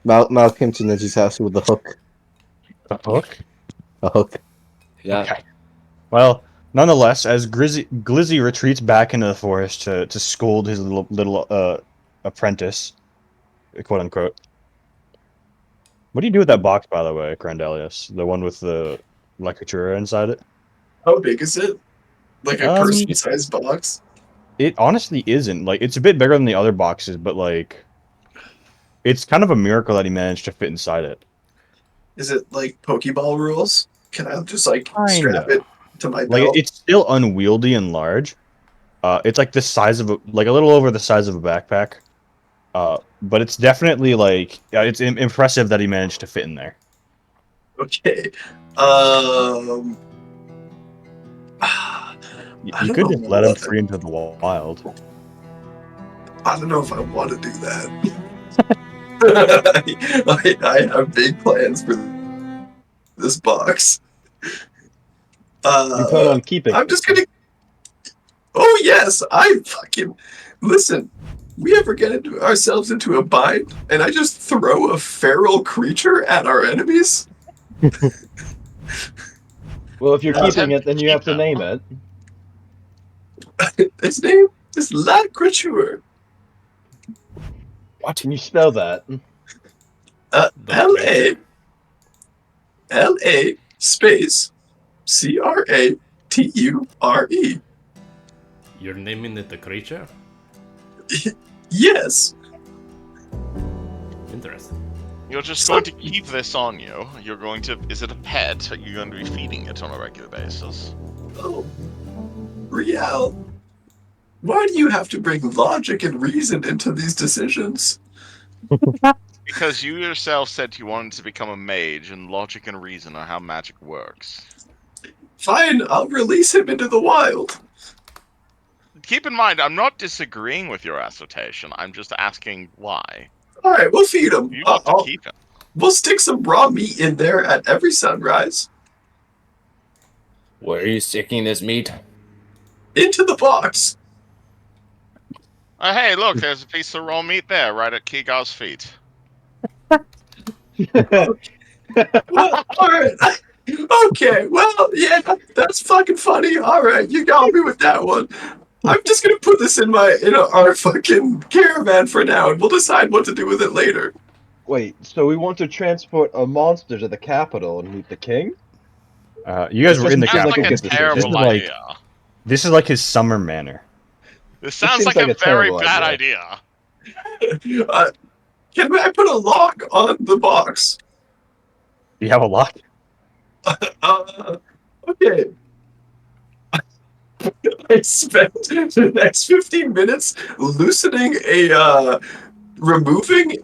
Mal came to Nichi's house with a hook. A hook? A hook. Yeah. Okay. Well, nonetheless, as Glizzy retreats back into the forest to scold his little apprentice, quote unquote. What do you do with that box, by the way, Grandelius? The one with the Lectura inside it? How big is it? Like a Um, person-sized box? It honestly isn't. Like, it's a bit bigger than the other boxes, but like, it's kind of a miracle that he managed to fit inside it. Is it like Pokeball rules? Can I just like strap Kinda. it to my Like, belt? it's still unwieldy and large. It's like the size of like a little over the size of a backpack. But it's definitely like it's impressive that he managed to fit in there. Okay. You, I you don't could know just let him what- free into the wild. I don't know if I want to do that. I have big plans for this box. You plan on keeping I'm it. just gonna. Oh yes, I fucking listen. We ever get ourselves into a bind, and I just throw a feral creature at our enemies? Well, if you're Uh, keeping it, then you have to keep name it. His name is La Creature. Can you spell that? The L-A L-A space C-R-A-T-U-R-E. You're naming it the creature? Yes. Interesting. You're just going to keep this on you. You're going to. Is it a pet? Are you going to be feeding it on a regular basis? Oh, Riel. Why do you have to bring logic and reason into these decisions? Because you yourself said you wanted to become a mage, and logic and reason are how magic works. Fine, I'll release him into the wild. Keep in mind, I'm not disagreeing with your assertion. I'm just asking why. All right, we'll feed him. You want to keep him. We'll stick some raw meat in there at every sunrise. Where are you sticking this meat? Into the box. Hey, look, there's a piece of raw meat there, right at Kigar's feet. Well, all right. Okay, well, yeah, that's fucking funny. All right, you got me with that one. I'm just gonna put this in our fucking caravan for now, and we'll decide what to do with it later. Wait, so we want to transport a monster to the capital and meet the king? You guys This were in the doesn't seem Sounds like like a a capital. good decision. This terrible is like idea. this is like his summer manor. This sounds seems like like a a very terrible bad idea. idea. Can I put a lock on the box? Do you have a lock? Okay. I spent the next 15 minutes removing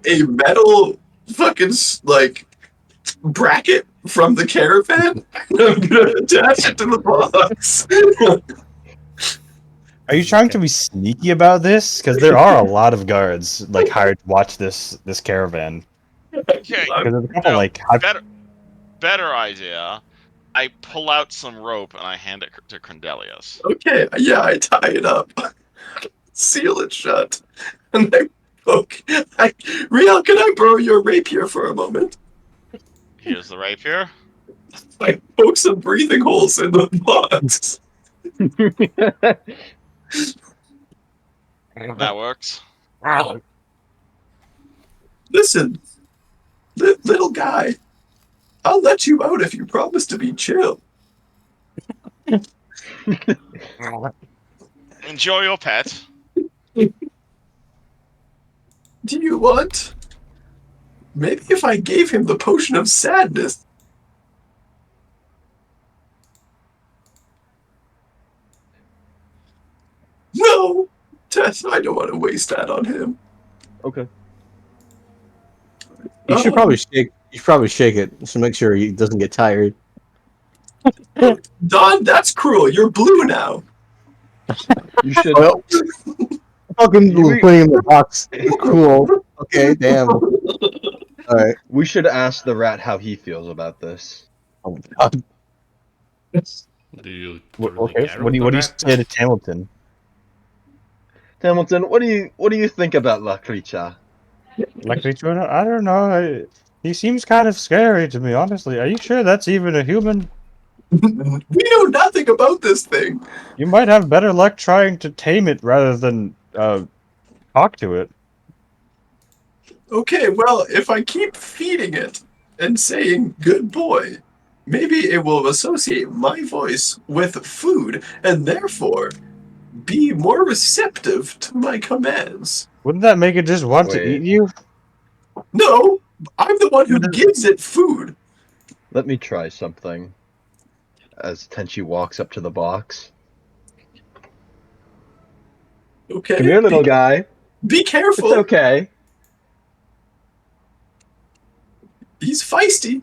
a metal fucking bracket from the caravan. I'm gonna attach it to the box. Are you trying to be sneaky about this? Because there are a lot of guards like hired to watch this caravan. Okay, Because there's a couple no, like better idea. I pull out some rope and I hand it to Crendelius. Okay, yeah, I tie it up, seal it shut, and I poke. Riel, can I borrow your rapier for a moment? Here's the rapier. I poke some breathing holes in the box. That works. Listen, little guy, I'll let you out if you promise to be chill. Enjoy your pet. Do you want? Maybe if I gave him the potion of sadness. No, Tess, I don't want to waste that on him. Okay. You should probably shake. You should probably shake it to make sure he doesn't get tired. Don, that's cruel. You're blue now. You should. Well, fucking You- putting in the box. Cool. Okay, damn. All right. We should ask the rat how he feels about this. Oh my god. Do you What, truly okay. care What do about you that? say to Hamilton? Hamilton, what do you think about La Creature? Like I don't know. He seems kind of scary to me, honestly. Are you sure that's even a human? We know nothing about this thing. You might have better luck trying to tame it rather than talk to it. Okay, well, if I keep feeding it and saying good boy, maybe it will associate my voice with food and therefore be more receptive to my commands. Wouldn't that make it just want to Wait. eat you? No, I'm the one who gives it food. Let me try something. As Tenchi walks up to the box. Okay. Come here, little guy. Be It's careful. okay. He's feisty.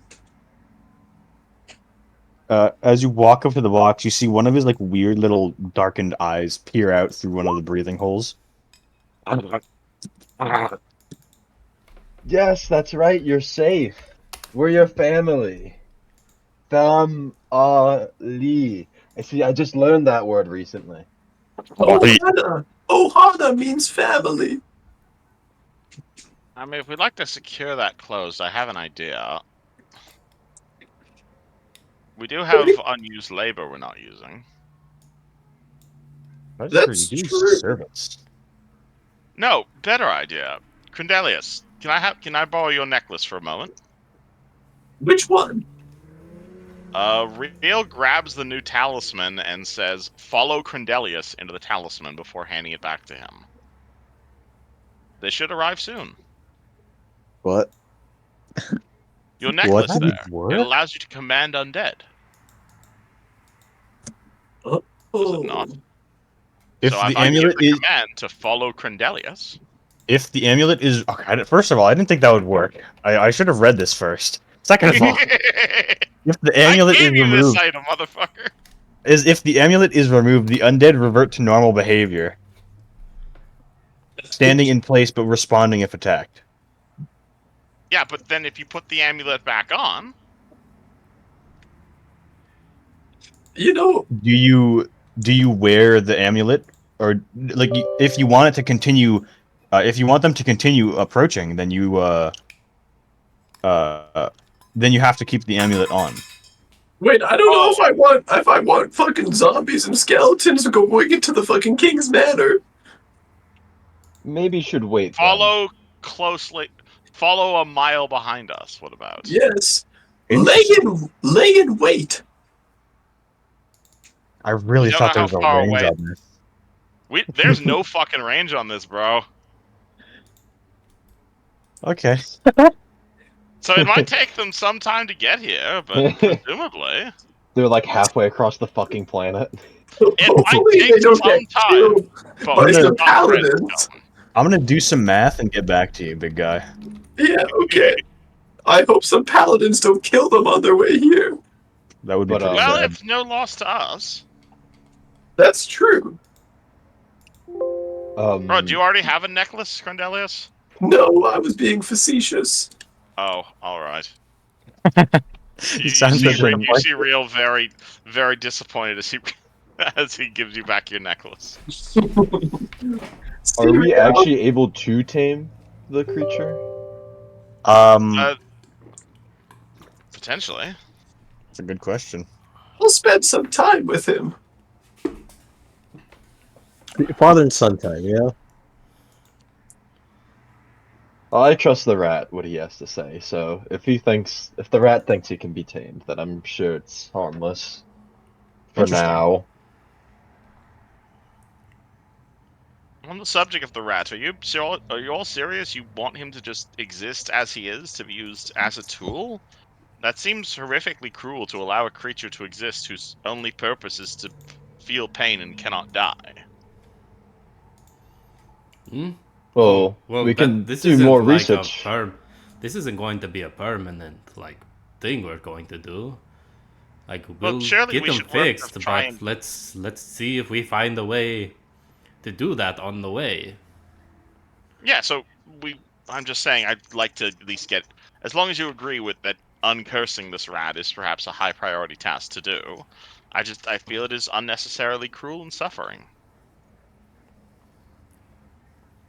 As you walk up to the box, you see one of his like weird little darkened eyes peer out through one of the breathing holes. Yes, that's right. You're safe. We're your family. Fam-ali. I see. I just learned that word recently. Ohana. Ohana means family. I mean, if we'd like to secure that closed, I have an idea. We do have unused labor we're not using. That's true. Servants. No, better idea. Crendelius, can I borrow your necklace for a moment? Which one? Real grabs the new talisman and says, "Follow Crendelius into the talisman" before handing it back to him. They should arrive soon. What? Your necklace What? there. What? It allows you to command undead. Oh. Does it not? If So the if I give amulet the is command to follow Crendelius, If the amulet is okay, first of all, I didn't think that would work. I should have read this first. Second of all, if the I amulet is gave you this removed, item, motherfucker. if the amulet is removed, the undead revert to normal behavior, standing in place but responding if attacked. Yeah, but then if you put the amulet back on, You know, Do you wear the amulet, or like if you want it to continue, if you want them to continue approaching, then then you have to keep the amulet on. wait, I don't know if I want fucking zombies and skeletons going into the fucking king's manor. Maybe should wait. Then. follow closely. Follow a mile behind us. What about? Yes. Interesting. Lay in wait. I really We don't thought know there how was a far range away. on this. There's no fucking range on this, bro. Okay. So it might take them some time to get here, but presumably They're like halfway across the fucking planet. Hopefully take they don't some get time. killed but by I'm some gonna- paladins. I'm gonna do some math and get back to you, big guy. Yeah, okay. I hope some paladins don't kill them on their way here. That would be But, pretty Well, sad. it's no loss to us. That's true. Bro, do you already have a necklace, Crendelius? No, I was being facetious. Oh, all right. You sound so You see real very, very disappointed as he gives you back your necklace. Are we actually able to tame the creature? Potentially. That's a good question. I'll spend some time with him. Father and son time, you know? I trust the rat, what he has to say. So if the rat thinks he can be tamed, then I'm sure it's harmless. For Interesting. now. On the subject of the rat, are you all serious? You want him to just exist as he is, to be used as a tool? That seems horrifically cruel to allow a creature to exist whose only purpose is to feel pain and cannot die. Hmm? Well, Well, we can this do isn't more like research. This isn't going to be a permanent thing we're going to do. Like Well, we'll surely get we them should work to fixed, try but and- let's see if we find a way to do that on the way. Yeah, so I'm just saying I'd like to at least get, as long as you agree with that, uncursing this rat is perhaps a high priority task to do. I feel it is unnecessarily cruel and suffering.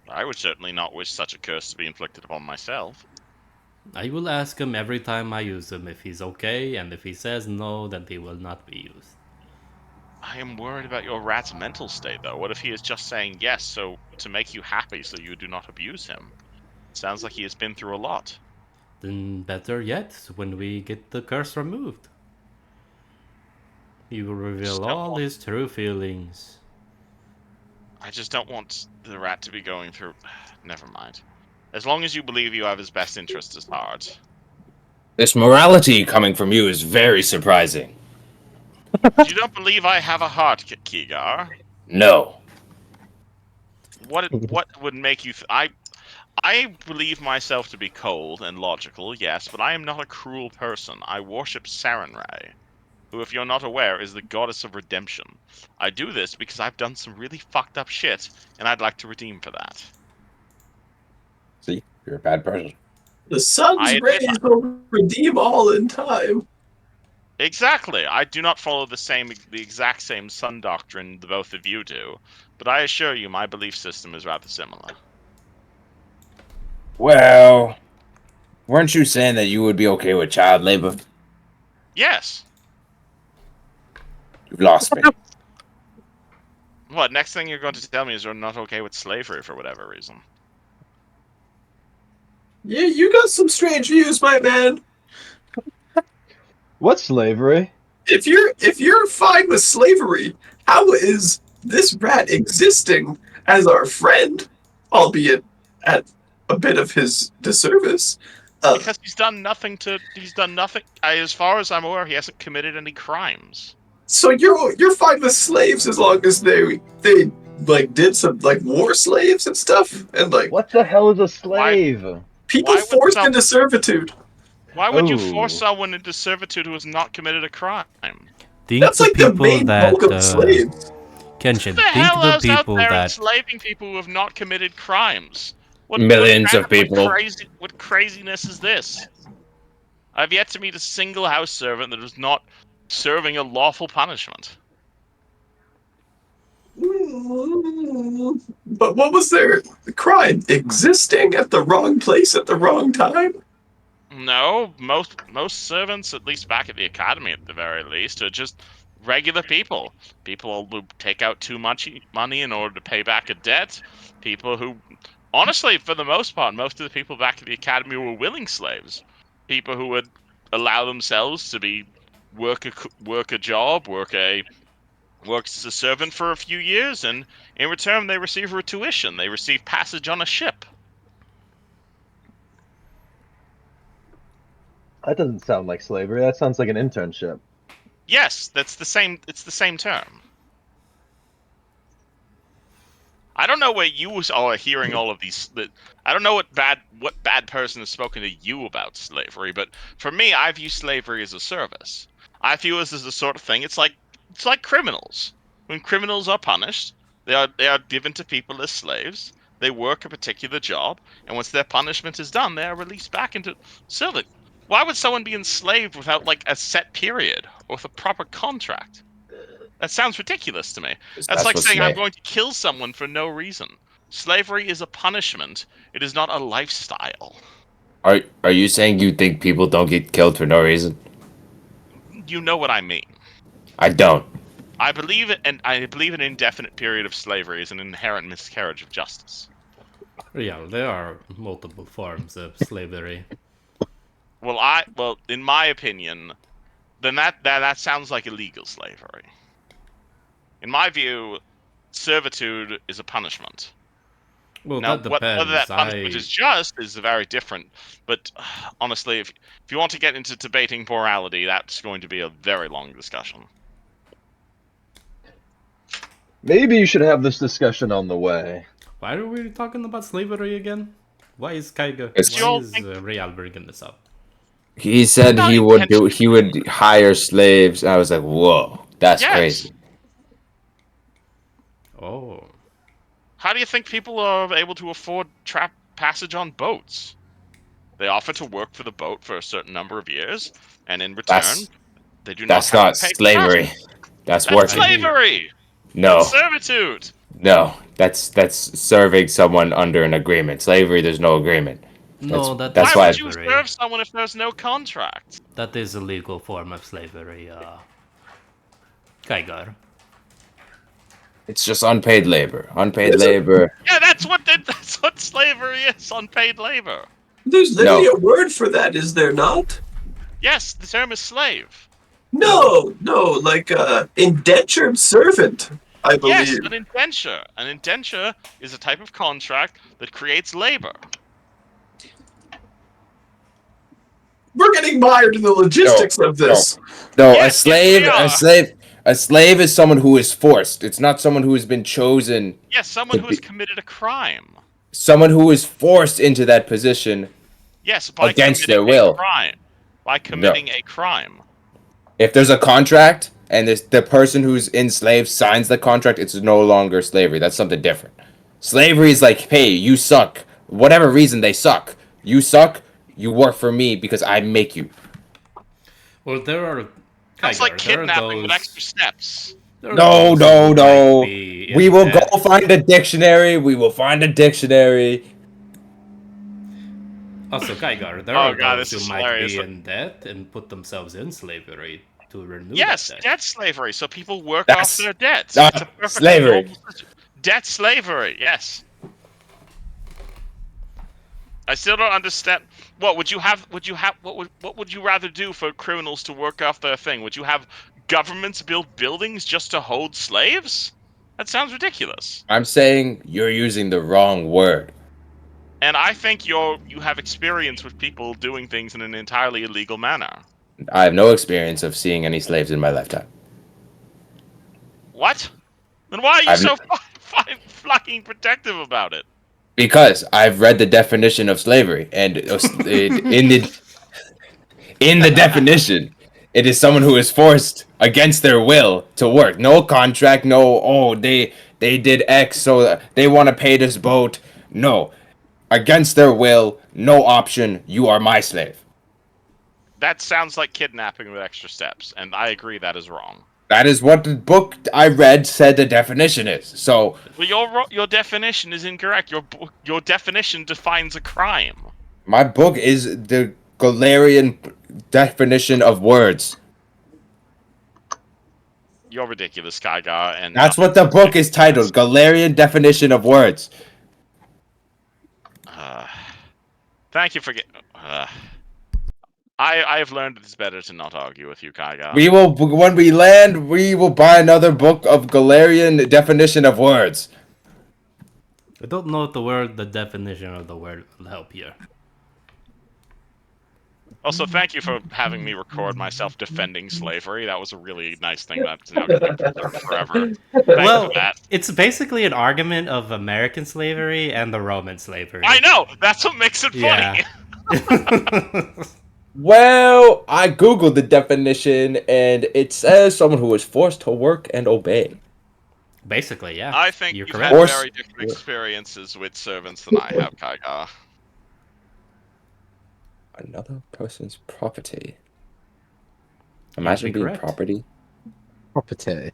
I would certainly not wish such a curse to be inflicted upon myself. I will ask him every time I use him if he's okay, and if he says no, then he will not be used. I am worried about your rat's mental state, though. What if he is just saying yes so to make you happy so you do not abuse him? Sounds like he has been through a lot. Then better yet, when we get the curse removed, he will reveal Step all one. his true feelings. I just don't want the rat to be going through... Never mind. As long as you believe you have his best interest at heart. This morality coming from you is very surprising. You don't believe I have a heart, Kigar? No. What would make you... I believe myself to be cold and logical, yes, but I am not a cruel person. I worship Sarenrae, who, if you're not aware, is the goddess of redemption. I do this because I've done some really fucked up shit, and I'd like to redeem for that. See, you're a bad person. The sun's I admit rays will redeem all in time. Exactly. I do not follow the exact same sun doctrine the both of you do, but I assure you my belief system is rather similar. Well, weren't you saying that you would be okay with child labor? Yes. You've lost me. What, next thing you're going to tell me is you're not okay with slavery for whatever reason? Yeah, you got some strange views, my man. What's slavery? If you're fine with slavery, how is this rat existing as our friend, albeit at a bit of his disservice? Because he's done nothing. As far as I'm aware, he hasn't committed any crimes. So you're fine with slaves as long as they like did some like war slaves and stuff, and like What the hell is a Why? slave? people Why would forced some? into servitude. Why would you force Oh, someone into servitude who has not committed a crime? Think That's the like the people main that bulk of slaves. Who Kenshin, the think hell the is out people there that enslaving people who have not committed crimes? Millions of people. What craziness is this? I've yet to meet a single house servant that is not serving a lawful punishment. But what was their crime? Existing at the wrong place at the wrong time? No, most servants, at least back at the academy at the very least, are just regular people. People who take out too much money in order to pay back a debt. People who, honestly, for the most part, most of the people back at the academy were willing slaves. People who would allow themselves to be work a job, works as a servant for a few years, and in return they receive a tuition. They receive passage on a ship. that doesn't sound like slavery. That sounds like an internship. Yes, that's the same. It's the same term. I don't know where you are hearing all of these. I don't know what bad person has spoken to you about slavery, but for me, I view slavery as a service. I view this as the sort of thing. It's like criminals. When criminals are punished, they are given to people as slaves. They work a particular job, and once their punishment is done, they are released back into service. Why would someone be enslaved without like a set period or with a proper contract? That sounds ridiculous to me. That's like what saying I'm slave. going to kill someone for no reason. Slavery is a punishment. It is not a lifestyle. Are you saying you think people don't get killed for no reason? You know what I mean. I don't. I believe an indefinite period of slavery is an inherent miscarriage of justice. yeah, there are multiple forms of slavery. Well, in my opinion, then that sounds like illegal slavery. In my view, servitude is a punishment. Well, Now, that whether depends. that punishment is just is very different. But honestly, if you want to get into debating morality, that's going to be a very long discussion. Maybe you should have this discussion on the way. Why are we talking about slavery again? Why is Kaiga? It's- Why You all is think Real bringing this up? He said Not he would do. intentionally. He would hire slaves. I was like, whoa, that's Yes. crazy. Oh, How do you think people are able to afford passage on boats? They offer to work for the boat for a certain number of years, and in return, That's they do not that's have to not pay for slavery. passage. That's That's working. slavery. No, That's servitude. no, that's serving someone under an agreement. Slavery, there's no agreement. no, That's Why why would you serve someone if there's no contract? That is a legal form of slavery, Kaigar. it's just unpaid labor. Unpaid There's a- labor. Yeah, that's what slavery is. Unpaid labor. There's literally No. a word for that, is there not? Yes, the term is slave. No, like indentured servant, I believe. Yes, an indenture. An indenture is a type of contract that creates labor. We're getting mired in the logistics of this. No, Yes, yes, we are. a slave is someone who is forced. It's not someone who has been chosen. Yes, someone who has committed a crime. Someone who is forced into that position Yes, by against committing their will. a crime. By committing a crime. If there's a contract and the person who's enslaved signs the contract, it's no longer slavery. That's something different. Slavery is like, hey, you suck. Whatever reason they suck. You suck. You work for me because I make you. Well, there are. It's Kaigar, like there are kidnapping with those- extra steps. there are No, those no, who no. might be We in will debt. go find a dictionary. We will find a dictionary. Also, Kaigar, there Oh, are God, those this who is might hilarious. be in debt and put themselves in slavery to renew Yes, that debt. debt slavery. So people work That's- off their debts. that's It's a perfectly slavery. normal debt slavery. Yes. I still don't understand. What would you have? What would you rather do for criminals to work off their thing? Would you have governments build buildings just to hold slaves? That sounds ridiculous. I'm saying you're using the wrong word. And I think you have experience with people doing things in an entirely illegal manner. I have no experience of seeing any slaves in my lifetime. What? Then why are you I've- so fucking protective about it? Because I've read the definition of slavery, and in the definition, it is someone who is forced against their will to work. No contract. No. Oh, they did X, so they want to pay this boat. No, against their will. No option. You are my slave. That sounds like kidnapping with extra steps, and I agree that is wrong. That is what the book I read said the definition is. So Well, your definition is incorrect. Your definition defines a crime. my book is the Galarian definition of words. You're ridiculous, Kaiga, and That's what the book is titled. Galarian definition of words. Thank you for I have learned it's better to not argue with you, Kaiga. We will, when we land, we will buy another book of Galarian definition of words. I don't know the definition of the word will help here. Also, thank you for having me record myself defending slavery. That was a really nice thing that's now going to be preserved forever. Thanks Well, for that. it's basically an argument of American slavery and the Roman slavery. I know! That's what makes it funny! Yeah. Well, I googled the definition, and it says someone who is forced to work and obey. Basically, yeah. I think You're you've correct. had very different experiences with servants than I have, Kaiga. Another person's property. Imagine being correct. property. Property.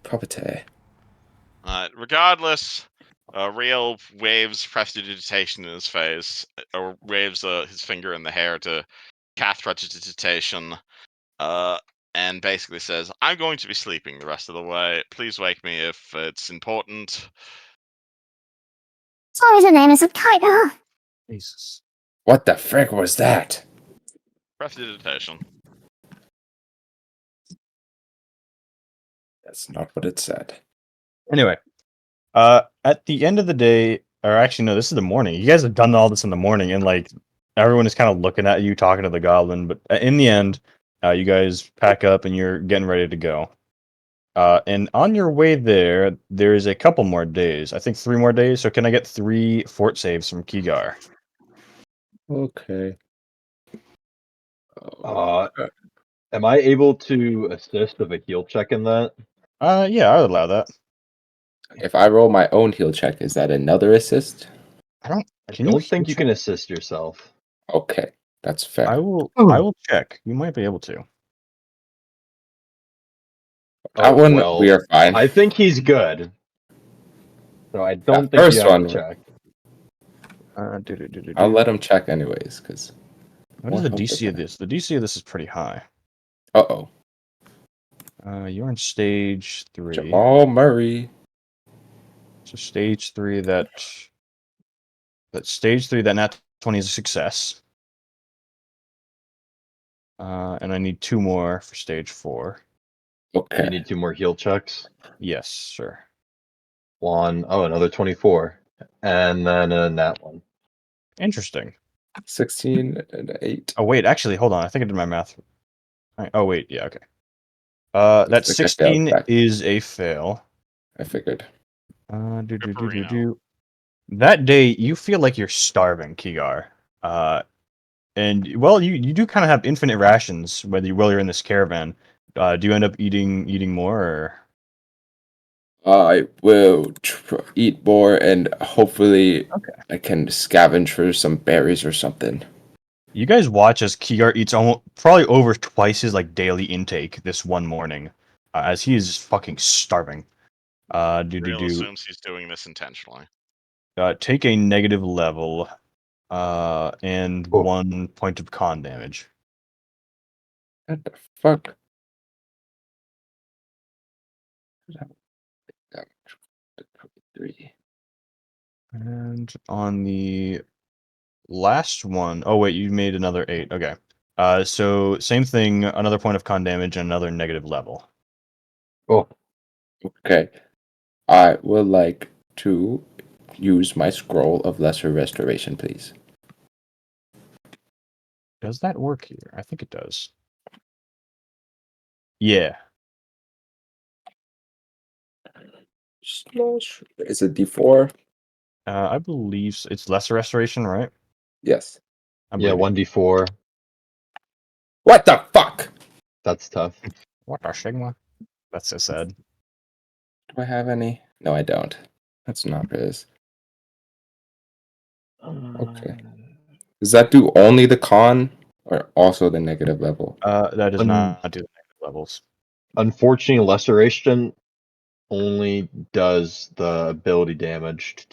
Property. Regardless, Real waves prestidigitation in his face, or waves his finger in the hair to cast prestidigitation, and basically says, I'm going to be sleeping the rest of the way. Please wake me if it's important. Sorry, the name is Kaiga. Jesus. What the frick was that? Prestidigitation. That's not what it said. Anyway, at the end of the day, or actually no, this is the morning. You guys have done all this in the morning, and like everyone is kind of looking at you, talking to the goblin. But in the end, you guys pack up and you're getting ready to go. And on your way there, there's a couple more days. I think 3 more days. So can I get 3 fort saves from Kigar? Okay. Am I able to assist with a heal check in that? Yeah, I would allow that. If I roll my own heal check, is that another assist? I don't. I Can don't you think heal you can assist yourself. Okay, that's fair. I will check. You might be able to. That one, we are fine. I think he's good. So I don't That think first you have one, to check. I'll let him check anyways, because... What is the DC of this? The DC of this is pretty high. Uh-oh. You're in stage 3. Jamal Murray. So stage 3, that stage 3, that nat 20 is a success. And I need 2 more for stage 4. Okay. You need 2 more heal checks. Yes, sure. Another 24. And then a nat 1. Interesting. 16 and 8. Oh wait, actually, hold on. I think I did my math. Oh wait, yeah, okay. That Looks like I failed 16 that. is a fail. I figured. That day, you feel like you're starving, Kigar. And well, you do kind of have infinite rations while you're in this caravan. Do you end up eating more? Or? I will eat more, and hopefully Okay. I can scavenge for some berries or something. You guys watch as Kigar eats probably over twice his like daily intake this one morning, as he is fucking starving. Real assumes he's doing this intentionally. Take a negative level, and 1 point of con damage. What the fuck? Three. And on the last one, oh wait, you made another 8. Okay. So same thing, another point of con damage and another negative level. Oh. Okay. I would like to use my scroll of lesser restoration, please. Does that work here? I think it does. Yeah. Slash. Is it D4? I believe it's lesser restoration, right? Yes. I Yeah, believe it. 1d4. What the fuck? That's tough. What a Sigma? That's so sad. Do I have any? No, I don't. That's not Riz. Okay. Does that do only the con or also the negative level? That does Un- not do the negative levels. Unfortunately, Laceration only does the ability damage.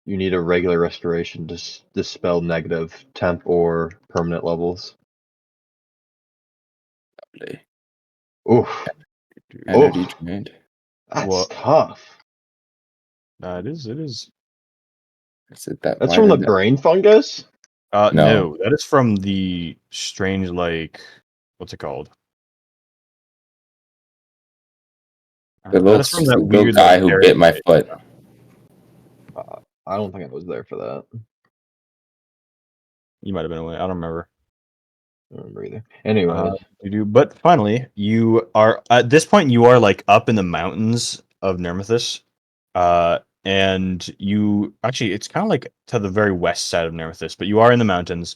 You need a regular restoration to dispel negative temp or permanent levels. Lovely. Oof. Energy Oof. drained. That's What? tough. It is. It is. Is it that? That's Why from the did that? brain fungus? No. No, that is from the strange, like, what's it called? The That is from that little weird, guy like, who bit my parasite. foot. I don't think I was there for that. You might have been away. I don't remember. I don't remember either. Anyways. But finally, you are at this point. You are like up in the mountains of Nermithus, and you actually it's kind of like to the very west side of Nermithus, but you are in the mountains.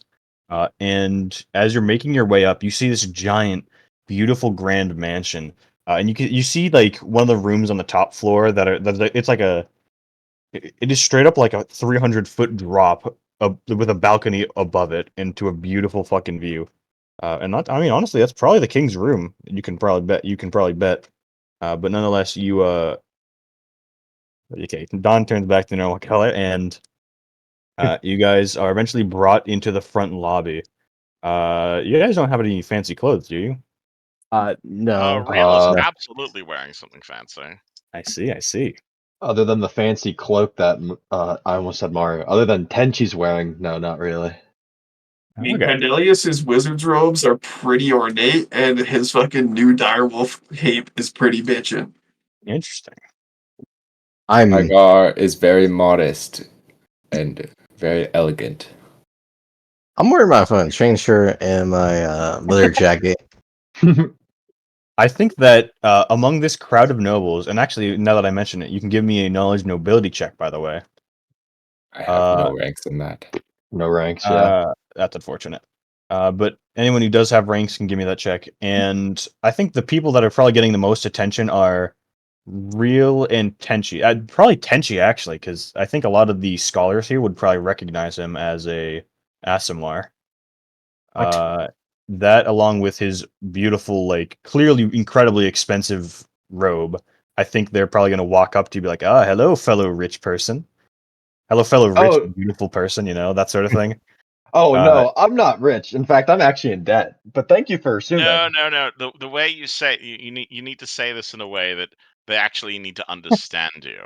And as you're making your way up, you see this giant, beautiful, grand mansion, and you see like one of the rooms on the top floor it's like it is straight up like a 300-foot drop with a balcony above it into a beautiful fucking view. I mean, honestly, that's probably the king's room. You can probably bet. But nonetheless, okay. Dawn turns back to normal color, and you guys are eventually brought into the front lobby. You guys don't have any fancy clothes, do you? No. Real is Uh, absolutely wearing something fancy. I see. I see. Other than the fancy cloak that I almost said Mario. Other than Tenchi's wearing, no, not really. I mean, Okay. Cordelius's wizard's robes are pretty ornate, and his fucking new direwolf cape is pretty bitchin'. Interesting. I'm Igar is very modest and very elegant. I'm wearing my phone, chain shirt and my leather jacket. I think that among this crowd of nobles, and actually, now that I mention it, you can give me a knowledge nobility check. By the way, I have no ranks in that. No ranks, yeah. That's unfortunate. But anyone who does have ranks can give me that check. And I think the people that are probably getting the most attention are Real and Tenchi. Probably Tenchi, actually, because I think a lot of the scholars here would probably recognize him as a Asimlar. That, along with his beautiful, like, clearly incredibly expensive robe, I think they're probably going to walk up to you and be like, ah, hello, fellow rich person. Hello, fellow rich, Oh. beautiful person, that sort of thing. Oh Uh, no, I'm not rich. In fact, I'm actually in debt. But thank you for assuming. No. The way you say you need to say this in a way that they actually need to understand you.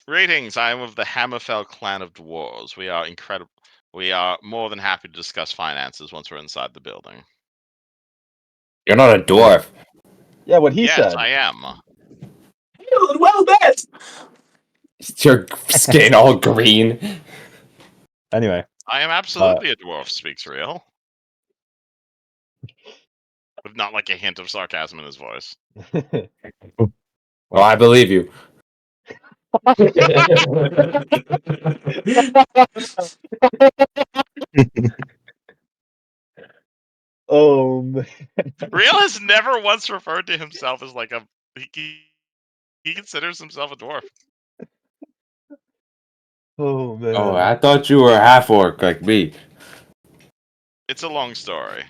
Greetings, I am of the Hammerfell clan of dwarves. We are incredible. We are more than happy to discuss finances once we're inside the building. You're not a dwarf. Yeah, what he Yes, said. I am. Well bet! Is your skin all green? anyway, I am absolutely a dwarf, speaks real. With not like a hint of sarcasm in his voice. Well, I believe you. Man. Real has never once referred to himself as like a. He considers himself a dwarf. Oh man. Oh, I thought you were half orc like me. It's a long story.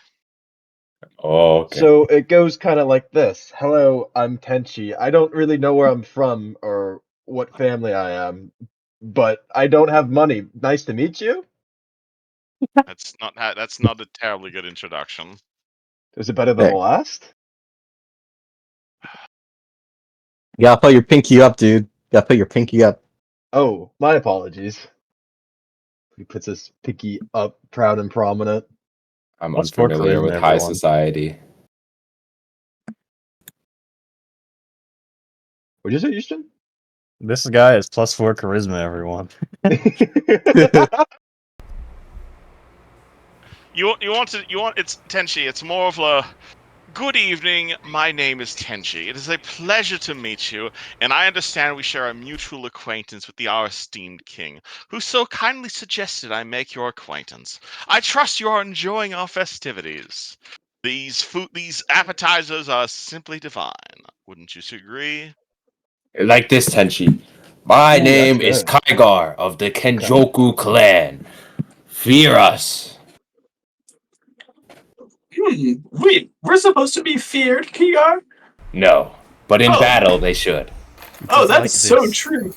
Oh, okay. So it goes kind of like this. Hello, I'm Tenchi. I don't really know where I'm from or what family I am, but I don't have money. Nice to meet you. That's not a terribly good introduction. Is it better than the last? You gotta put your pinky up, dude. You gotta put your pinky up. Oh, my apologies. He puts his pinky up, proud and prominent. I'm Plus 4 unfamiliar charisma, with high everyone. society. What'd you say, Houston? This guy is plus 4 charisma, everyone. You want it's Tenchi. It's more of a Good evening. My name is Tenji. It is a pleasure to meet you, and I understand we share a mutual acquaintance with our esteemed king, who so kindly suggested I make your acquaintance. I trust you are enjoying our festivities. These appetizers are simply divine. Wouldn't you agree? Like this, Tenchi. My Ooh, that's name is good. Kaigar of the Okay. Kenjoku clan. Fear us. Wait, we're supposed to be feared, Kiar? No, but in Oh, battle they should. oh, Just that like is so this. true.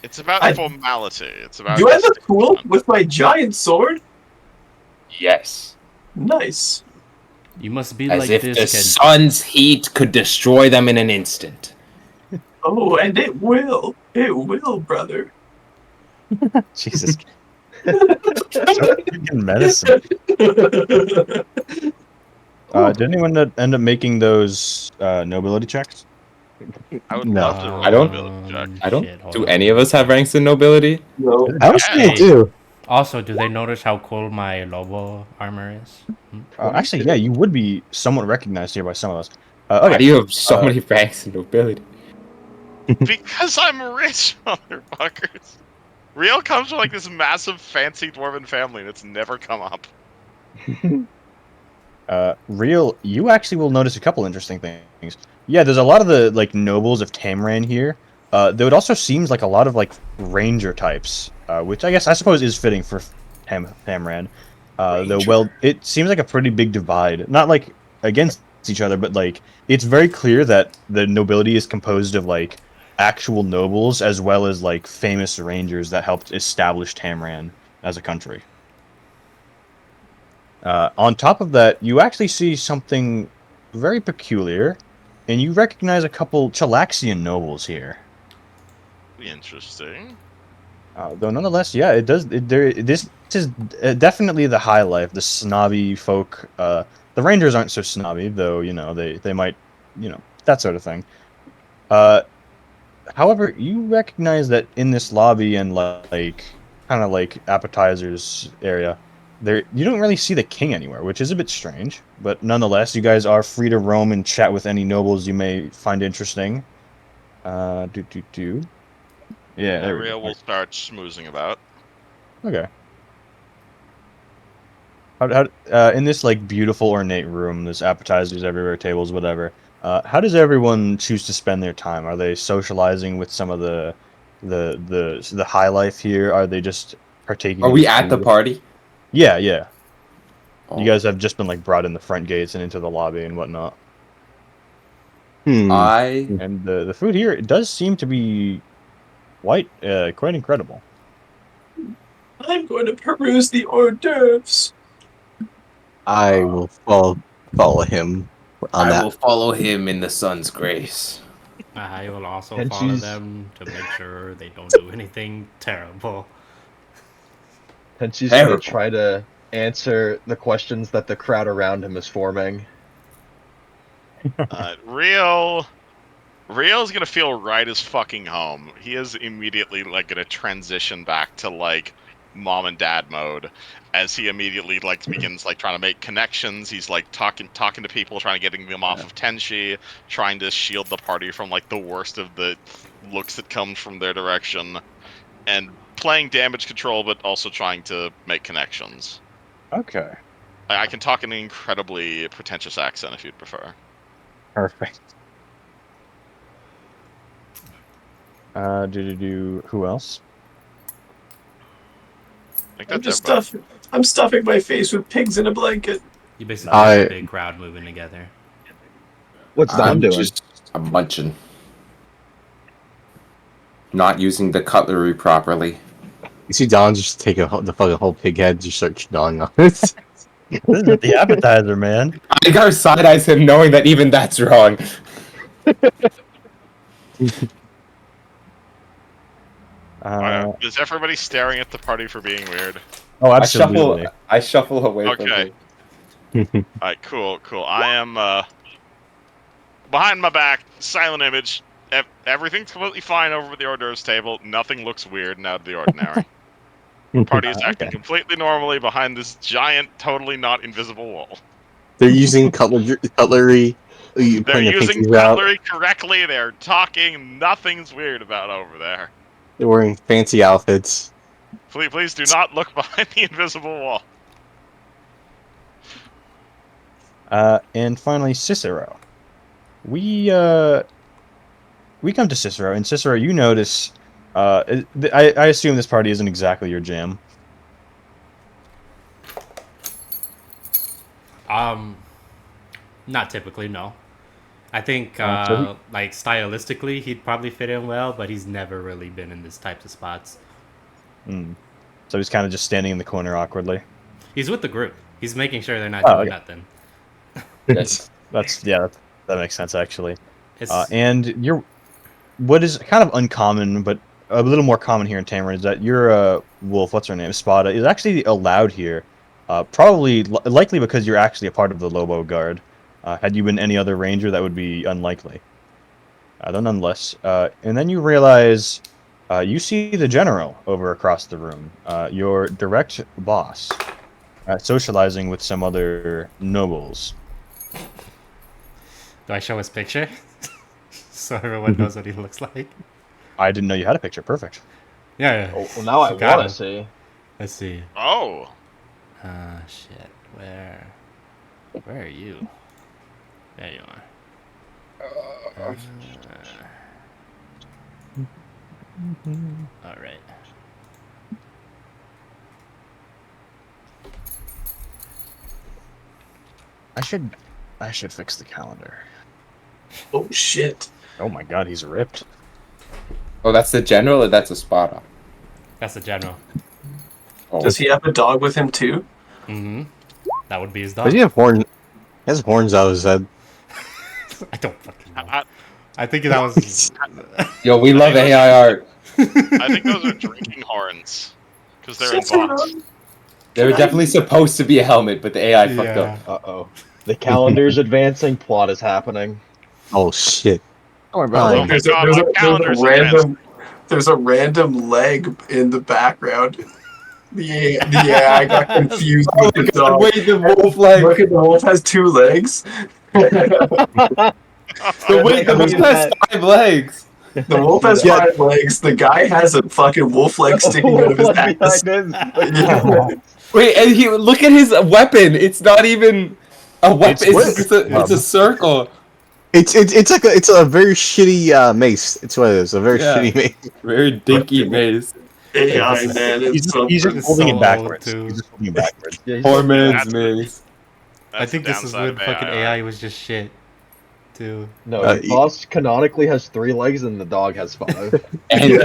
It's about I, formality. It's about do I look cool distinguishment. with my giant sword? Yes. Nice. You must be As like if this, the Kenji. sun's heat could destroy them in an instant. Oh, and it will. It will, brother. Jesus. Start drinking medicine. Did anyone end up making those nobility checks? I would No. love to roll a nobility check. I don't. Shit, hold Do on. any of us have ranks in nobility? No. I don't think I Yes. do. Also, do they notice how cool my Lobo armor is? Actually, yeah, you would be somewhat recognized here by some of us. Why Okay. do you have so Uh, many ranks in nobility? Because I'm rich, motherfuckers. Real comes from like this massive fancy dwarven family and it's never come up. Real, you actually will notice a couple interesting things. Yeah, there's a lot of the like nobles of Tamran here. There would also seems like a lot of like ranger types, which I suppose is fitting for Tamran. Though, Ranger. well, it seems like a pretty big divide. Not like against each other, but like it's very clear that the nobility is composed of like actual nobles as well as like famous rangers that helped establish Tamran as a country. On top of that, you actually see something very peculiar, and you recognize a couple Chilaxian nobles here. Interesting. Though nonetheless, yeah, it does. This is definitely the high life, the snobby folk. The Rangers aren't so snobby, though. You know, they might, that sort of thing. Uh, However, you recognize that in this lobby and like kind of like appetizers area, there you don't really see the king anywhere, which is a bit strange. But nonetheless, you guys are free to roam and chat with any nobles you may find interesting. Do. Yeah, there we go. Real will start schmoozing about. Okay. In this like beautiful ornate room, there's appetizers everywhere, tables, whatever. How does everyone choose to spend their time? Are they socializing with some of the high life here? Are they just partaking Are in the we at the food? party? Yeah, yeah. You Oh. guys have just been like brought in the front gates and into the lobby and whatnot. Hmm. And the food here it does seem to be quite incredible. I'm going to peruse the hors d'oeuvres. I will follow him on I that. will follow him in the sun's grace. I will also And follow she's- them to make sure they don't do anything terrible. And she's gonna Terrible. try to answer the questions that the crowd around him is forming. Real's gonna feel right as fucking home. He is immediately like gonna transition back to like mom and dad mode as he immediately like begins like trying to make connections. He's like talking to people, trying to get them off of Tenshi, trying to shield the party from like the worst of the looks that come from their direction, and playing damage control, but also trying to make connections. Okay, I can talk in an incredibly pretentious accent if you'd prefer. perfect. Who else? I think I'm that's just everybody. stuffing. I'm stuffing my face with pigs in a blanket. You basically have a I- big crowd moving together. What's Dom doing? I'm munching. Not using the cutlery properly. You see Don just take the fucking whole pig head, just start gnawing on it. This is the appetizer, man. I gotta side eyes him knowing that even that's wrong. Is everybody staring at the party for being weird? Oh, absolutely. I shuffle away from Okay. him. Alright, cool. I am behind my back, silent image. Everything's completely fine over at the hors d'oeuvres table. Nothing looks weird and out of the ordinary. Party is acting Okay. completely normally behind this giant, totally not invisible wall. They're using cutlery. You They're putting their using pinkies out. cutlery correctly. They're talking. Nothing's weird about over there. They're wearing fancy outfits. Please do not look behind the invisible wall. And finally, Cicero. We come to Cicero, and Cicero, you notice. I assume this party isn't exactly your jam. Not typically, no. I think, So like, stylistically, he'd probably fit in well, but he's never really been in this types of spots. So he's kind of just standing in the corner awkwardly. He's with the group. He's making sure they're not Oh, doing okay. nothing. That makes sense actually. It's, And what is kind of uncommon, but a little more common here in Tamarin is that your wolf, what's her name, Spada, is actually allowed here. Probably likely because you're actually a part of the Lobo Guard. Had you been any other ranger, that would be unlikely. Though nonetheless, and then you realize you see the general over across the room, your direct boss, socializing with some other nobles. do I show his picture? So everyone knows what he looks like? I didn't know you had a picture. Perfect. Yeah. Oh, well, now I Got want him. to see. Let's see. Oh, Shit. Where are you? There you are. All right. I should fix the calendar. Oh shit. Oh my god, he's ripped. Oh, that's the general, or that's a Spada? That's the general. Oh. Does he have a dog with him too? Mm-hmm. That would be his Does dog. he have horns? He has horns out of his head. I don't fucking know. I, I think that was. Yo, we love AI art. I think those are drinking horns because they're in box. They were definitely supposed to be a helmet, but the AI fucked up. Uh-oh. The calendar's advancing. Plot is happening. Oh shit! Don't worry about it. Oh my god, my calendar's advancing. There's a random leg in the background. The AI got confused with the dog. Wait, the wolf leg. Look at the wolf has 2 legs. The wait, the wolf has 5 legs. The wolf has 5 legs. The guy has a fucking wolf leg sticking out of his ass. Yeah. Wait, and look at his weapon. It's not even a weapon. It's a circle. It's a very shitty mace. It's what it is. A very shitty mace. Very dinky maze. AI, man. He's It's just holding so it backwards. old, too. He's just holding it backwards. Poor man's That's- maze. I think this is when fucking AI was just shit, too. No, Uh, the boss canonically has 3 legs and the dog has 5. And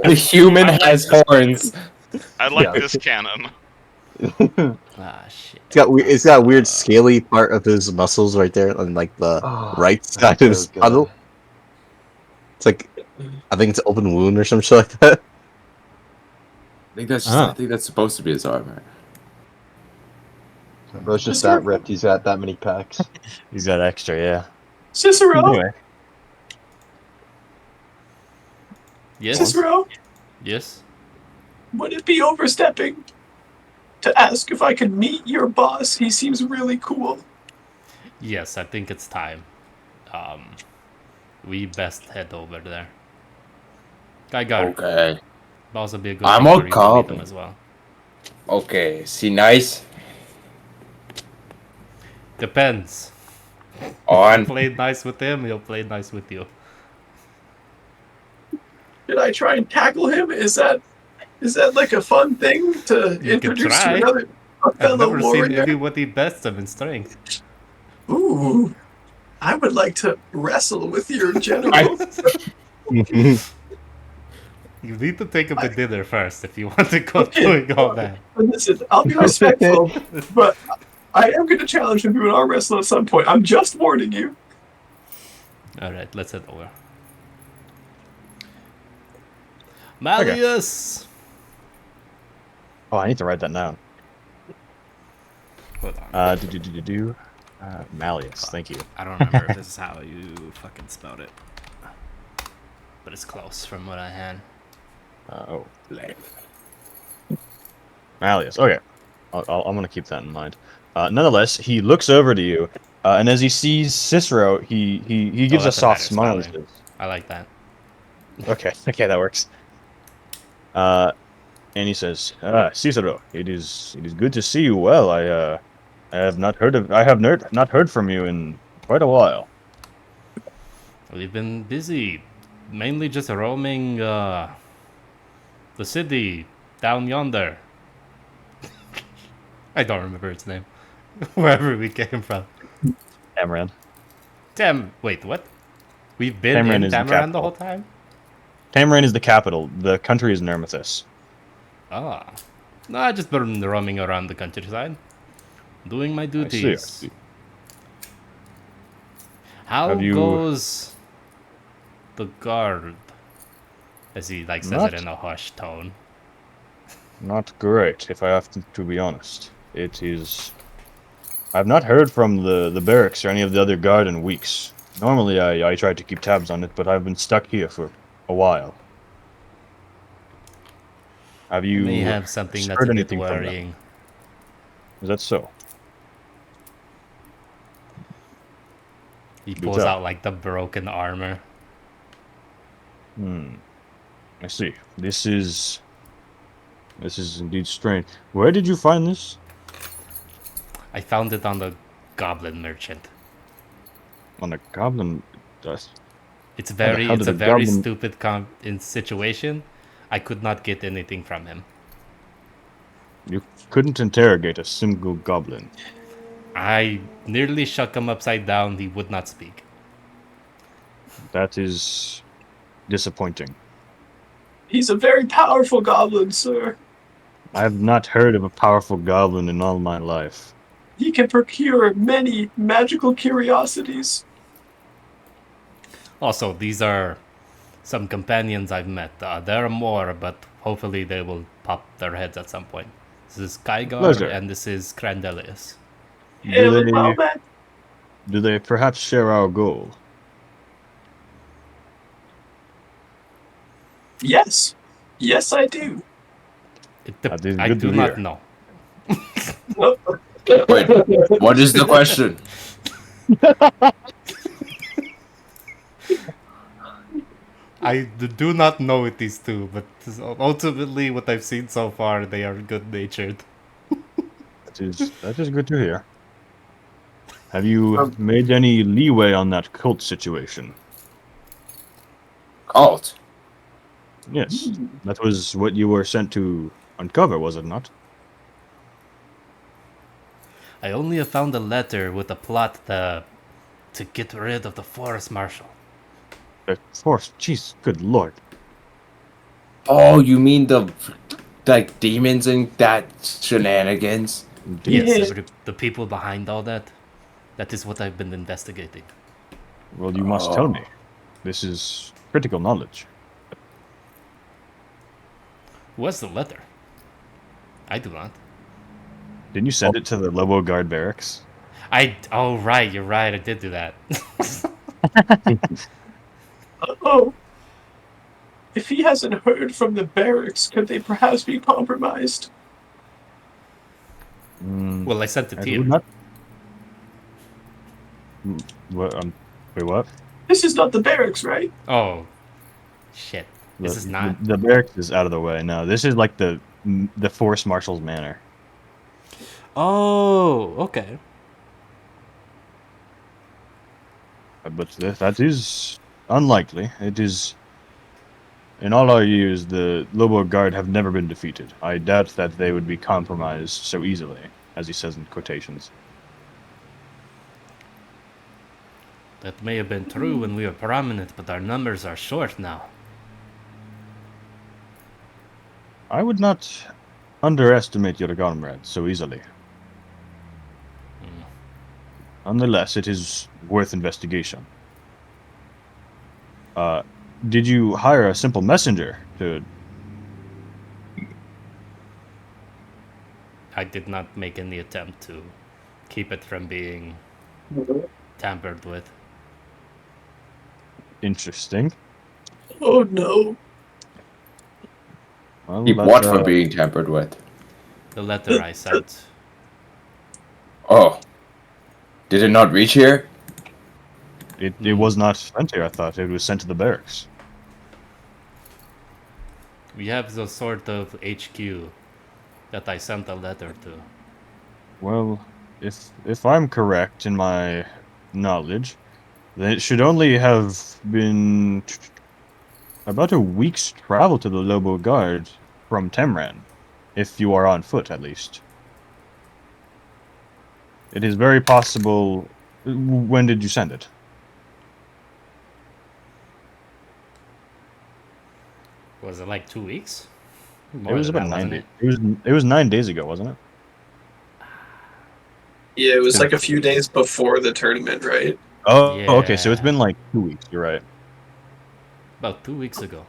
the human has horns. I like Yeah. this canon. Ah, shit. It's got a weird scaly part of his muscles right there on like the right side of his so good. puddle. It's like I think it's an open wound or some shit like that. I think that's supposed to be his armor. Bro's just that ripped. He's got that many packs. He's got extra, yeah. Cicero. Anyway, Yes? Cicero. Yes? Would it be overstepping to ask if I could meet your boss? He seems really cool. Yes, I think it's time. We best head over there. I got it. Okay. But also be a good I'm thing all for you to meet calm. them as well. Okay. See, nice. Depends. You On. played nice with him, he'll play nice with you. Did I try and tackle him? Is that like a fun thing to You can introduce try. to another I've fellow never seen warrior? anybody best them in strength. Ooh, I would like to wrestle with your general. You need to take him to dinner first if you want to go doing all that. Listen, I'll be respectful, but I am going to challenge him to an arm wrestle at some point. I'm just warning you. Alright, let's head over. Malleus! oh, I need to write that down. Hold on. Malleus, thank you. I don't remember if this is how you fucking spelled it. But it's close from what I had. Malleus. Okay, I'm gonna keep that in mind. Nonetheless, he looks over to you, and as he sees Cicero, he gives a that's soft better smile. And spelling. says, I like that. okay, that works. And he says, Cicero, it is good to see you. Well, I have not heard from you in quite a while. We've been busy, mainly just roaming the city down yonder. I don't remember its name. Wherever we came from. Tamran. Wait, what? We've been Tamran in is the Tamaran the whole capital. time? Tamran is the capital. The country is Nermithus. Ah. No, I just been roaming around the countryside. Doing my I see. duties. How Have you goes the guard? As he says not it in a hushed tone. not great, if I have to be honest. It is. I've not heard from the barracks or any of the other guard in weeks. Normally, I try to keep tabs on it, but I've been stuck here for a while. Have I may you have something that's a heard bit anything from them? worrying. Is that so? He Do pulls tell. out the broken armor. I see. This is indeed strange. Where did you find this? I found it on the goblin merchant. On a goblin dust. It's How the hell it's did a a very goblin? stupid situation. I could not get anything from him. You couldn't interrogate a single goblin. I nearly shook him upside down. He would not speak. That is disappointing. He's a very powerful goblin, sir. I have not heard of a powerful goblin in all my life. He can procure many magical curiosities. Also, these are some companions I've met. There are more, but hopefully they will pop their heads at some point. This is Kygar, Pleasure. and this is Crandelius. Do they perhaps share our goal? Yes. Yes, I do. That is I good do to not hear. know. Wait, what is the question? I do not know with these two, but ultimately, what I've seen so far, they are good natured. That is good to hear. Have you made any leeway on that cult situation? Cult. Yes, that was what you were sent to uncover, was it not? I only have found a letter with a plot to get rid of the forest marshal. The force, jeez, good lord. Oh, you mean the demons and that shenanigans? Yes, the people behind all that. That is what I've been investigating. Well, you must tell me. This is critical knowledge. Who has the letter? I do not. Didn't you send it to the Lobo Guard barracks? Oh, right, you're right, I did do that. Oh. If he hasn't heard from the barracks, could they perhaps be compromised? Well, I sent it to you. Not... What? Wait, what? This is not the barracks, right? Oh, shit. This is not. The barracks is out of the way. No, this is like the force marshal's manor. Oh, okay. But that is unlikely. It is. In all our years, the Lobo Guard have never been defeated. I doubt that they would be compromised so easily, as he says in quotations. That may have been true when we were prominent, but our numbers are short now. I would not underestimate your comrades so easily. Nonetheless, it is worth investigation. Did you hire a simple messenger to... I did not make any attempt to keep it from being tampered with. Interesting. Oh no. Well, Keep what from being tampered with? The letter I sent. Oh, did it not reach here? It was not sent here. I thought it was sent to the barracks. We have the sort of HQ that I sent a letter to. Well, if I'm correct in my knowledge, then it should only have been about a week's travel to the Lobo Guard from Temran, if you are on foot at least. It is very possible. When did you send it? Was it like 2 weeks? It More was than about that, 9 wasn't days. it? It was 9 days ago, wasn't it? Yeah, it was Yeah. like a few days before the tournament, right? Oh, okay. So it's Yeah. been like 2 weeks. You're right. About 2 weeks ago.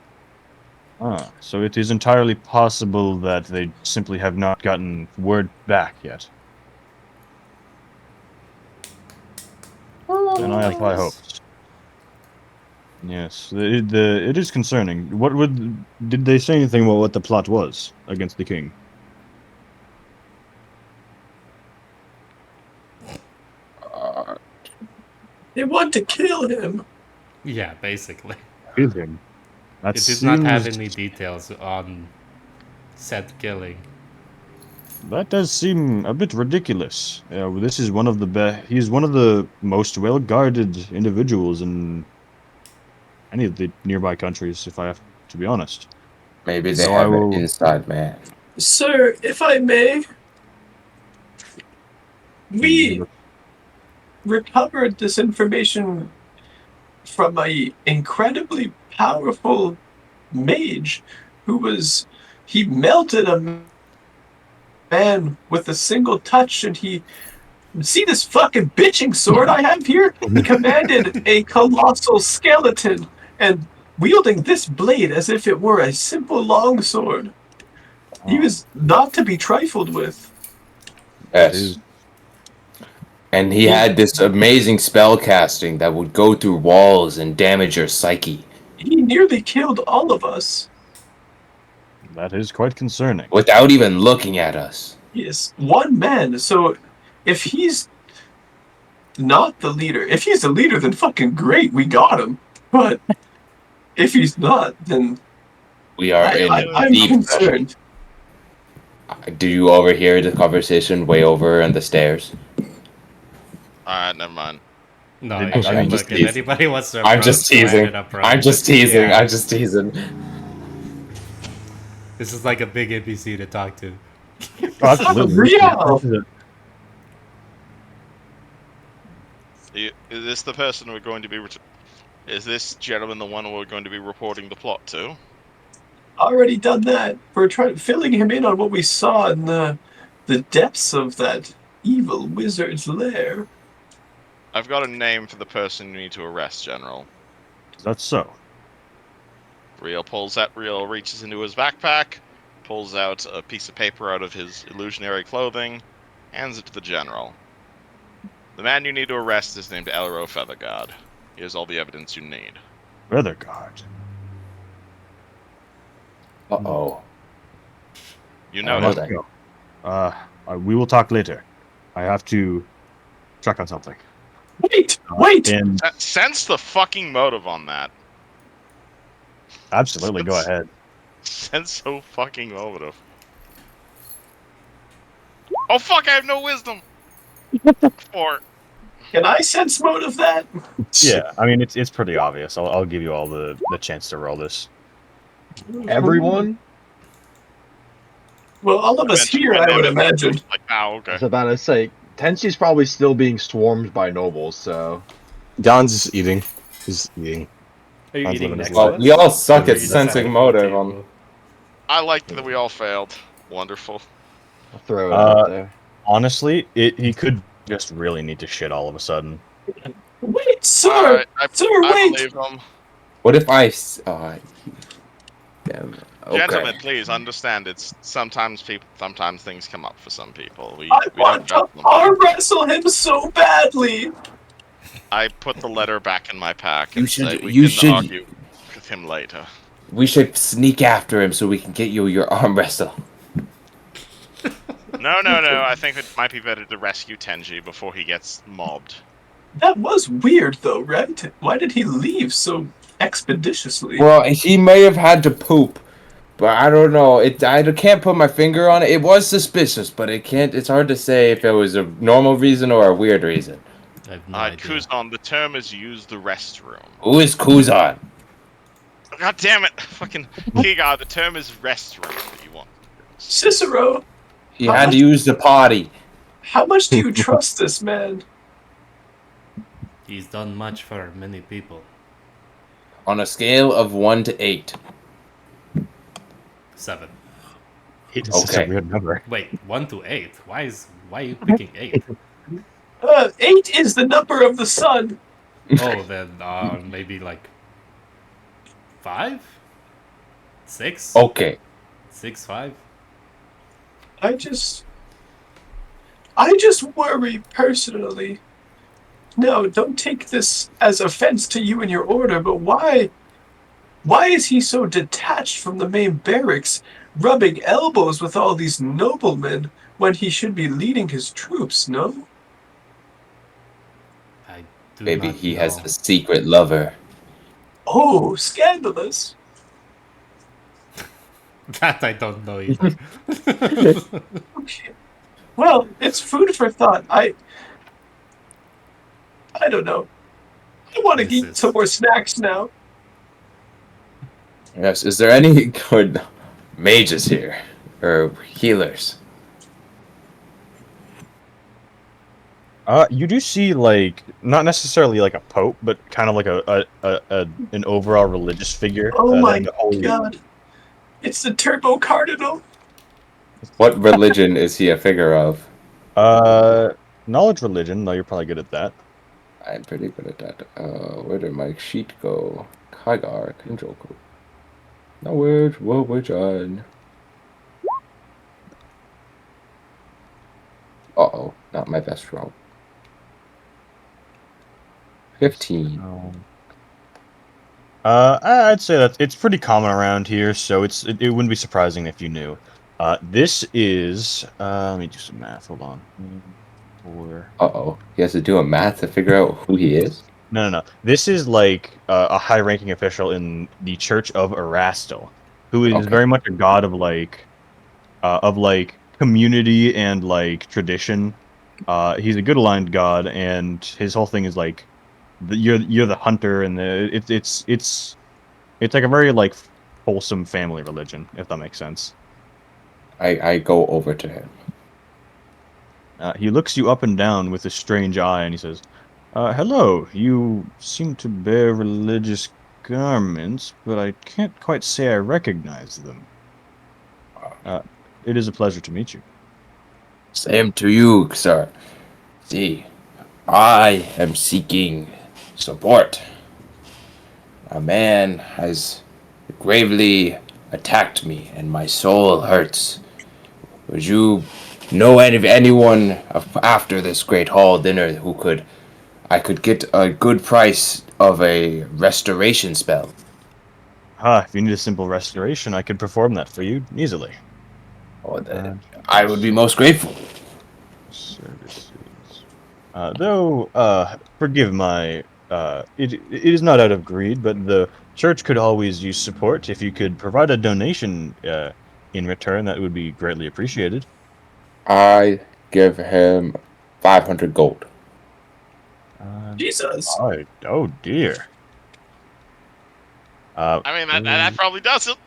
Ah, so it is entirely possible that they simply have not gotten word back yet. And I have high hopes. Yes, it is concerning. Did they say anything about what the plot was against the king? They want to kill him. Yeah, basically. Kill him. That It did not have seems any details on said killing. that does seem a bit ridiculous. This is one of the he's one of the most well guarded individuals in any of the nearby countries, if I have to be honest. Maybe they No, I have an will. inside man. Sir, if I may, we recovered this information from a incredibly powerful mage he melted a man with a single touch, and he see this fucking bitching sword I have here? He commanded a colossal skeleton and wielding this blade as if it were a simple longsword. He was not to be trifled with. Yes. And he had this amazing spell casting that would go through walls and damage your psyche He nearly killed all of us. That is quite concerning. without even looking at us. He is one man, so if he's not the leader, if he's the leader, then fucking great, we got him. But if he's not, then We are I'm deep concerned. Do you overhear the conversation way over on the stairs? Alright, never mind. No, I'm if, just look, if teasing. anybody wants to I'm just approach, go ahead teasing. and approach. I'm just teasing. Yeah. I'm just teasing. This is like a big NPC to talk to. Oh, absolutely. Real! Is this the person we're going to be... Is this gentleman the one we're going to be reporting the plot to? Already done that. We're filling him in on what we saw in the depths of that evil wizard's lair. I've got a name for the person you need to arrest, General. That's so. Real reaches into his backpack, pulls out a piece of paper out of his illusionary clothing, hands it to the General. The man you need to arrest is named Elro Featherguard. Here's all the evidence you need. Featherguard. Uh-oh. You I know know that. that. We will talk later. I have to check on something. Wait! And Sense the fucking motive on that. absolutely, go ahead. Sense so fucking motive. Oh fuck! I have no wisdom. Or Can I sense motive that? Yeah, I mean it's pretty obvious. I'll give you all the chance to roll this. Everyone? Well, all of us here, I would imagine. Like, oh, I okay. was about to say, Tenchi's probably still being swarmed by nobles, so... Don's just eating. He's eating. Are you Sounds eating like next a- to Well, us? we all suck Or at are you sensing sitting at the motive. table? I like that we all failed. Wonderful. I'll throw it out there. Honestly, he could just really need to shit all of a sudden. Wait, sir! Alright, Sir, I wait! believe him. What if I? Damn. Okay. Gentlemen, please understand. It's sometimes things come up for some people. We I don't want to judge them. arm wrestle him so badly! I put the letter back in my pack You and should- say we you can should- argue with him later. We should sneak after him so we can get you your arm wrestle. No, no, no. I think it might be better to rescue Tenji before he gets mobbed. That was weird, though, right? Why did he leave so expeditiously? Well, he may have had to poop, but I don't know. I can't put my finger on it. It was suspicious, but it can't. It's hard to say if it was a normal reason or a weird reason. I have no idea. Kuzan, the term is use the restroom. Who is Kuzan? God damn it! Fucking Kigar, the term is restroom that you want. Cicero, He had to use the potty. how much do you trust this man? He's done much for many people. On a scale of 1 to 8. 7. 8 is such a Okay. weird number. Wait, 1 to 8? Why are you picking 8? 8 is the number of the sun. Oh, then maybe like 5? 6? Okay. 6, 5? I just worry personally. No, don't take this as offense to you and your order, but why is he so detached from the main barracks, rubbing elbows with all these noblemen when he should be leading his troops, no? I do Maybe not he know. has a secret lover. Oh, scandalous. That I don't know either. Okay. Well, it's food for thought. I don't know. I want to This eat is- some more snacks now. Yes. Is there any good mages here? Or healers? You do see like not necessarily like a pope, but kind of like an overall religious figure. Oh my the holy- god. It's the Turbo Cardinal. What religion is he a figure of? Knowledge religion. No, you're probably good at that. I'm pretty good at that. Where did my sheet go? Kygar, control code. No words, what we're done. Uh-oh, not my best roll. 15. I'd say that it's pretty common around here, so it wouldn't be surprising if you knew. This is let me do some math. Hold on. 4. Uh-oh, he has to do a math to figure out who he is? No. This is like a high-ranking official in the Church of Erastil, who is Okay. very much a god of like community and like tradition. He's a good aligned god, and his whole thing is like you're the hunter, and it's like a very like wholesome family religion, if that makes sense. I go over to him. He looks you up and down with a strange eye, and he says, "Hello. You seem to bear religious garments, but I can't quite say I recognize them. It is a pleasure to meet you." Same to you, sir. See, I am seeking support. A man has gravely attacked me, and my soul hurts. Would you know anyone after this great hall dinner who I could get a good price of a restoration spell? If you need a simple restoration, I could perform that for you easily. Oh, I would be most grateful. Services. Forgive my, it is not out of greed, but the church could always use support. If you could provide a donation in return, that would be greatly appreciated. I give him 500 gold. Jesus. Oh dear. I mean, that probably doesn't.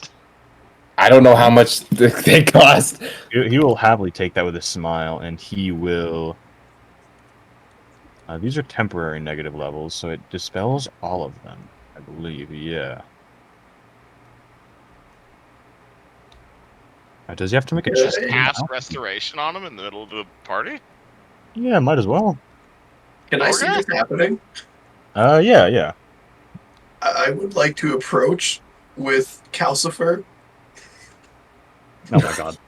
I don't know how much they cost. He will happily take that with a smile, and he will. These are temporary negative levels, so it dispels all of them, I believe. Yeah. Does he have to make a Just check? cast restoration on him in the middle of the party? Yeah, might as well. Can I see this happening? Yeah. I would like to approach with Calcifer. Oh my god.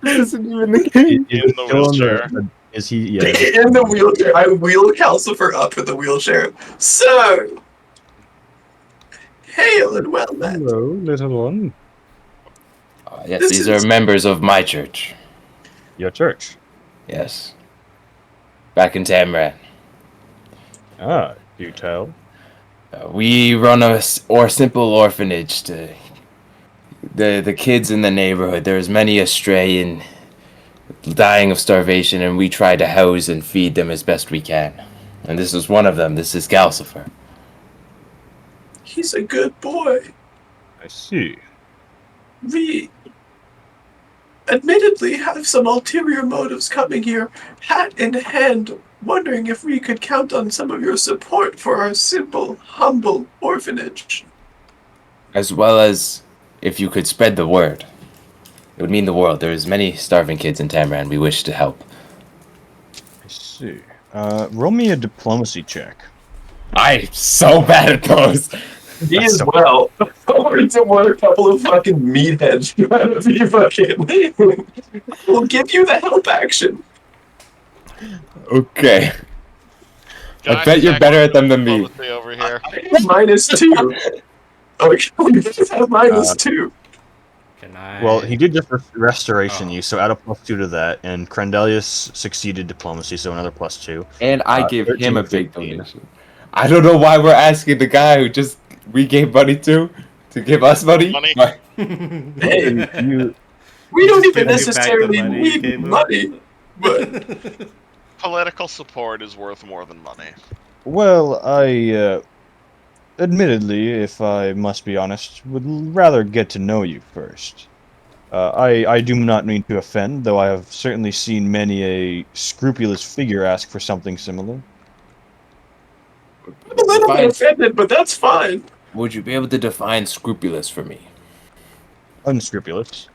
This isn't even the game. In the wheelchair. Is he? Yeah. In the wheelchair. I wheel Calcifer up in the wheelchair. Sir! Hail and well met. Hello, little one. Yes, This these is- are members of my church. Your church. Yes. Back in Tamran. Ah, do tell. We run a simple orphanage to the kids in the neighborhood. There's many astray and dying of starvation, and we try to house and feed them as best we can. And this is one of them. This is Calcifer. He's a good boy. I see. We admittedly have some ulterior motives coming here, hat in hand, wondering if we could count on some of your support for our simple, humble orphanage. As well as if you could spread the word. It would mean the world. There's many starving kids in Tamran. We wish to help. I see. Roll me a diplomacy check. I'm so bad at those. Me as well. We're a couple of fucking meatheads trying to be fucking. We'll give you the help action. Okay. Can I bet you're check better at them than me. diplomacy over here? I have -2. Okay, you guys have -2. Can I? Well, he did just restoration Oh. you, so add a +2 to that, and Crendelius succeeded diplomacy, so another +2. And I gave 13, him a big 15. donation. I don't know why we're asking the guy who just we gave money to give us money. Money? Why- Hey, You, we don't Just even giving you back the necessarily money you need gave him. money, but Political support is worth more than money. well, I, admittedly, if I must be honest, would rather get to know you first. I do not mean to offend, though I have certainly seen many a scrupulous figure ask for something similar. I'm a little bit offended, but that's fine. Would you be able to define scrupulous for me? Unscrupulous.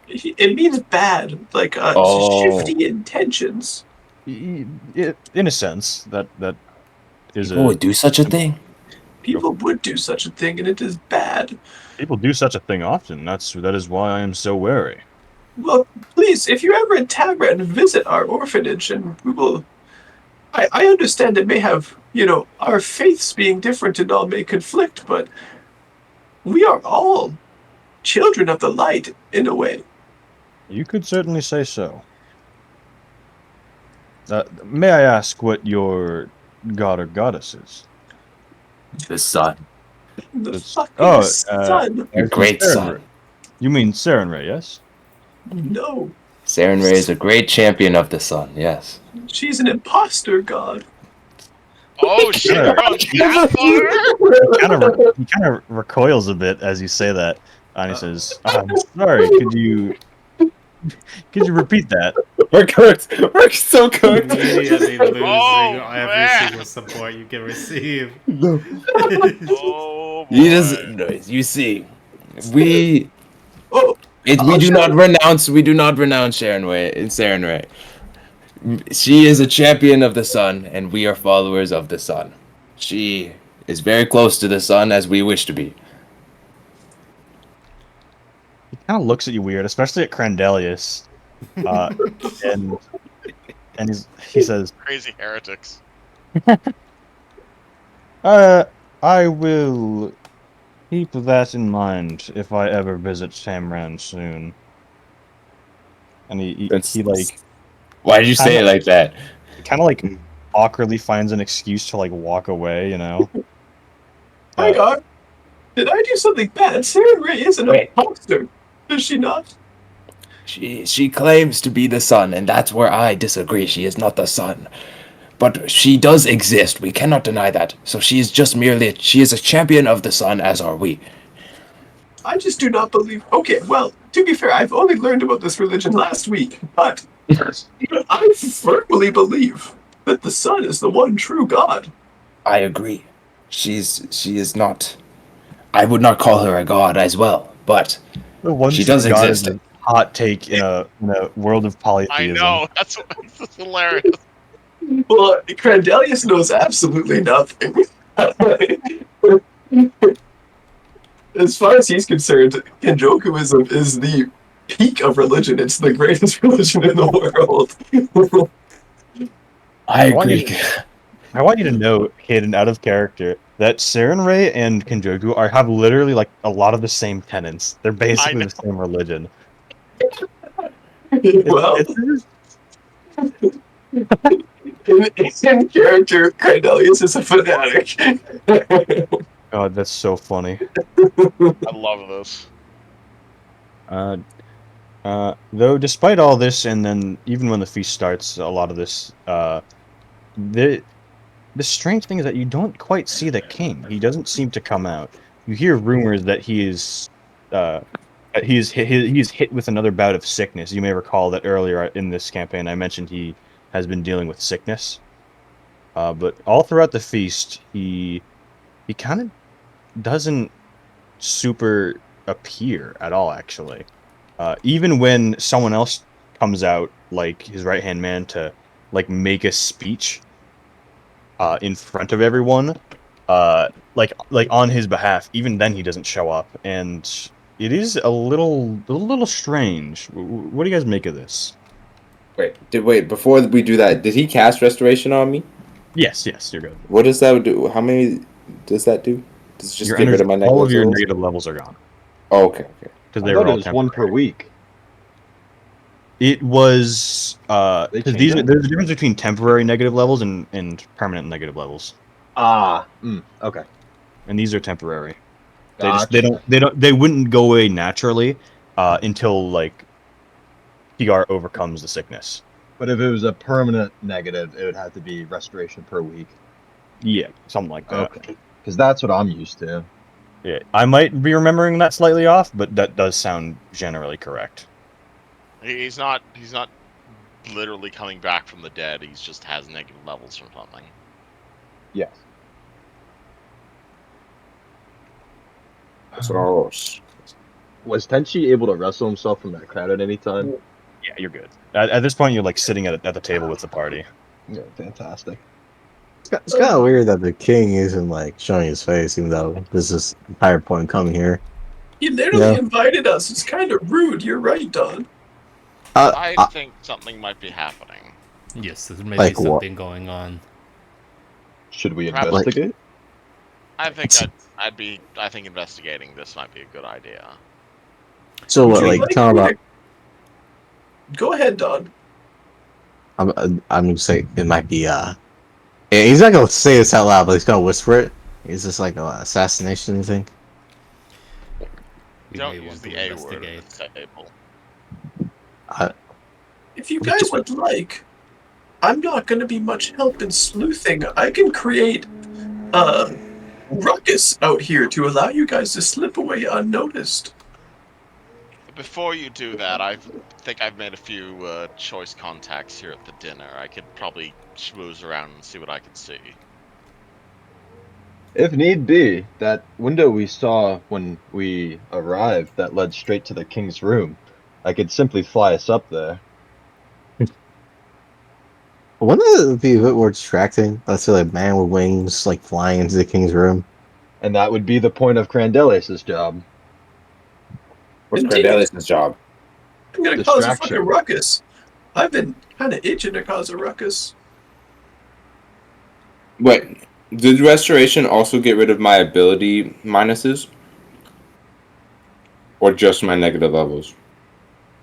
It means bad, like Oh. shifty intentions. In a sense, that is People would do such a thing? People would do such a thing, and it is bad. people do such a thing often. That is why I am so wary. Well, please, if you're ever in Tamran, visit our orphanage, and we will. I understand it may have, our faiths being different and all may conflict, but we are all children of the light in a way. You could certainly say so. May I ask what your god or goddess is? The sun. The It's- fucking oh, sun. A great Saren sun. Ray. You mean Saren, yes? No, Saren Ray is a great champion of the sun, yes. she's an imposter god. Oh shit, we're going that far? He kind of recoils a bit as you say that, and he says, "I'm sorry. Could you repeat that?" We're cooked. We're so cooked. Immediately losing Oh, every man. single support you can receive. Oh boy. You just, you see, we Oh, we do not renounce Sharon Ray and Saren Ray. She is a champion of the sun, and we are followers of the sun. She is very close to the sun, as we wish to be. He kind of looks at you weird, especially at Crandelius, and he says, Crazy heretics. I will keep that in mind if I ever visit Tamran soon." And he Why did you say it like that? kind of like awkwardly finds an excuse to like walk away, you know. my god. Did I do something bad? Sarah Ray is an Wait. imposter. Is she not? She claims to be the sun, and that's where I disagree. She is not the sun. But she does exist. We cannot deny that. So she is just she is a champion of the sun, as are we. I just do not believe. Okay, well, to be fair, I've only learned about this religion last week, but I firmly believe that the sun is the one true God. I agree. She is not. I would not call her a god as well, but The one she true does God exist. is a hot take in a world of I polytheism. know. That's hilarious. Well, Crandelius knows absolutely nothing. As far as he's concerned, Kenjokuism is the peak of religion. It's the greatest religion in the world. I want agree. I want you to know, hidden out of character, that Saren Ray and Kenjoku have literally like a lot of the same tenets. They're basically know. the same religion. Well, It's- in character, Cordelius is a fanatic. God, that's so funny. I love this. Uh, though, despite all this, and then even when the feast starts, a lot of this, the strange thing is that you don't quite see the king. He doesn't seem to come out. You hear rumors that he's hit with another bout of sickness. You may recall that earlier in this campaign, I mentioned he has been dealing with sickness. But all throughout the feast, he kind of doesn't super appear at all, actually. Even when someone else comes out, like his right hand man, to like make a speech in front of everyone, like on his behalf, even then he doesn't show up, and it is a little strange. What do you guys make of this? Wait, before we do that, did he cast restoration on me? Yes, you're good. What does that do? How many does that do? Does it just Your get rid energy, of my all of negative your levels? negative levels are gone Oh, okay. because I they were thought it all was one per temporary. week. It was They because changed it? there's a difference between temporary negative levels and permanent negative levels, Okay. and these are temporary. Gotcha. They wouldn't go away naturally until like PR overcomes the sickness. But if it was a permanent negative, it would have to be restoration per week. Yeah, something like that. Okay. Because that's what I'm used to. Yeah, I might be remembering that slightly off, but that does sound generally correct. He's not literally coming back from the dead. He's just has negative levels from something. Yes. So, Was Tenchi able to wrestle himself from that crowd at any time? Yeah, you're good. At this point, you're like sitting at the table with the party. Yeah, fantastic. It's kind of weird that the king isn't like showing his face, even though this is the entire point of coming here. He literally invited us. It's kind of rude. You're right, Don. I think something might be happening. Yes, there may be Like what? something going on. Should we Perhaps- investigate? I think I think investigating this might be a good idea. So Would what? you Like like talking me about? to- Go ahead, Don. I'm gonna say it might be. Yeah, he's not gonna say this out loud, but he's gonna whisper it. Is this like an assassination? You think? We Don't may use want the to A word investigate. at the table. If you guys would like, I'm not going to be much help in sleuthing. I can create ruckus out here to allow you guys to slip away unnoticed. Before you do that, I think I've made a few choice contacts here at the dinner. I could probably schmooze around and see what I can see. If need be, that window we saw when we arrived that led straight to the king's room, I could simply fly us up there. Wouldn't it be a bit more distracting? Let's say like man with wings like flying into the king's room. And that would be the point of Crandelius' job. what's Indeed. Cordelius' job? I'm going to cause a Distraction. fucking ruckus. I've been kind of itching to cause a ruckus. Wait, did restoration also get rid of my ability minuses? Or just my negative levels?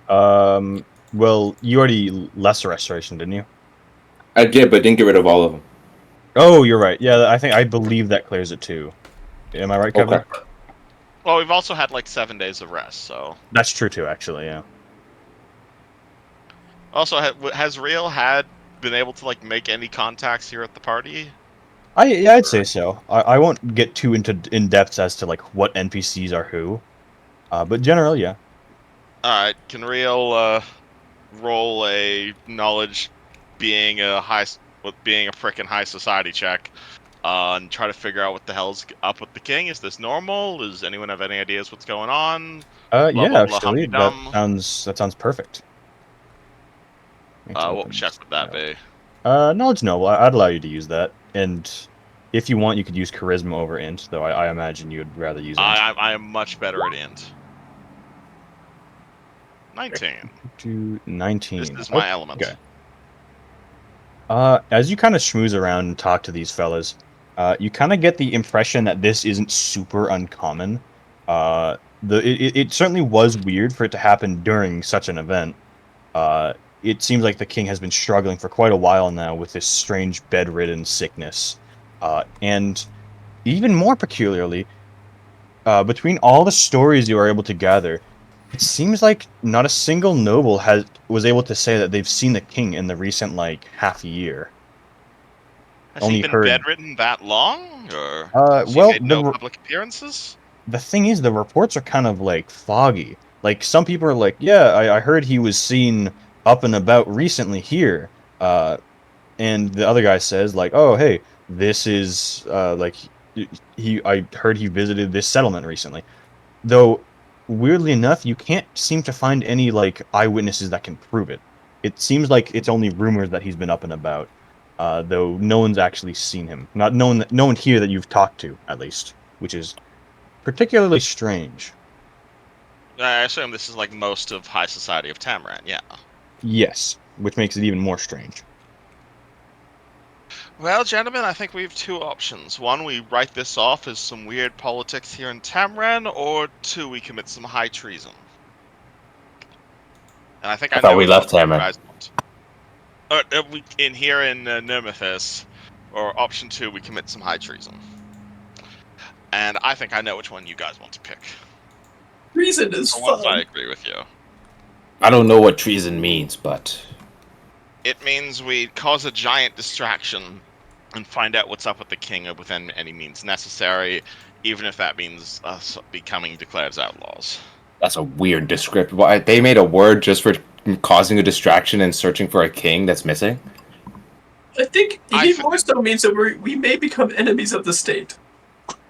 Well, you already lesser restoration, didn't you? I did, but didn't get rid of all of them. Oh, you're right. Yeah, I believe that clears it too. Am I right, Kevin? Okay. Well, we've also had like 7 days of rest, so. That's true too, actually. Yeah. Also, has Real been able to like make any contacts here at the party? I'd say so. I won't get too in depth as to like what NPCs are who, but generally, yeah. All right, can Real roll a knowledge being a frickin' high society check, and try to figure out what the hell's up with the king? Is this normal? Does anyone have any ideas what's going on? Yeah, blah, blah, actually, hum-dum. that sounds perfect. What check would that be? Knowledge noble. I'd allow you to use that, and if you want, you could use charisma over int. Though I imagine you'd rather use int. I am much better at int. 19. To 19. This is my element. Okay. As you kind of schmooze around and talk to these fellas, you kind of get the impression that this isn't super uncommon. It certainly was weird for it to happen during such an event. It seems like the king has been struggling for quite a while now with this strange bedridden sickness. And even more peculiarly, between all the stories you are able to gather, it seems like not a single noble was able to say that they've seen the king in the recent half year. Has Only he been heard. bedridden that long, or has he Well, made no public appearances? the thing is, the reports are kind of foggy. Like some people are like, yeah, I heard he was seen up and about recently here. And the other guy says like, oh hey, this is I heard he visited this settlement recently. Though weirdly enough, you can't seem to find any eyewitnesses that can prove it. It seems like it's only rumors that he's been up and about. Though no one's actually seen him. No one here that you've talked to, at least, which is particularly strange. I assume this is like most of high society of Tamran, yeah. Yes, which makes it even more strange. Well, gentlemen, I think we have two options. One, we write this off as some weird politics here in Tamran, or two, we commit some high treason. And I think I thought know we which left one you Tamran. guys want. In here in Nermithis, or option two, we commit some high treason. And I think I know which one you guys want to pick. Treason is For once, I fun. agree with you. I don't know what treason means, but It means we cause a giant distraction and find out what's up with the king within any means necessary, even if that means us becoming declared as outlaws. that's a weird description. Why they made a word just for causing a distraction and searching for a king that's missing? I think he more so means that we may become enemies of the state.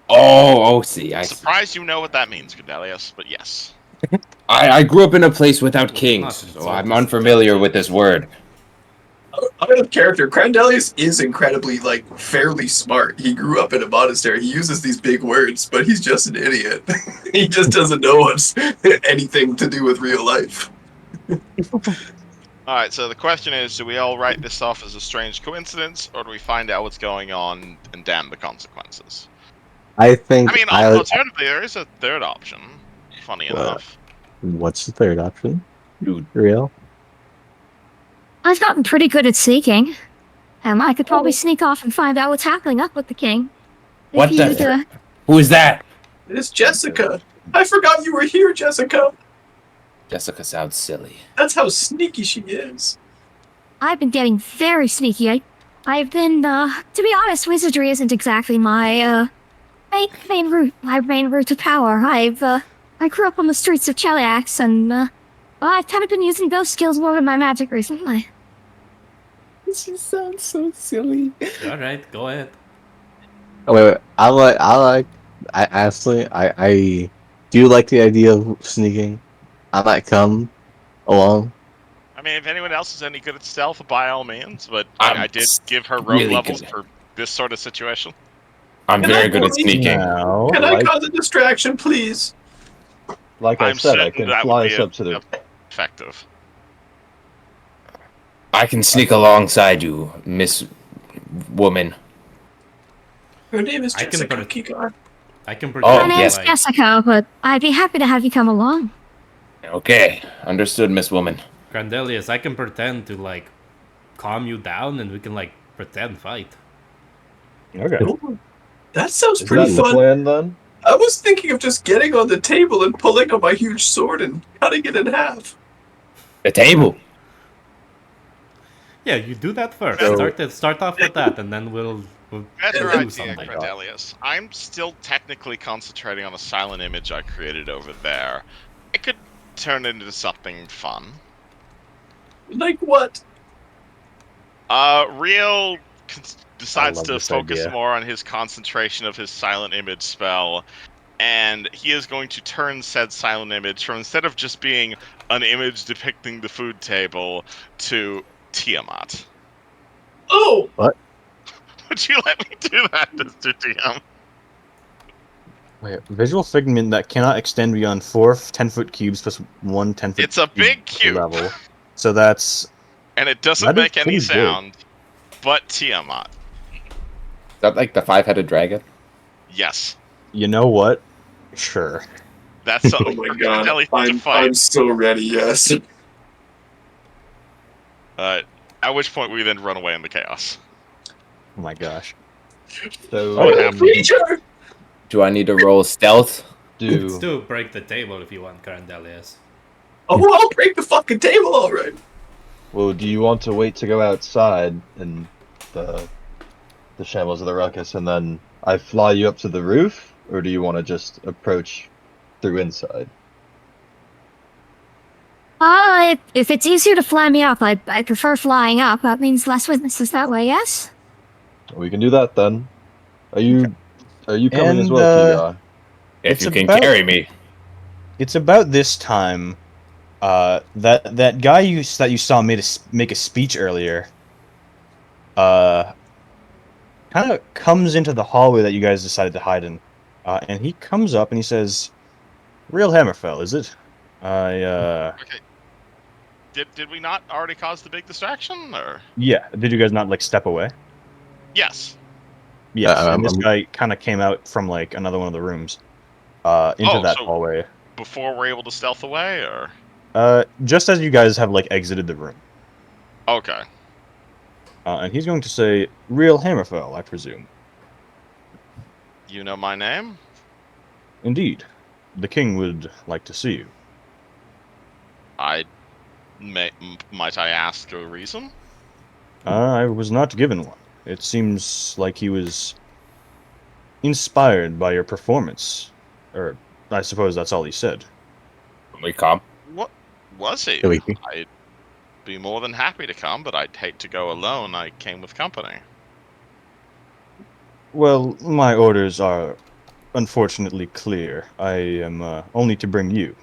Oh, see, I see. Surprised you know what that means, Gedelius, but yes. I grew up in a place without kings, not so I'm just unfamiliar with this word. Out of character, Crandelius is incredibly, fairly smart. He grew up in a monastery. He uses these big words, but he's just an idiot. He just doesn't know what's anything to do with real life. Alright, so the question is, do we all write this off as a strange coincidence, or do we find out what's going on and damn the consequences? I think. I mean, alternatively, there is a third option, funny enough. What's the third option? Dude. Real? I've gotten pretty good at sneaking. I could probably sneak off and find out what's happening up with the king. What If the? you'd, Who is that? It's Jessica. I forgot you were here, Jessica. Jessica sounds silly. That's how sneaky she is. I've been getting very sneaky. I've been, to be honest, wizardry isn't exactly my, main route to power. I grew up on the streets of Cheliax, and, I've kind of been using those skills more than my magic recently. She sounds so silly. Alright, go ahead. Oh, wait. I honestly, I do like the idea of sneaking. I might come along. I mean, if anyone else is any good at stealth, by all means, but I'm I did give her rogue really levels good. for this sort of situation. I'm Can very I good at go eat sneaking. No, Can I cause a distraction, please? Like I I'm said, I certain can that fly would us be up to the. effective. I can sneak alongside you, Miss Woman. Her name is I can Jessica put it- Kikar. I can Oh, My pretend name's yes. Jessica, but I'd be happy to have you come along. Okay, understood, Miss Woman. Grandelius, I can pretend to calm you down and we can pretend fight. Okay. Ooh, that sounds Is pretty that the fun. plan then? I was thinking of just getting on the table and pulling on my huge sword and cutting it in half. The table. Yeah, you do that first. So- Start off with that, and then we'll Better do idea, something. Credelius. I'm still technically concentrating on a silent image I created over there. I could turn it into something fun. Like what? Real decides love to this focus idea. more on his concentration of his silent image spell, and he is going to turn said silent image from, instead of just being an image depicting the food table, to Tiamat. Oh, Would you let me do that, Mr. DM? Wait, visual figment that cannot extend beyond 4 10-foot cubes plus 1 10-foot It's a big cube, level. So that's and it doesn't That is make any pretty big. sound, but Tiamat. Is that like the 5-headed dragon? Yes. you know what? Sure. That's something oh my for god. Credelius to fight. I'm so ready, yes. At which point we then run away in the chaos. Oh my gosh. So What happened? Creature! Do I need to roll stealth? Let's do break the table if you want, Carandelius. Oh, well, I'll break the fucking table, alright. well, do you want to wait to go outside in the shambles of the ruckus, and then I fly you up to the roof, or do you want to just approach through inside? If it's easier to fly me up, I prefer flying up. That means less witnesses that way, yes? We can do that then. Are you coming as And, well, Kiga? If It's you can about- carry me. It's about this time. That guy that you saw make a speech earlier. Kind of comes into the hallway that you guys decided to hide in, and he comes up and he says, "Real Hammerfell, is it? Okay. Did we not already cause the big distraction, or? Yeah. Did you guys not like step away? Yes. Yes. And this I'm- guy kind of came out from like another one of the rooms, into Oh, that so- hallway. Before we're able to stealth away, or? Just as you guys have like exited the room. Okay. And he's going to say, "Real Hammerfell, I presume." You know my name? Indeed. The king would like to see you. Might I ask a reason? I was not given one. It seems like he was inspired by your performance. Or, I suppose that's all he said. Can we come? What was he? Yeah, we- I'd be more than happy to come, but I'd hate to go alone. I came with company. Well, my orders are unfortunately clear. I am only to bring you.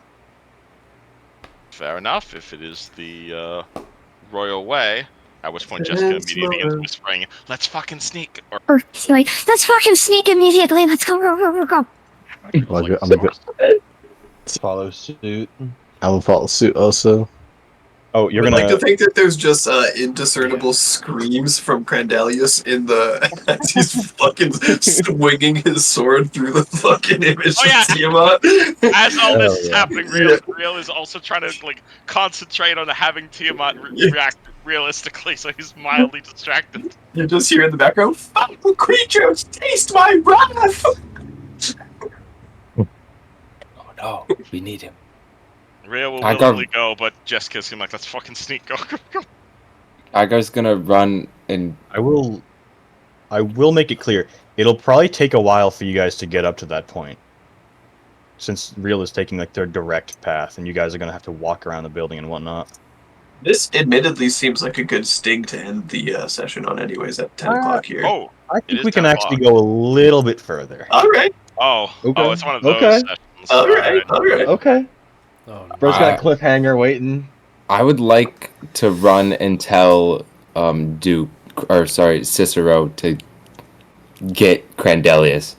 Fair enough, if it is the royal way. At which point Jessica immediately begins whispering, "Let's fucking sneak!" Or like, let's fucking sneak immediately. Let's go, go, go, go, go. I'm gonna Follow suit. I'm gonna follow suit also. Oh, you're I'd gonna... like to think that there's just indiscernible screams from Crandelius in the as he's fucking swinging his sword through the fucking image Oh, yeah. of Tiamat. As all this is yeah. happening, Real is also trying to like concentrate on having Tiamat react realistically, so he's mildly distracted. You just hear in the background, "Foul creatures, taste my wrath!" Oh no, we need him. Real will I got- willingly go, but Jessica's gonna be like, "Let's fucking sneak, go, go, go." Tiger's gonna run and I will make it clear. It'll probably take a while for you guys to get up to that point. Since Real is taking like their direct path, and you guys are gonna have to walk around the building and whatnot. This admittedly seems like a good sting to end the session on anyways at 10 o'clock here. Oh, I It think is we can 10 actually go a little bit further. Alright, oh, it's one of those Okay. sessions. alright, alright. Okay. Oh, no. Bro's got a cliffhanger waiting. I would like to run and tell Cicero to get Crandelius.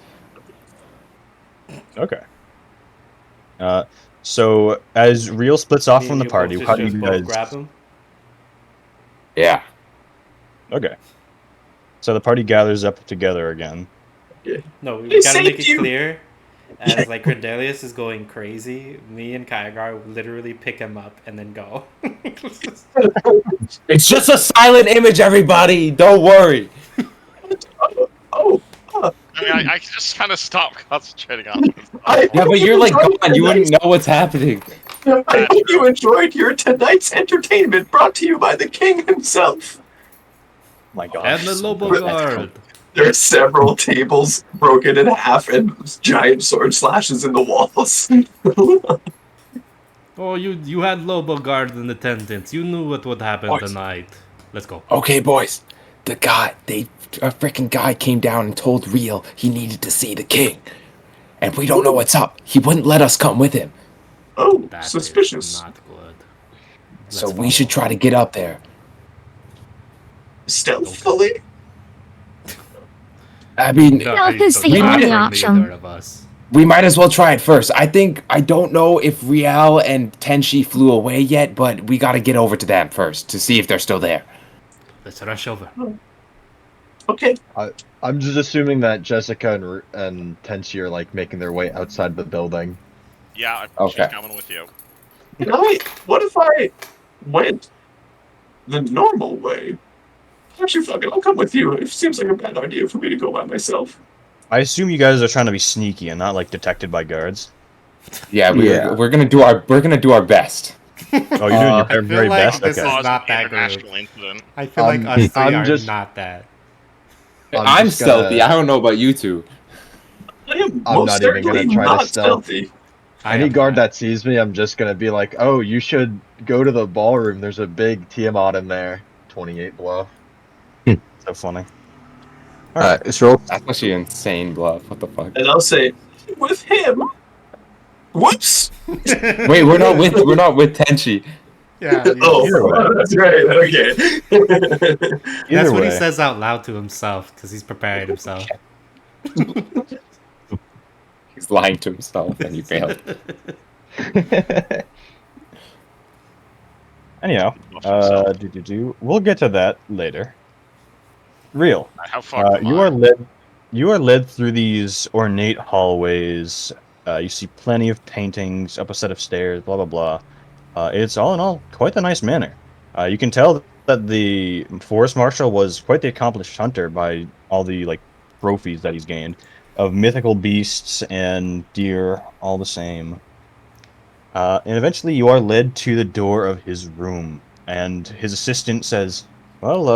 Okay. So as Real splits off Me from and the you party, both how do just you both guys? grab him? Yeah. Okay. So the party gathers up together again. No, we They gotta make saved it you! clear. As like Cordelius is going crazy, me and Kygar literally pick him up and then go. It's just a silent image, everybody. Don't worry. Oh, I mean, I can just kind of stop concentrating on this. Yeah, but you're like gone. You wouldn't know what's happening. I hope you enjoyed your tonight's entertainment brought to you by the king himself. My God. And the Lobo Guard. There are several tables broken in half and giant sword slashes in the walls. Oh, you had Lobo Guard in attendance. You knew what would happen Boys. tonight. Let's go. Okay, boys. A freaking guy came down and told Real he needed to see the king. And we don't know what's up. He wouldn't let us come with him. Oh, That is suspicious. not good. So Let's we should try to get up there. Stealthily? I mean, No, No, I it's the don't only for option. neither of us. we might as well try it first. I don't know if Rial and Tenshi flew away yet, but we gotta get over to them first to see if they're still there. Let's rush over. Okay. I'm just assuming that Jessica and Tenchi are like making their way outside the building. Yeah, Okay. she's coming with you. What if I went the normal way. Actually, fuck it, I'll come with you. It seems like a bad idea for me to go by myself. I assume you guys are trying to be sneaky and not like detected by guards. Yeah, Yeah. we're gonna do our best. Oh, you're doing your I feel very like best. this Okay. is Cause an not that group. international incident. I feel like I'm us three I'm are just not that. I'm just stealthy. I gonna don't know about you two. I am I'm most not even certainly gonna try to not stealth. stealthy. I Any am guard not. that sees me, I'm just gonna be like, "Oh, you should go to the ballroom. There's a big Tiamat in there." 28 bluff. So funny. All All right, right. let's roll. That's actually insane bluff. What the fuck? And I'll say, with him. Whoops. Wait, we're not with Tenchi. Yeah, you Oh, Either way. that's right. Okay. That's Either what he way. says out loud to himself because he's preparing himself. He's lying to himself and he failed. Anyhow, Buff himself. we'll get to that later. Real. How fucked am You I? are led. You are led through these ornate hallways. You see plenty of paintings, up a set of stairs, blah blah blah. It's all in all quite the nice manor. You can tell that the forest marshal was quite the accomplished hunter by all the like trophies that he's gained of mythical beasts and deer, all the same. And eventually, you are led to the door of his room, and his assistant says, "Well,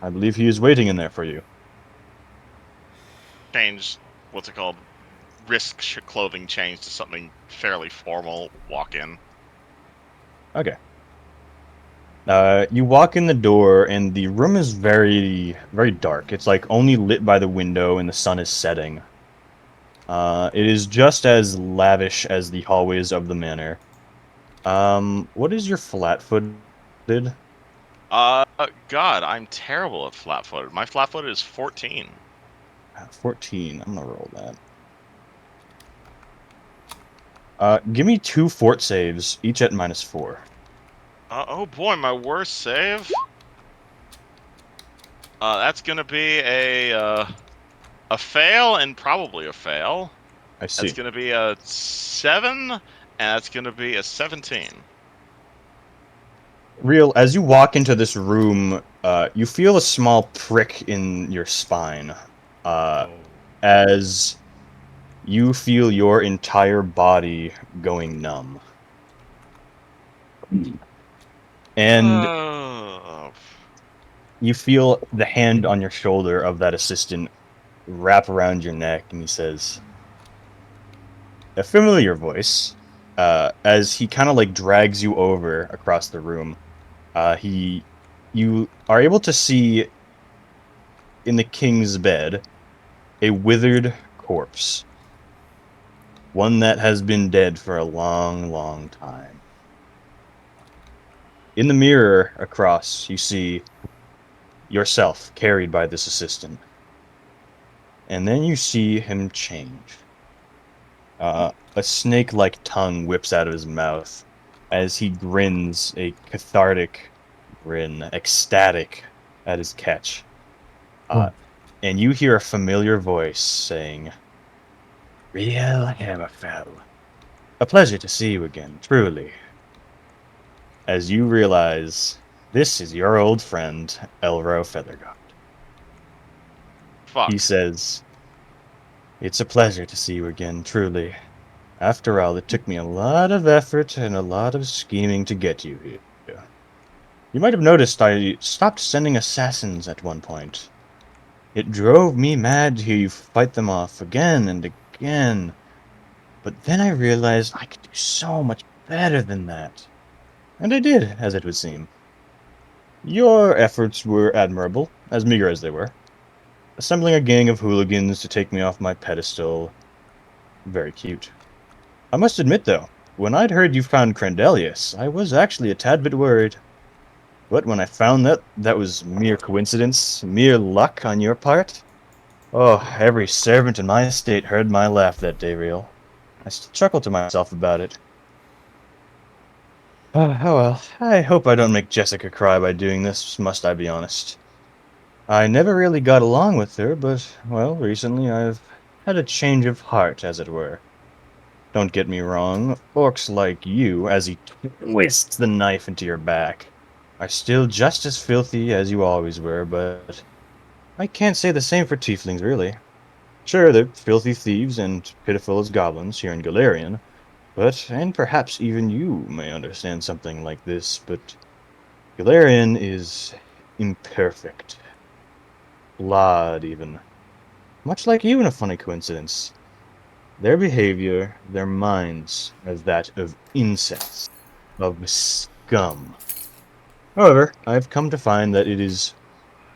I believe he is waiting in there for you." Change, what's it called? Risk clothing change to something fairly formal. Walk in. Okay. You walk in the door, and the room is very, very dark. It's like only lit by the window, and the sun is setting. It is just as lavish as the hallways of the manor. What is your flat-footed? God, I'm terrible at flat-footed. My flat-footed is 14. 14. I'm gonna roll that. Give me 2 fort saves, each at -4. Oh boy, my worst save. That's gonna be a fail and probably a fail. I see. That's gonna be a 7, and that's gonna be a 17. Real, as you walk into this room, you feel a small prick in your spine, as you feel your entire body going numb. And Oh, you feel the hand on your shoulder of that assistant wrap around your neck, and he says, a familiar voice, as he kind of like drags you over across the room. You are able to see in the king's bed a withered corpse, one that has been dead for a long, long time. In the mirror across, you see yourself carried by this assistant. And then you see him change. A snake-like tongue whips out of his mouth as he grins a cathartic grin, ecstatic at his catch. And you hear a familiar voice saying, "Real Hammerfell. A pleasure to see you again, truly." As you realize this is your old friend, Elro Featherguard. fuck. He says, "It's a pleasure to see you again, truly. After all, it took me a lot of effort and a lot of scheming to get you here. You might have noticed I stopped sending assassins at one point. It drove me mad to hear you fight them off again and again. But then I realized I could do so much better than that. And I did, as it would seem. Your efforts were admirable, as meager as they were. Assembling a gang of hooligans to take me off my pedestal. Very cute. I must admit, though, when I'd heard you found Crandelius, I was actually a tad bit worried. But when I found that was mere coincidence, mere luck on your part, oh, every servant in my estate heard my laugh that day, Real. I still chuckle to myself about it. Oh well, I hope I don't make Jessica cry by doing this, must I be honest. I never really got along with her, but, well, recently I've had a change of heart, as it were. Don't get me wrong, orcs like you, as he twists the knife into your back. are still just as filthy as you always were, but I can't say the same for tieflings, really. Sure, they're filthy thieves and pitiful as goblins here in Galarian, and perhaps even you may understand something like this, but Galarian is imperfect. Flawed, even. Much like you in a funny coincidence. Their behavior, their minds, are that of insects, of scum. However, I've come to find that it is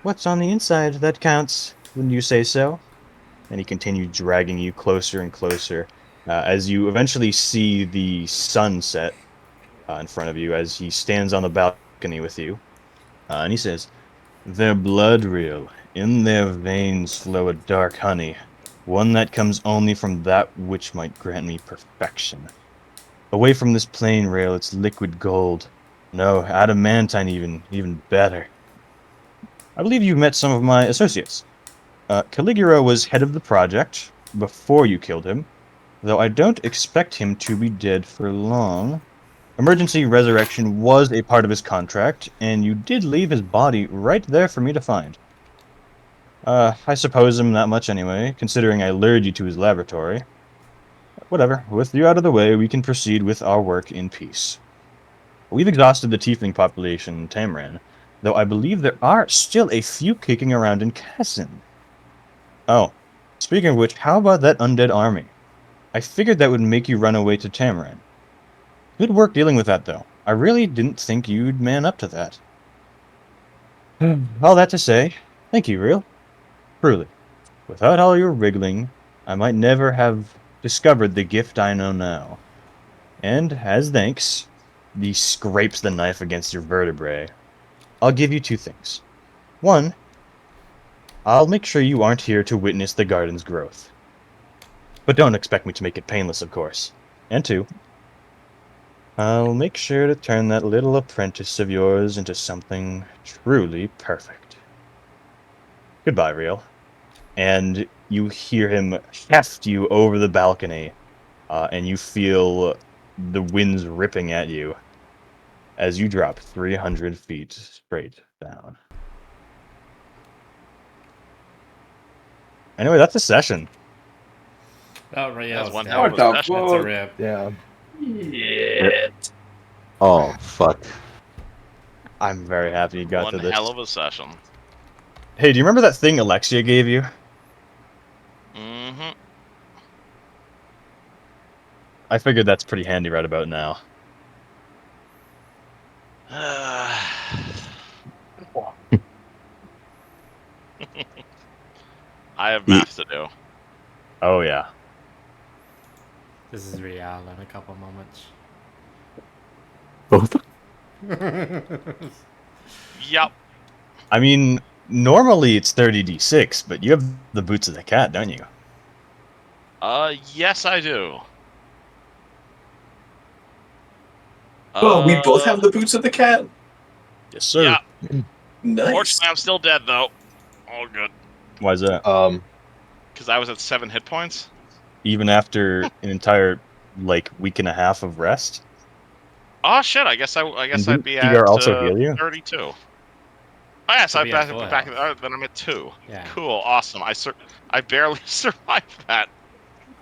what's on the inside that counts, wouldn't you say so? And he continued dragging you closer and closer as you eventually see the sun set in front of you as he stands on the balcony with you. And he says, their blood real, in their veins flow a dark honey, one that comes only from that which might grant me perfection. Away from this plain rail, it's liquid gold. No, adamantine even better. I believe you've met some of my associates. Caligula was head of the project before you killed him, though I don't expect him to be dead for long. Emergency resurrection was a part of his contract, and you did leave his body right there for me to find. I suppose him that much anyway, considering I lured you to his laboratory. Whatever, with you out of the way, we can proceed with our work in peace. We've exhausted the tiefling population in Tamran, though I believe there are still a few kicking around in Kessin. Oh, speaking of which, how about that undead army? I figured that would make you run away to Tamran. Good work dealing with that, though. I really didn't think you'd man up to that. All that to say, thank you, Real. Truly. Without all your wriggling, I might never have discovered the gift I know now. And, as thanks, he scrapes the knife against your vertebrae. I'll give you two things. One, I'll make sure you aren't here to witness the garden's growth. But don't expect me to make it painless, of course. And two, I'll make sure to turn that little apprentice of yours into something truly perfect. Goodbye, Real. And you hear him heft you over the balcony, and you feel the winds ripping at you as you drop 300 feet straight down. Anyway, that's a session. Oh, right, That's yeah, one it's hell of down. a session. That's a rip. Yeah. Yeah. Oh fuck. I'm very happy you got One to this. hell of a session. Hey, do you remember that thing Alexia gave you? Mm-hmm. I figured that's pretty handy right about now. I have math to do. Oh, yeah. This is real in a couple moments. Both. Yup. I mean, normally it's 30d6, but you have the boots of the cat, don't you? Yes, I do. Oh, we both have the boots of the cat. Yes, sir. Yeah. Nice. Fortunately, I'm still dead though. All good. Why is that? Because I was at 7 hit points. Even after an entire, week and a half of rest? Oh shit! I guess And I'd didn't be TR at also heal you? 32. Oh yes, Should I'm be at back. full Then I'm at 2. Yeah. Cool, awesome. I barely survived that.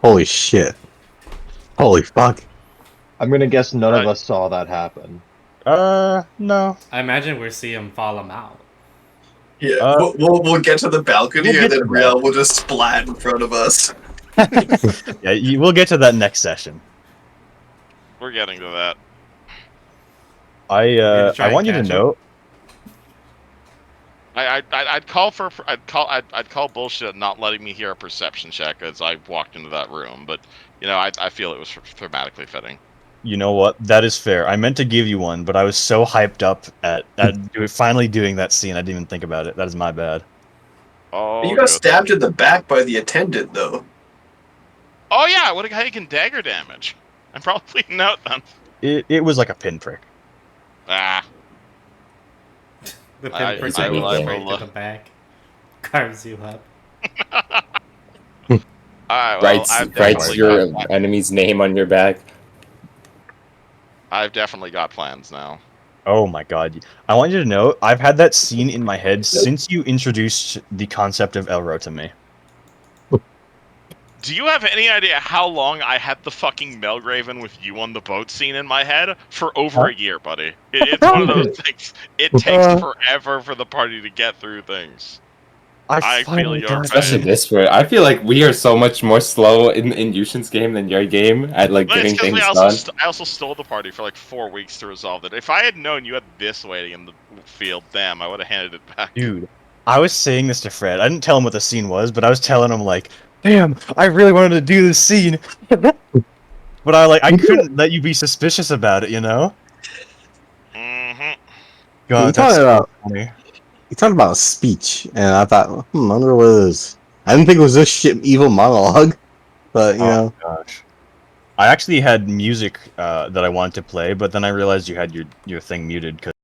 Holy shit. Holy fuck. I'm gonna guess none of Right. us saw that happen. No. I imagine we'll see him fall him out. Yeah, we'll get to the balcony we'll and get then to that. Riel will just splat in front of us. Yeah, we'll get to that next session. We're getting to that. gonna try I and want you to catch him? know. I'd call bullshit not letting me hear a perception check as I walked into that room, but I feel it was thematically fitting. You know what? That is fair. I meant to give you one, but I was so hyped up at finally doing that scene, I didn't even think about it. That is my bad. Oh, You got good. stabbed in the back by the attendant, though. Oh yeah, I would have taken dagger damage. I'm probably not then. It was like a pinprick. Ah, The I- pinprick I goes will, straight to the back. Carves you up. all right. Well, Writes I've writes definitely your got, enemy's name on your back. I've definitely got plans now. Oh my god. I want you to know, I've had that scene in my head since you introduced the concept of Elro to me. Do you have any idea how long I had the fucking Melgraven with you on the boat scene in my head? For over a year, buddy. It's one of those things. It takes forever for the party to get through things. I feel finally your got Especially pain. this word. I feel like we are so much more slow in Yushin's game than your game at like Well, it's getting because things done. I also stole the party for like 4 weeks to resolve it. If I had known you had this waiting in the field, damn, I would have handed it back. Dude, I was saying this to Fred. I didn't tell him what the scene was, but I was telling him like, "Damn, I really wanted to do this scene." But I couldn't let you be suspicious about it, you know? Mm-hmm. God, talking that's so about funny. you talked about speech, and I thought, I wonder what it is. I didn't think it was this shit evil monologue, but you Oh know. gosh. I actually had music that I wanted to play, but then I realized you had your thing muted 'cause